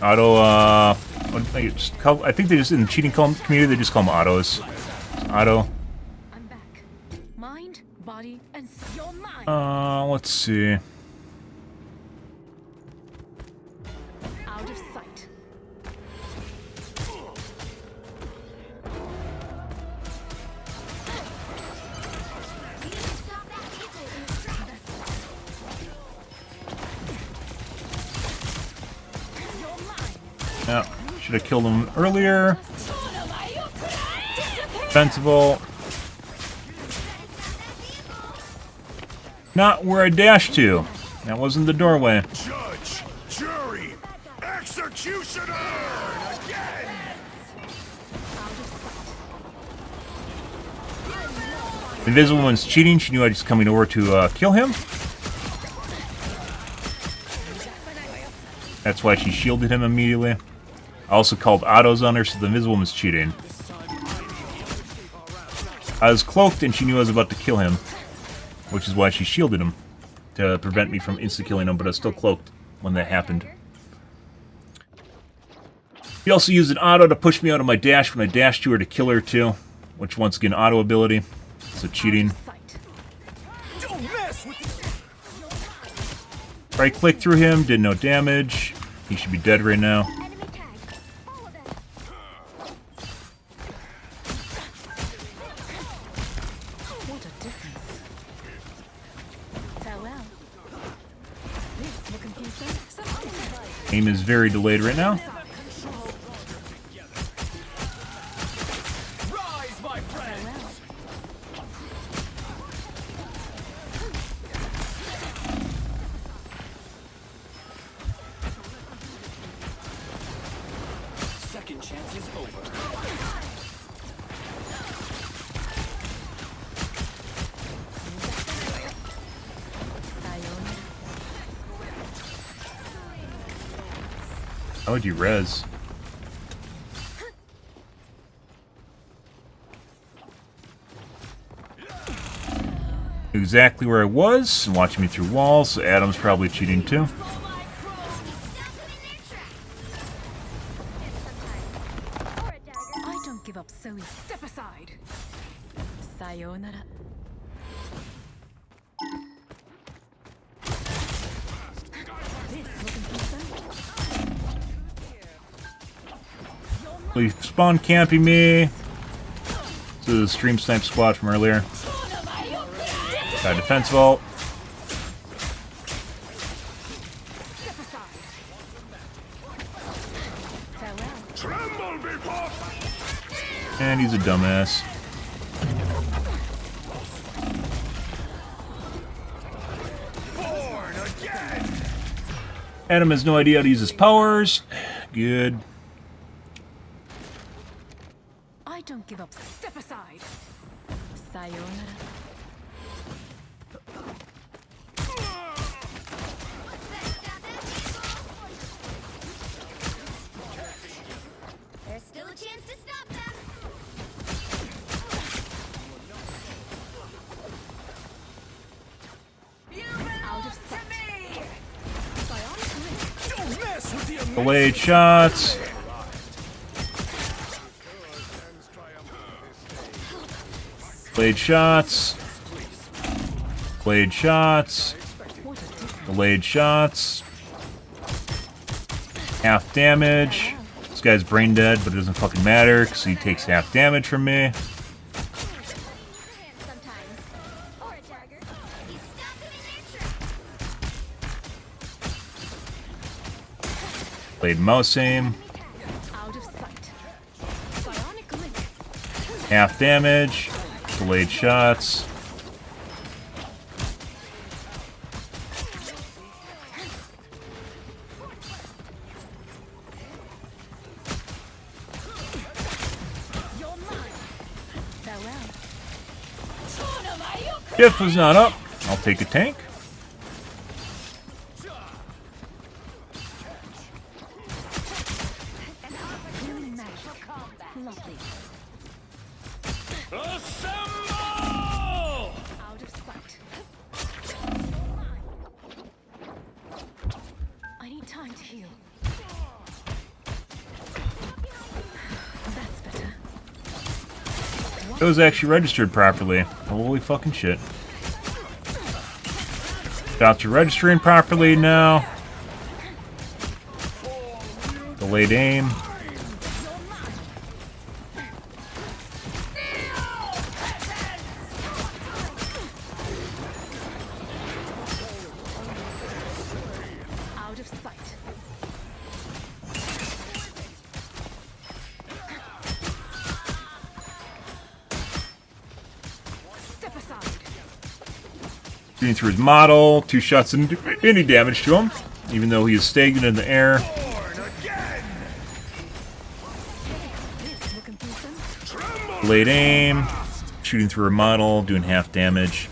Auto, I think they just, in the cheating community, they just call them autos. Auto.
I'm back. Mind, body, and your mind.
Let's see.
Out of sight.
We need to stop that vehicle in its tracks.
Yeah, should have killed him earlier. Defensible. Not where I dashed to. That wasn't the doorway.
Judge, jury, executioner! Again!
The Invisible Woman's cheating. She knew I was coming over to kill him. That's why she shielded him immediately. I also called autos on her, so the Invisible Woman's cheating. I was cloaked, and she knew I was about to kill him, which is why she shielded him, to prevent me from insta-killing him, but I was still cloaked when that happened. He also used an auto to push me out of my dash when I dashed to her to kill her, too, which, once again, auto ability, so cheating.
Don't mess with
Right-click through him, did no damage. He should be dead right now.
Enemy tag. Follow them.
What a difference. Farewell. This will confuse them.
Aim is very delayed right now.
Rise, my friend!
Second chance is over.
How would you res? Knew exactly where I was, and watching me through walls, so Adam's probably cheating too.
I don't give up so easy. Step aside. Sayonara. This will confuse them.
Please spawn camping me. This is a stream snipe squad from earlier. Got a defense vault.
Step aside. Farewell.
tremble before
And he's a dumbass. Adam has no idea how to use his powers. Good.
I don't give up. Step aside. Sayonara.
There's still a chance to stop them.
Out of sight. Bionic
Don't mess with the
Delayed shots. Delayed shots. Delayed shots. Delayed shots. Half damage. This guy's brain dead, but it doesn't fucking matter because he takes half damage from me.
Sometimes. Or a dagger. You stop them in their tracks.
Delayed mouse aim.
out of sight. Bionic link.
Half damage. Delayed shots.
You're mine. Farewell.
Shift was not up. I'll take a tank.
Healing magic. Lovely.
Assemble!
Out of sight. I need time to heal. That's better.
It was actually registered properly. Holy fucking shit. Shots are registering properly now. Delayed aim.
Out of sight. Step aside.
Shooting through his model. 2 shots didn't do any damage to him, even though he is stagnant in the air.
This will confuse them.
Delayed aim. Shooting through her model, doing half damage.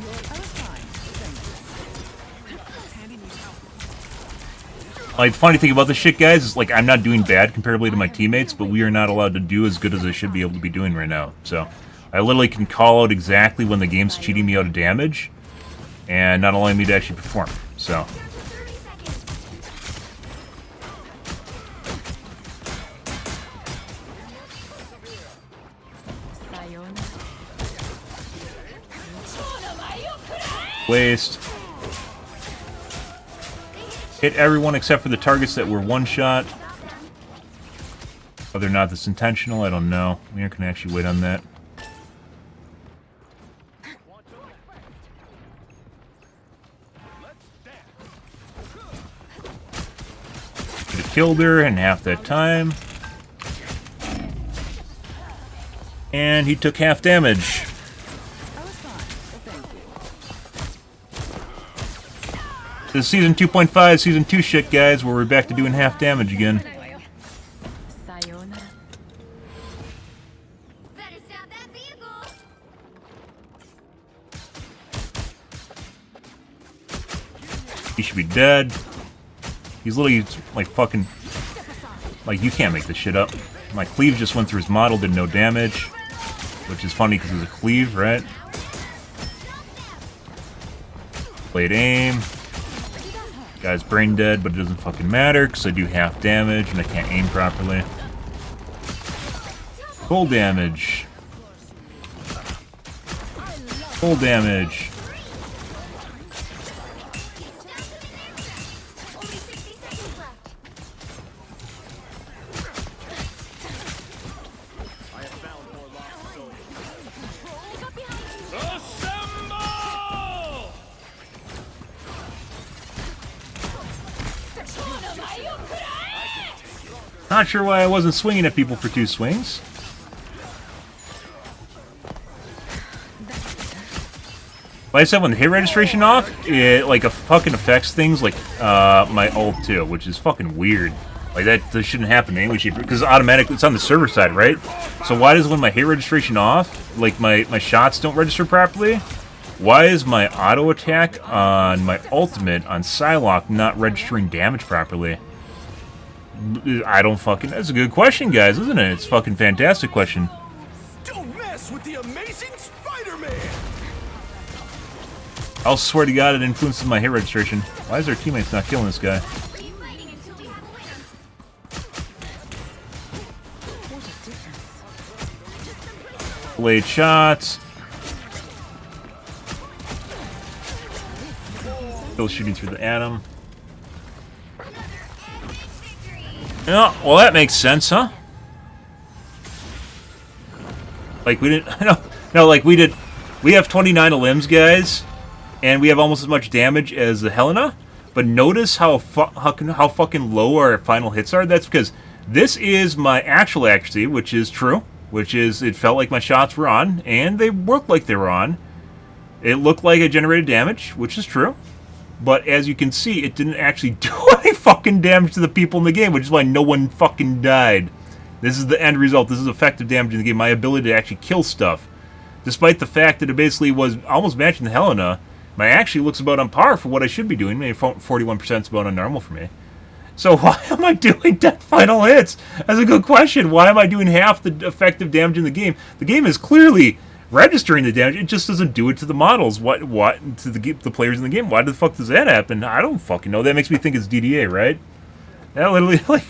Like, funny thing about this shit, guys, is like I'm not doing bad comparatively to my teammates, but we are not allowed to do as good as I should be able to be doing right now. So, I literally can call out exactly when the game's cheating me out of damage, and not allowing me to actually perform. So,
30 seconds.
Sayonara.
waste. Hit everyone except for the targets that were one-shot. Whether or not that's intentional, I don't know. We aren't going to actually wait on that. Could have killed her in half that time. And he took half damage. This is season 2.5, season 2 shit, guys, where we're back to doing half damage again.
Sayonara.
Better stop that vehicle.
He should be dead. He's literally like fucking... Like, you can't make this shit up. My cleave just went through his model, did no damage. Which is funny because it's a cleave, right? Played aim. Guy's brain dead, but it doesn't fucking matter because I do half damage and I can't aim properly. Full damage. Full damage.
Only 60 seconds left.
Assemble!
Not sure why I wasn't swinging at people for 2 swings. Like I said, when the hit registration off, it like fucking affects things like my ult too, which is fucking weird. Like that shouldn't happen in any way, shape, because automatically it's on the server side, right? So why does when my hit registration off, like my shots don't register properly? Why is my auto attack on my ultimate on Psylocke not registering damage properly? I don't fucking. That's a good question, guys, isn't it? It's a fucking fantastic question.
Don't mess with the amazing Spider-Man!
I'll swear to God it influences my hit registration. Why is our teammates not killing this guy?
Keep fighting until we have a winner.
What a difference.
Blade shots. Still shooting through the atom. Yeah, well that makes sense, huh? Like we didn't. No, like we did. We have 29 limbs, guys. And we have almost as much damage as the Helena, but notice how fucking low our final hits are. That's because this is my actual accuracy, which is true. Which is, it felt like my shots were on, and they worked like they were on. It looked like I generated damage, which is true. But as you can see, it didn't actually do any fucking damage to the people in the game, which is why no one fucking died. This is the end result. This is effective damage in the game. My ability to actually kill stuff. Despite the fact that it basically was almost matching the Helena, my actually looks about on par for what I should be doing. Maybe 41% is about on normal for me. So why am I doing death final hits? That's a good question. Why am I doing half the effective damage in the game? The game is clearly registering the damage. It just doesn't do it to the models. What to the players in the game? Why the fuck does that happen? I don't fucking know. That makes me think it's DDA, right? That literally like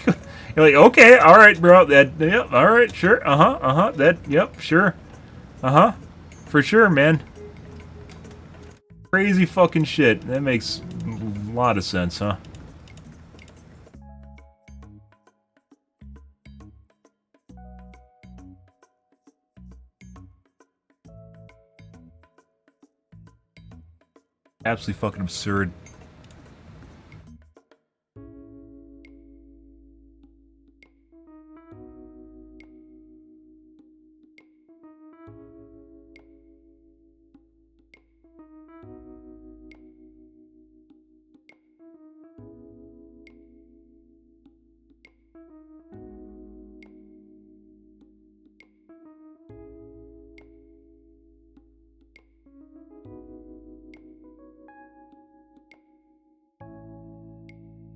you're like, okay, all right, bro. That yep, all right, sure, that yep, sure, for sure, man. Crazy fucking shit. That makes a lot of sense, huh? Absolutely fucking absurd.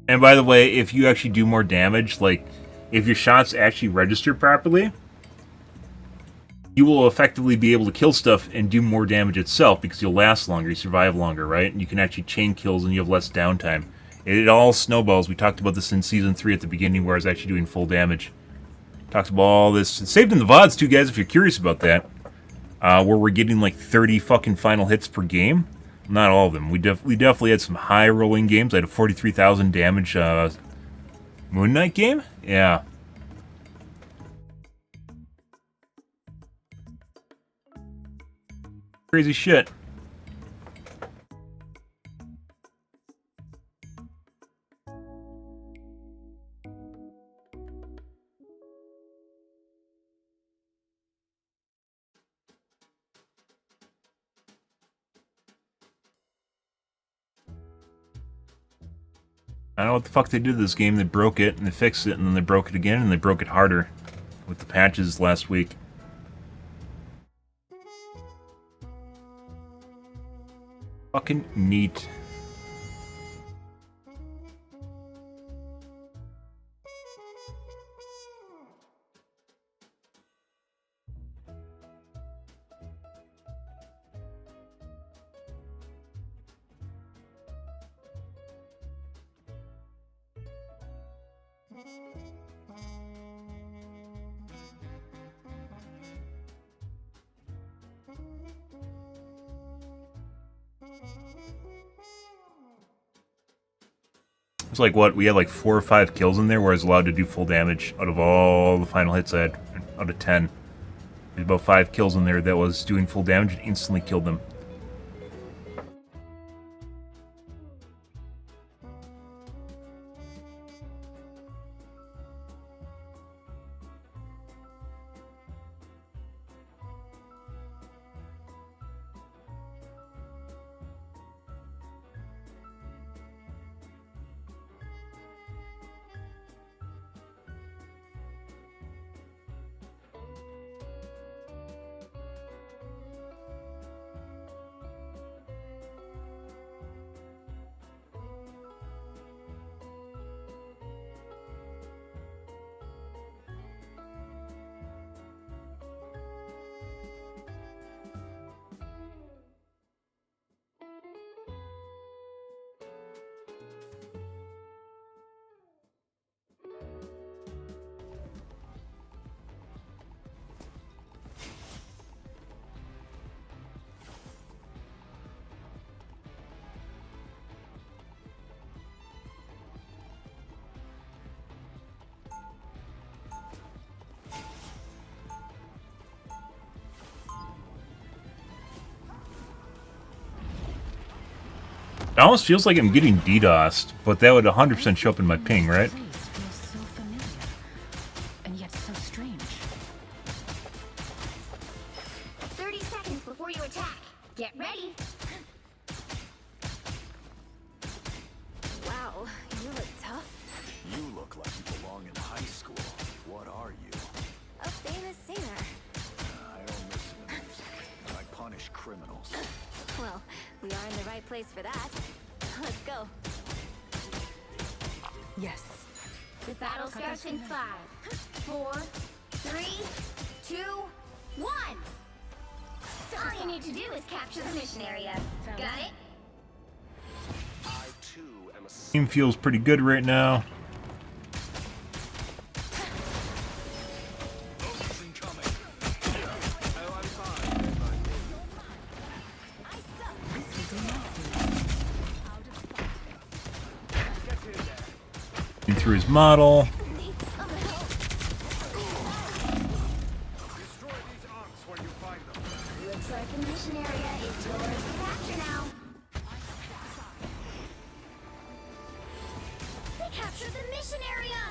And by the way, if you actually do more damage, like, if your shots actually register properly, you will effectively be able to kill stuff and do more damage itself because you'll last longer, you survive longer, right? And you can actually chain kills and you have less downtime. It all snowballs. We talked about this in Season 3 at the beginning where I was actually doing full damage. Talks about all this. It's saved in the VODs too, guys, if you're curious about that. Where we're getting like 30 fucking final hits per game. Not all of them. We definitely had some high rolling games. I had a 43,000 damage Moon Knight game. Yeah. Crazy shit. I don't know what the fuck they did to this game. They broke it, and they fixed it, and then they broke it again, and they broke it harder with the patches last week. Fucking neat. It's like, what, we had like 4 or 5 kills in there where I was allowed to do full damage out of all the final hits I had, out of 10. There's about 5 kills in there that was doing full damage and instantly killed them. It almost feels like I'm getting DDoSed, but that would 100% show up in my ping, right?
This place feels so familiar, and yet so strange.
30 seconds before you attack. Get ready.
Wow, you look tough.
You look like you belong in high school. What are you?
A famous singer.
I don't listen to music. I punish criminals.
Well, we are in the right place for that. Let's go.
Yes.
The battle starts in 5, 4, 3, 2, 1. All you need to do is capture the mission area. Got it?
I too am a
Team feels pretty good right now. Through his model.
Destroy these arms when you find them.
Looks like the mission area is yours to capture now. They captured the mission area!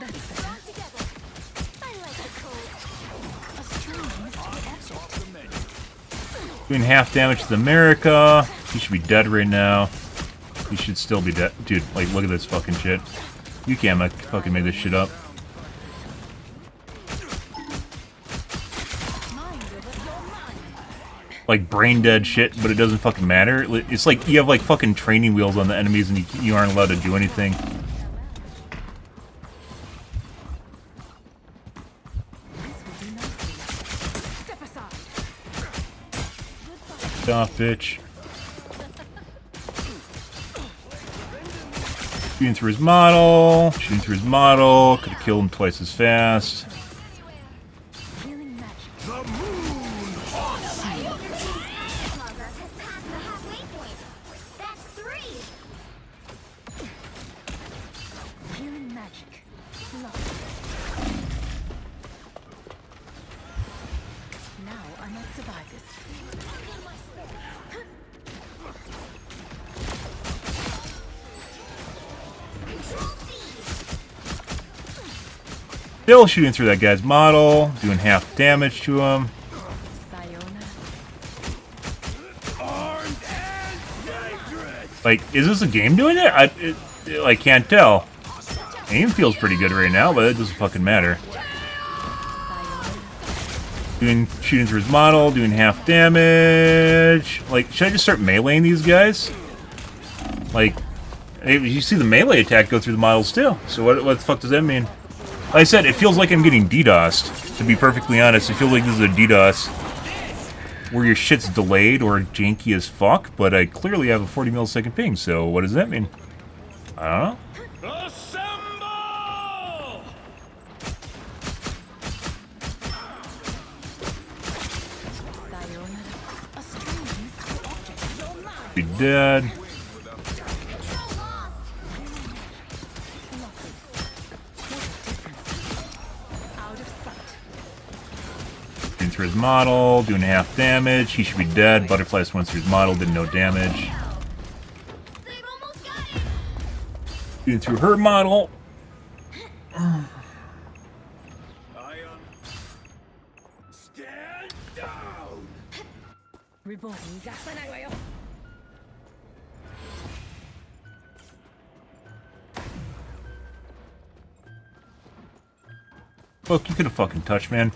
Strong together. I like the cold.
A strange mystery object.
Doing half damage to America. He should be dead right now. He should still be dead. Dude, like, look at this fucking shit. You can't fucking make this shit up. Like, brain dead shit, but it doesn't fucking matter. It's like you have, like, fucking training wheels on the enemies and you aren't allowed to do anything. Stop, bitch. Shooting through his model. Shooting through his model. Could have killed him twice as fast.
Healing magic.
Progress has passed the halfway point. That's 3.
Healing magic. Love. Now I must survive this.
Still shooting through that guy's model. Doing half damage to him.
Sayona.
Like, is this a game doing it? I can't tell. Aim feels pretty good right now, but it doesn't fucking matter. Shooting through his model, doing half damage. Like, should I just start meleeing these guys? Like, you see the melee attack go through the models too. So what the fuck does that mean? Like I said, it feels like I'm getting DDoSed. To be perfectly honest, it feels like this is a DDoS where your shit's delayed or janky as fuck, but I clearly have a 40 millisecond ping, so what does that mean? I don't know.
Assemble!
Sayona. A strange mystery object.
Be dead. Through his model, doing half damage. He should be dead. Butterfly went through his model, did no damage.
They've almost got it!
Shooting through her model.
stand down.
Reborn.
Look, you could have fucking touched, man.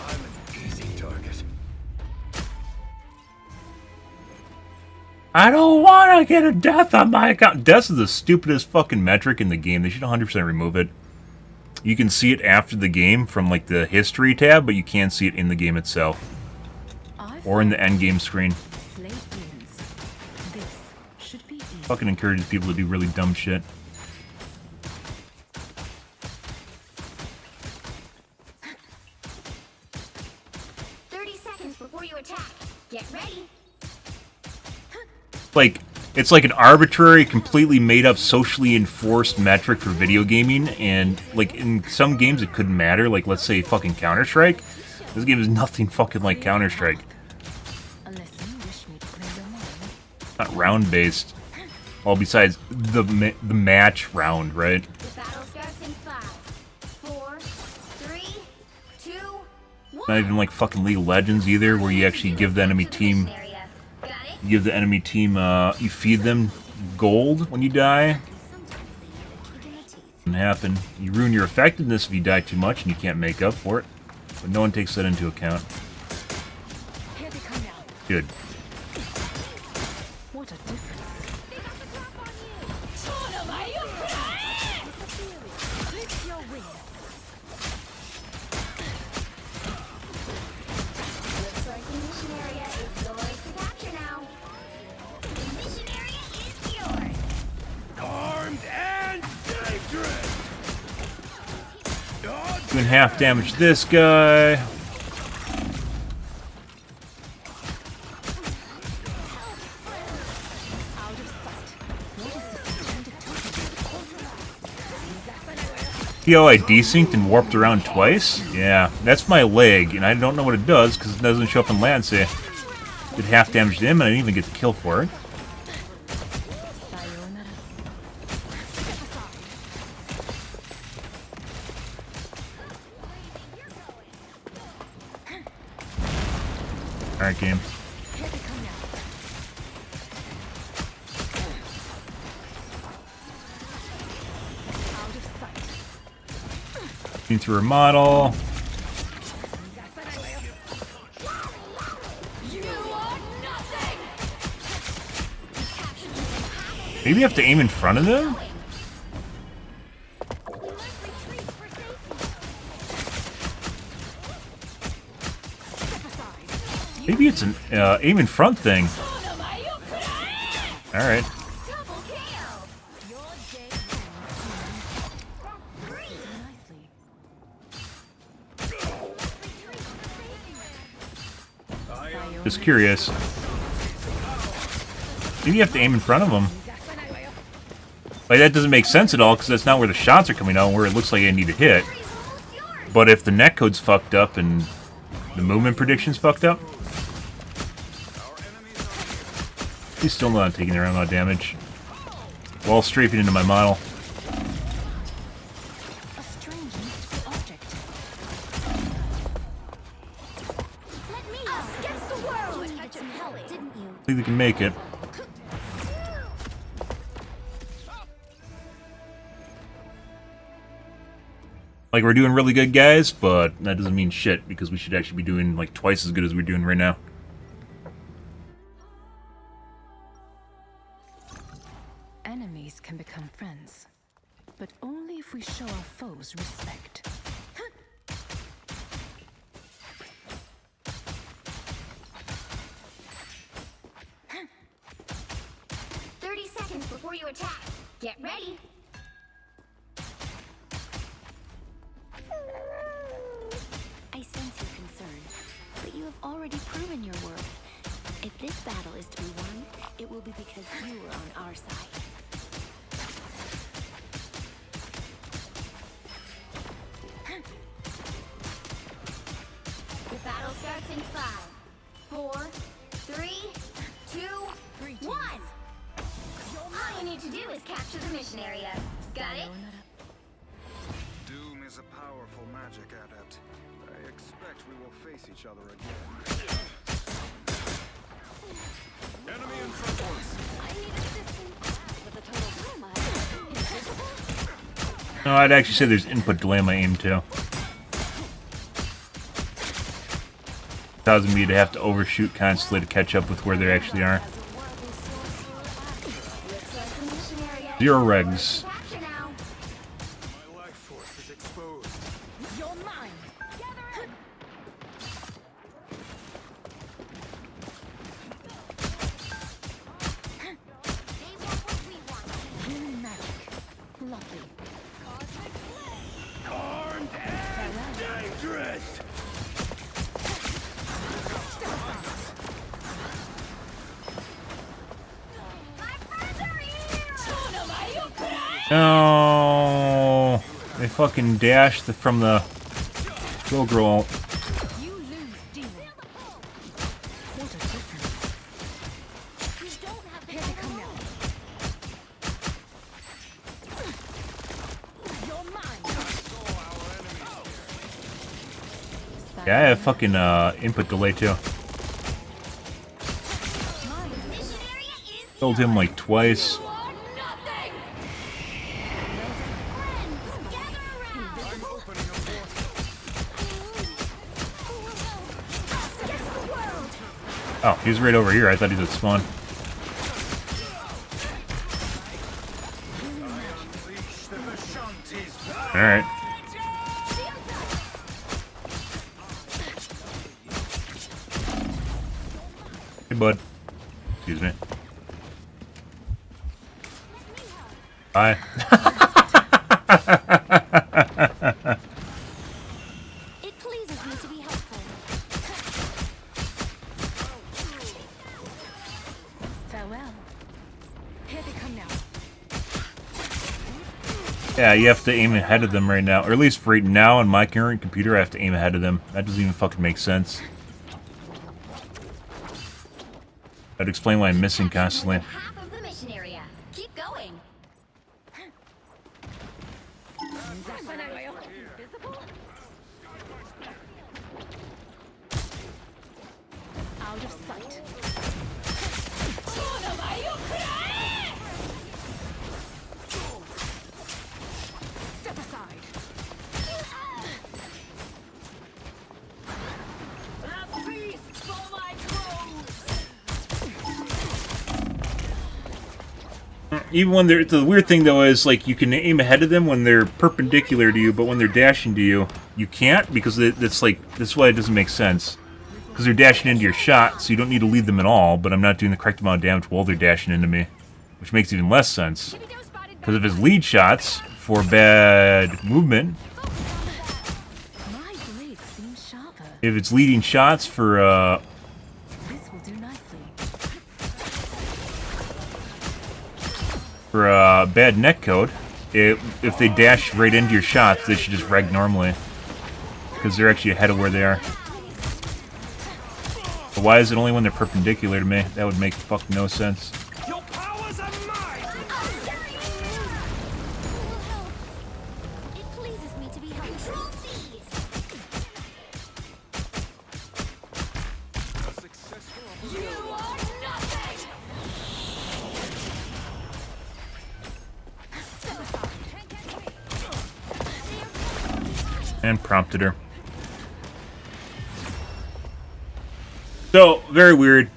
I'm an easy target.
I don't want to get a death on my account. Death is the stupidest fucking metric in the game. They should 100% remove it. You can see it after the game from, like, the history tab, but you can't see it in the game itself. Or in the end game screen.
Slate wins. This should be easy.
Fucking encourages people to do really dumb shit.
Before you attack, get ready.
Like, it's like an arbitrary, completely made up, socially enforced metric for video gaming, and like in some games it couldn't matter, like let's say fucking Counter-Strike. This game is nothing fucking like Counter-Strike.
Unless you wish me to play your mind.
Not round-based. Well, besides the match round, right?
The battle starts in 5, 4, 3, 2, 1.
Not even like fucking League of Legends either, where you actually give the enemy team, you feed them gold when you die. Doesn't happen. You ruin your effectiveness if you die too much and you can't make up for it. But no one takes that into account.
Here they come now.
Good.
What a difference. Lift your wings.
Looks like the mission area is yours to capture now. The mission area is yours.
Armed and dangerous.
Doing half damage to this guy.
Out of sight. What is this intended to
See how I desynced and warped around twice? Yeah, that's my leg, and I don't know what it does because it doesn't show up in land say. Did half damage to him, and I didn't even get the kill for it.
Sayonara.
Alright, game.
Here they come now. Out of sight.
Looking through her model.
You are nothing.
Maybe you have to aim in front of them? Maybe it's an aim in front thing. Alright.
Double kill.
Your day nicely.
Just curious. Maybe you have to aim in front of them. Like, that doesn't make sense at all, because that's not where the shots are coming out, where it looks like I need to hit. But if the netcode's fucked up and the movement prediction's fucked up, he's still not taking the right amount of damage. While strafing into my model.
A strange mystical object.
Let me us against the world. You needed some help, didn't you?
I think they can make it. Like, we're doing really good, guys, but that doesn't mean shit, because we should actually be doing, like, twice as good as we're doing right now.
Enemies can become friends, but only if we show our foes respect.
30 seconds before you attack. Get ready.
I sense your concern, but you have already proven your worth. If this battle is to be won, it will be because you are on our side.
The battle starts in 5, 4, 3, 2, 1. All you need to do is capture the mission area. Got it?
Doom is a powerful magic adept. I expect we will face each other again. Enemy in front of us.
I need assistance with a total invisible.
No, I'd actually say there's input delay on my aim, too. Causing me to have to overshoot constantly to catch up with where they actually are.
Looks like the mission area
0 regs.
capture now.
My life force is exposed.
You're mine.
Gather up. They want what we want.
Healing magic. Lovely.
Armed and dangerous.
No, they fucking dashed from the Go Girl.
You lose, demon. What a difference.
You don't have the
Here they come now. You're mine.
Yeah, I have fucking input delay too.
mission area is
Killed him like twice.
for nothing. Friends, gather around. Against the world.
Oh, he's right over here. I thought he was at spawn. Alright. Hey, bud. Excuse me. Bye.
It pleases me to be helpful.
Farewell. Here they come now.
Yeah, you have to aim ahead of them right now. Or at least for right now on my current computer, I have to aim ahead of them. That doesn't even fucking make sense. That'd explain why I'm missing constantly.
Half of the mission area. Keep going.
Out of sight. Step aside.
Even when they're... The weird thing, though, is, like, you can aim ahead of them when they're perpendicular to you, but when they're dashing to you, you can't, because it's like... That's why it doesn't make sense. Because they're dashing into your shot, so you don't need to lead them at all, but I'm not doing the correct amount of damage while they're dashing into me. Which makes even less sense. Because if it's lead shots for bad movement...
My blade seems sharper.
If it's leading shots for,
This will do nicely.
bad netcode, if they dash right into your shots, they should just reg normally. Because they're actually ahead of where they are. But why is it only when they're perpendicular to me? That would make fuck no sense.
Your powers are mine!
It pleases me to be helpful.
Control C's. You are nothing.
And prompted her. So, very weird.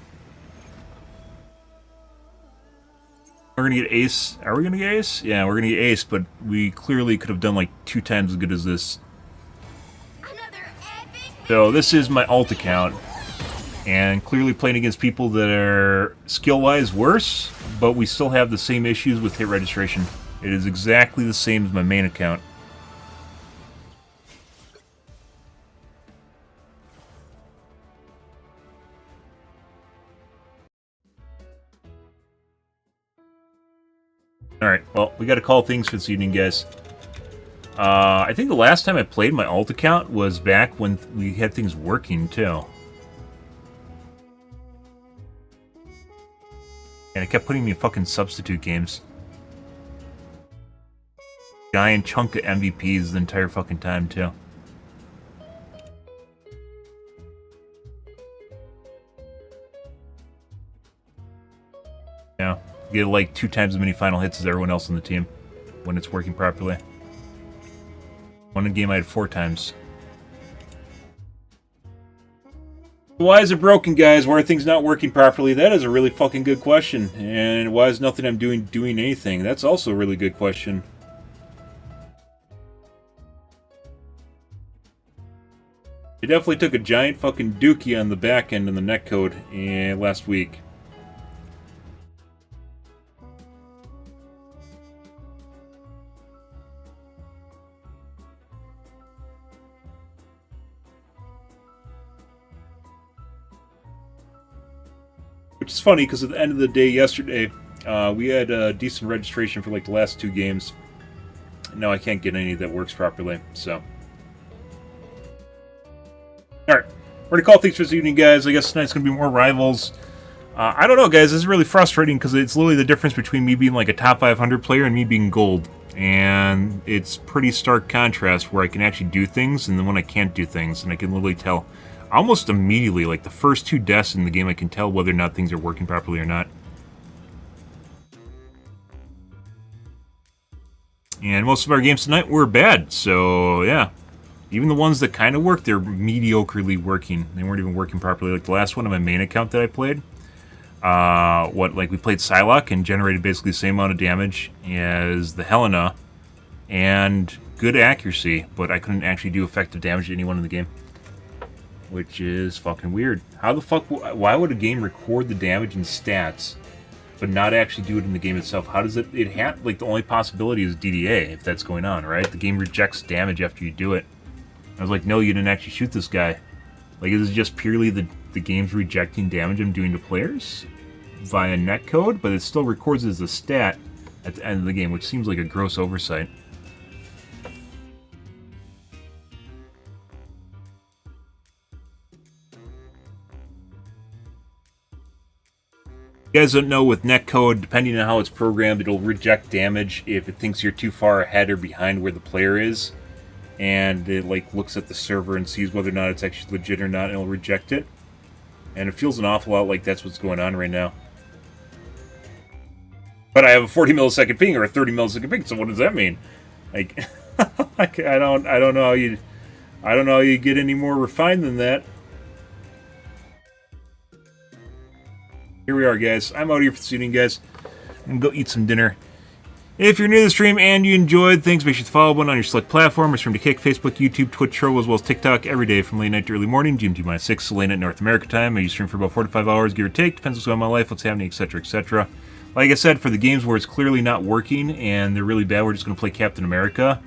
We're gonna get ace. Are we gonna get ace? Yeah, we're gonna get ace, but we clearly could have done like 2 times as good as this.
Another epic.
So, this is my alt account. And clearly playing against people that are skill-wise worse, but we still have the same issues with hit registration. It is exactly the same as my main account. Alright, well, we gotta call things for this evening, guys. I think the last time I played my alt account was back when we had things working, too. And it kept putting me in fucking substitute games. Giant chunk of MVPs the entire fucking time, too. Yeah, you get like 2 times as many final hits as everyone else on the team when it's working properly. One game I had 4 times. Why is it broken, guys? Why are things not working properly? That is a really fucking good question. And why is nothing I'm doing anything? That's also a really good question. They definitely took a giant fucking dookie on the back end in the netcode last week. Which is funny, because at the end of the day yesterday, we had a decent registration for like the last 2 games. no, I can't get any that works properly. So, all right, we're gonna call things for this evening, guys. I guess tonight's gonna be more rivals. I don't know, guys. This is really frustrating because it's literally the difference between me being like a top 500 player and me being gold. And it's pretty stark contrast where I can actually do things and then when I can't do things. And I can literally tell almost immediately, like the first 2 deaths in the game, I can tell whether or not things are working properly or not. And most of our games tonight were bad. So, yeah. Even the ones that kind of worked, they're mediocrely working. They weren't even working properly. Like the last one on my main account that I played. We played Psylocke and generated basically the same amount of damage as the Helena and good accuracy, but I couldn't actually do effective damage to anyone in the game, which is fucking weird. How the fuck, why would a game record the damage and stats, but not actually do it in the game itself? How does it like the only possibility is DDA if that's going on, right? The game rejects damage after you do it. I was like, no, you didn't actually shoot this guy. Like, is it just purely the game's rejecting damage I'm doing to players via netcode, but it still records as a stat at the end of the game, which seems like a gross oversight. You guys don't know, with netcode, depending on how it's programmed, it'll reject damage if it thinks you're too far ahead or behind where the player is. And it like looks at the server and sees whether or not it's actually legit or not, and it'll reject it. And it feels an awful lot like that's what's going on right now. But I have a 40 millisecond ping or a 30 millisecond ping, so what does that mean? Like, I don't know how you get any more refined than that. Here we are, guys. I'm out here for the evening, guys. I'm gonna go eat some dinner. If you're new to the stream and you enjoyed things, make sure to follow one on your select platform. We're streaming to Kick, Facebook, YouTube, Twitch, Troll, as well as TikTok every day from late night to early morning, GMT-6, so late night North America time. I usually stream for about 4 to 5 hours, give or take. Depends what's going on in my life, what's happening, etc., etc. Like I said, for the games where it's clearly not working and they're really bad, we're just going to play Captain America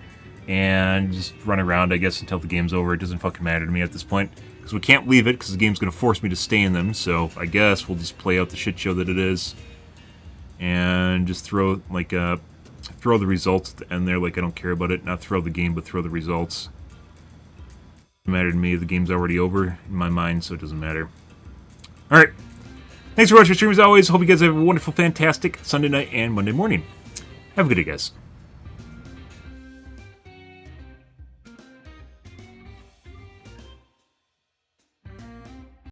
and just run around, I guess, until the game's over. It doesn't fucking matter to me at this point. Because we can't leave it, because the game's going to force me to stay in them. So I guess we'll just play out the shit show that it is. And just throw, like, throw the results at the end there. Like, I don't care about it. Not throw the game, but throw the results. Doesn't matter to me. The game's already over in my mind, so it doesn't matter. Alright. Thanks for watching my stream as always. Hope you guys have a wonderful, fantastic Sunday night and Monday morning. Have a good day, guys.